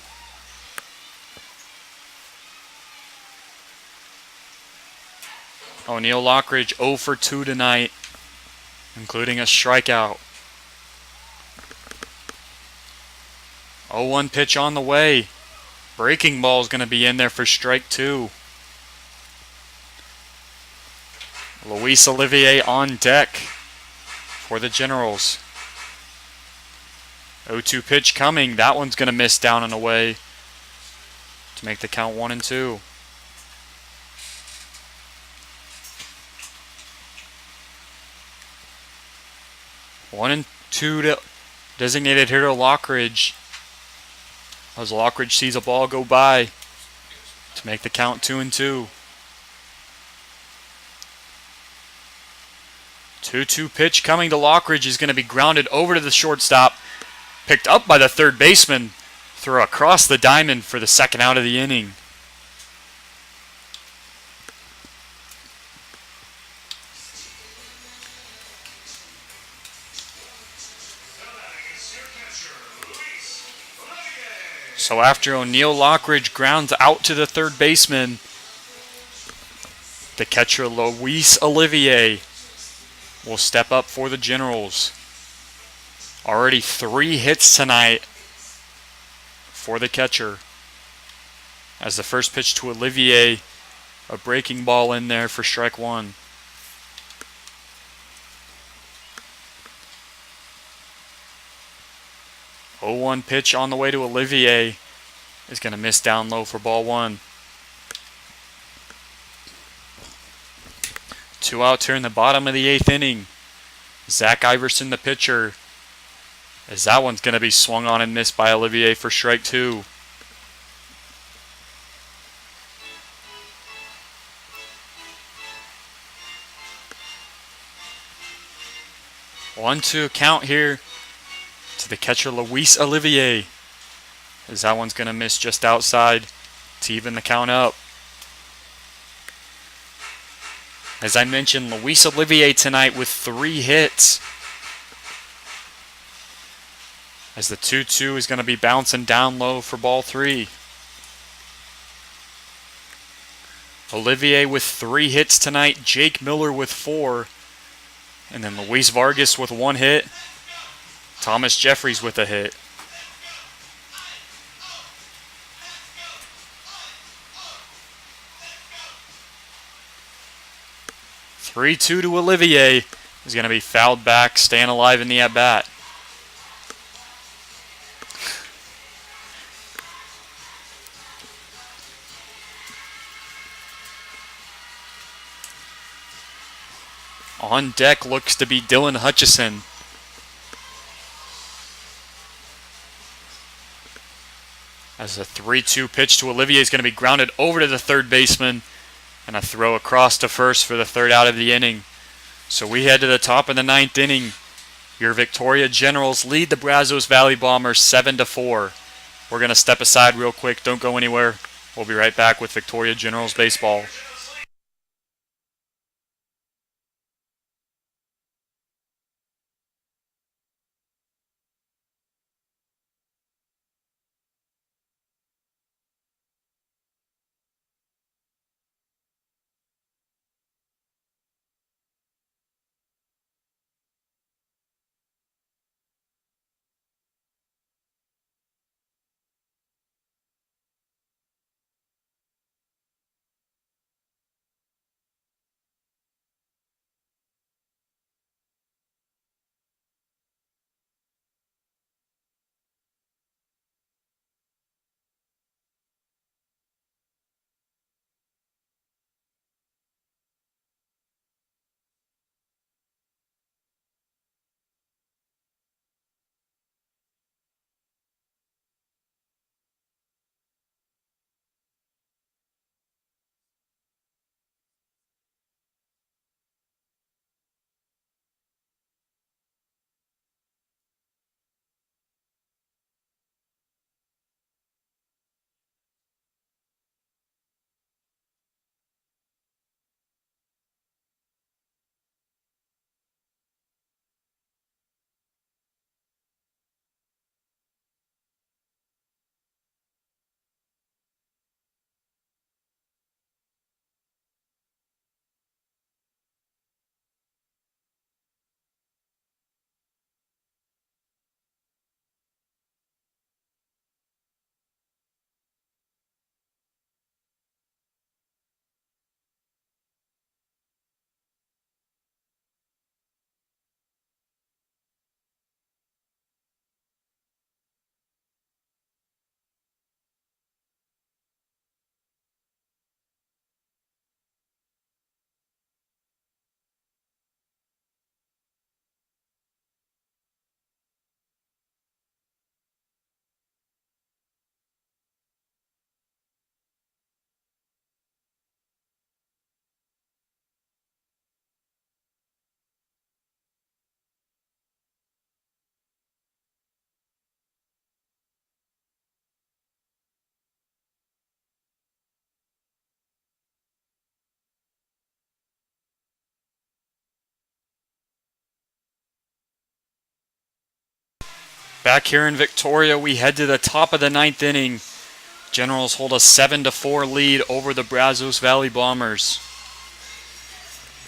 O'Neill Lockridge 0 for 2 tonight, including a strikeout. 0-1 pitch on the way. Breaking ball is going to be in there for strike 2. Luis Olivier on deck for the Generals. 0-2 pitch coming. That one's going to miss down and away to make the count 1-2. 1-2 to designated hitter Lockridge. As Lockridge sees a ball go by to make the count 2-2. 2-2 pitch coming to Lockridge is going to be grounded over to the shortstop. Picked up by the third baseman. Throw across the diamond for the second out of the inning. So after O'Neal Lockridge grounds out to the third baseman, the catcher Luis Olivier will step up for the Generals. Already 3 hits tonight for the catcher. As the first pitch to Olivier, a breaking ball in there for strike 1. Oh, 0-1 pitch on the way to Olivier is going to miss down low for ball 1. 2 outs here in the bottom of the 8th inning. Zach Iverson, the pitcher, as that one's going to be swung on and missed by Olivier for strike 2. One two count here to the catcher Luis Olivier, as that one's going to miss just outside to even the count up. As I mentioned, Luis Olivier tonight with 3 hits. As the 2-2 is going to be bouncing down low for ball 3. Olivier with 3 hits tonight, Jake Miller with 4, and then Luis Vargas with 1 hit, Thomas Jeffries with a hit. Three-2 to Olivier is going to be fouled back, staying alive in the at-bat. On deck looks to be Dylan Hutchison. As a 3-2 pitch to Olivier is going to be grounded over to the third baseman, and a throw across to first for the 3rd out of the inning. So we head to the top of the 9th inning. Your Victoria Generals lead the Brazos Valley Bombers 7-4. We're going to step aside real quick. Don't go anywhere. We'll be right back with Victoria Generals baseball. Back here in Victoria, we head to the top of the 9th inning. Generals hold a 7-4 lead over the Brazos Valley Bombers.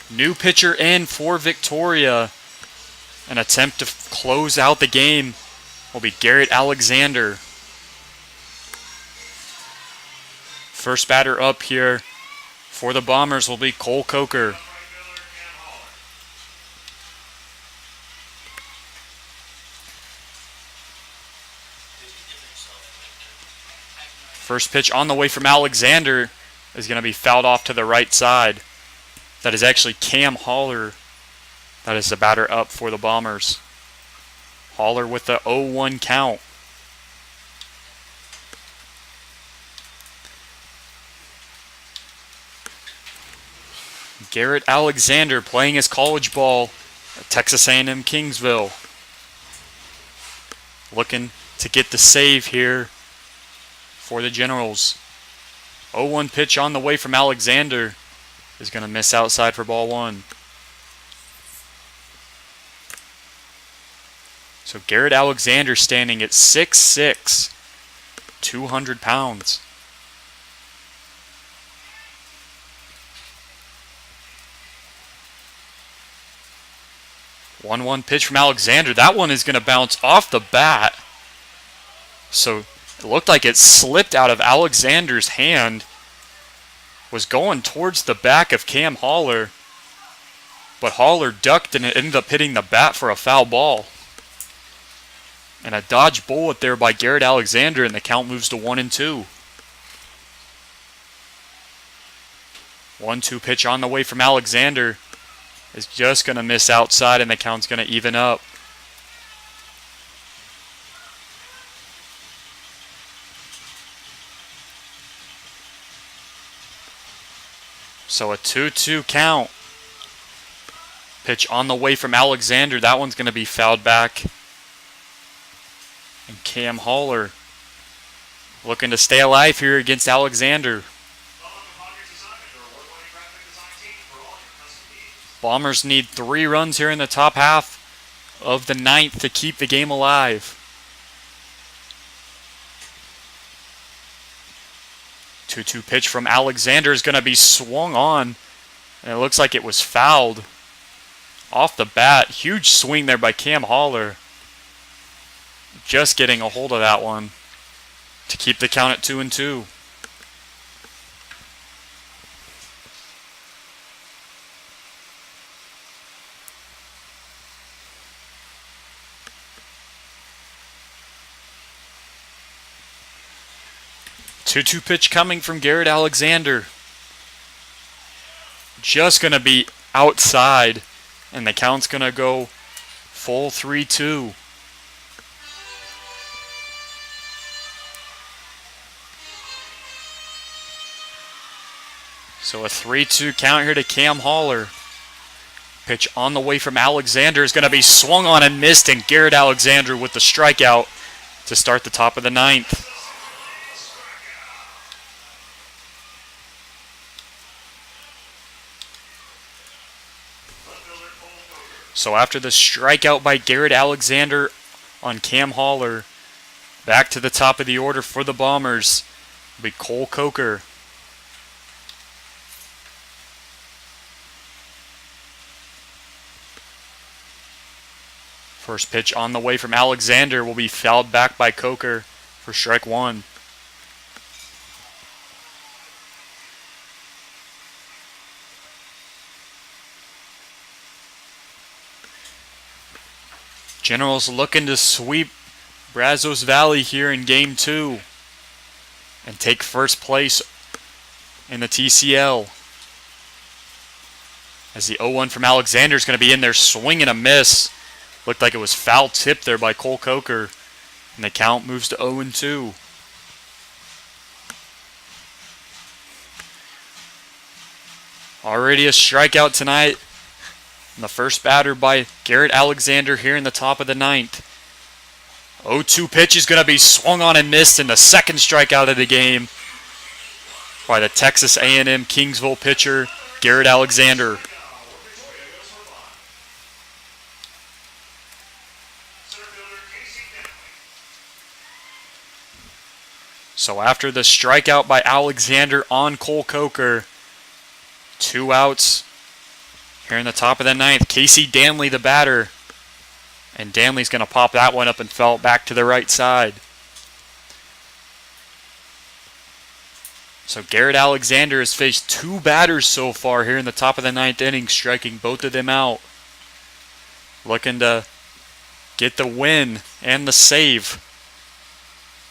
New pitcher in for Victoria. An attempt to close out the game will be Garrett Alexander. First batter up here for the Bombers will be Cole Coker. First pitch on the way from Alexander is going to be fouled off to the right side. That is actually Cam Haller. That is the batter up for the Bombers. Haller with the 0-1 count. Garrett Alexander playing his college ball at Texas A&M Kingsville. Looking to get the save here for the Generals. 0-1 pitch on the way from Alexander is going to miss outside for ball one. So Garrett Alexander standing at 6'6", 200 pounds. One pitch from Alexander. That one is going to bounce off the bat. So it looked like it slipped out of Alexander's hand. Was going towards the back of Cam Haller. But Haller ducked and it ended up hitting the bat for a foul ball. And a dodge bullet there by Garrett Alexander, and the count moves to 1-2. 1-2 pitch on the way from Alexander is just going to miss outside, and the count's going to even up. So a 2-2 count. Pitch on the way from Alexander. That one's going to be fouled back. And Cam Haller looking to stay alive here against Alexander. Bombers need 3 runs here in the top half of the 9th to keep the game alive. 2-2 pitch from Alexander is going to be swung on. And it looks like it was fouled off the bat. Huge swing there by Cam Haller. Just getting a hold of that one to keep the count at 2-2. Two pitch coming from Garrett Alexander. Just going to be outside, and the count's going to go full 3-2. So a 3-2 count here to Cam Haller. Pitch on the way from Alexander is going to be swung on and missed, and Garrett Alexander with the strikeout to start the top of the 9th. So after the strikeout by Garrett Alexander on Cam Haller, back to the top of the order for the Bombers will be Cole Coker. First pitch on the way from Alexander will be fouled back by Coker for strike one. Generals looking to sweep Brazos Valley here in Game 2 and take first place in the TCL. As the 0-1 from Alexander is going to be in there, swing and a miss. Looked like it was foul tipped there by Cole Coker, and the count moves to 0-2. Already a strikeout tonight. And the first batter by Garrett Alexander here in the top of the 9th. 0-2 pitch is going to be swung on and missed, and the second strikeout of the game by the Texas A&M Kingsville pitcher, Garrett Alexander. So after the strikeout by Alexander on Cole Coker, 2 outs here in the top of the ninth. Casey Danley, the batter. And Danley's going to pop that one up and foul it back to the right side. So Garrett Alexander has faced 2 batters so far here in the top of the ninth inning, striking both of them out. Looking to get the win and the save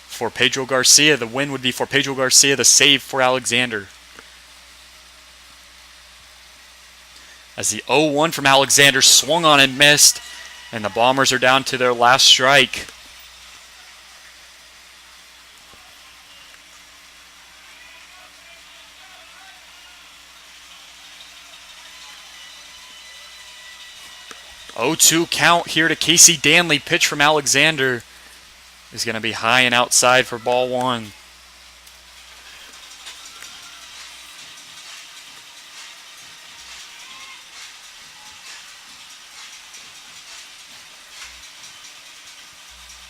for Pedro Garcia. The win would be for Pedro Garcia, the save for Alexander. As the 0-1 from Alexander swung on and missed, and the Bombers are down to their last strike. (0-2) count here to Casey Danley. Pitch from Alexander is going to be high and outside for ball 1.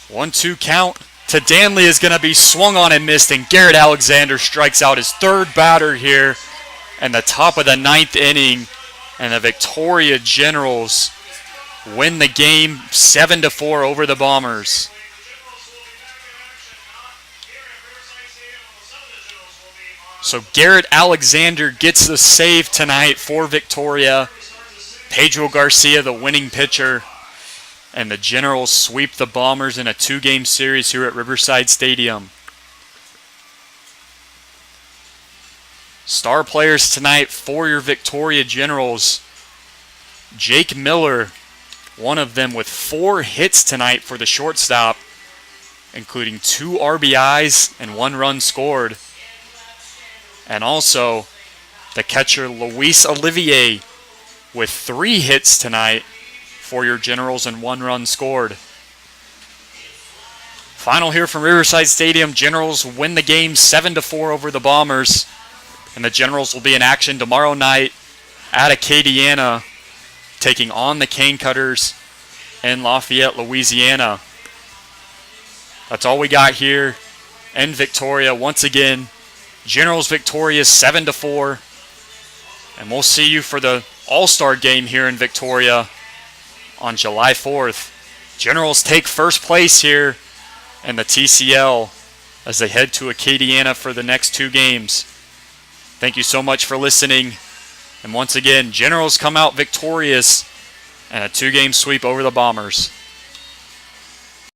(1-2) count to Danley is going to be swung on and missed, and Garrett Alexander strikes out his 3rd batter here in the top of the 9th inning, and the Victoria Generals win the game 7-4 over the Bombers. So Garrett Alexander gets the save tonight for Victoria. Pedro Garcia, the winning pitcher. And the Generals sweep the Bombers in a 2-game series here at Riverside Stadium. Star players tonight for your Victoria Generals. Jake Miller, one of them with 4 hits tonight for the shortstop, including 2 RBIs and 1 run scored. And also the catcher Luis Olivier with 3 hits tonight for your Generals and 1 run scored. Final here from Riverside Stadium. Generals win the game 7-4 over the Bombers. And the Generals will be in action tomorrow night at Acadiana, taking on the Cane Cutters in Lafayette, Louisiana. That's all we got here in Victoria. Once again, Generals victorious 7-4. And we'll see you for the All-Star game here in Victoria on July 4th. Generals take first place here in the TCL as they head to Acadiana for the next 2 games. Thank you so much for listening. And once again, Generals come out victorious in a 2-game sweep over the Bombers.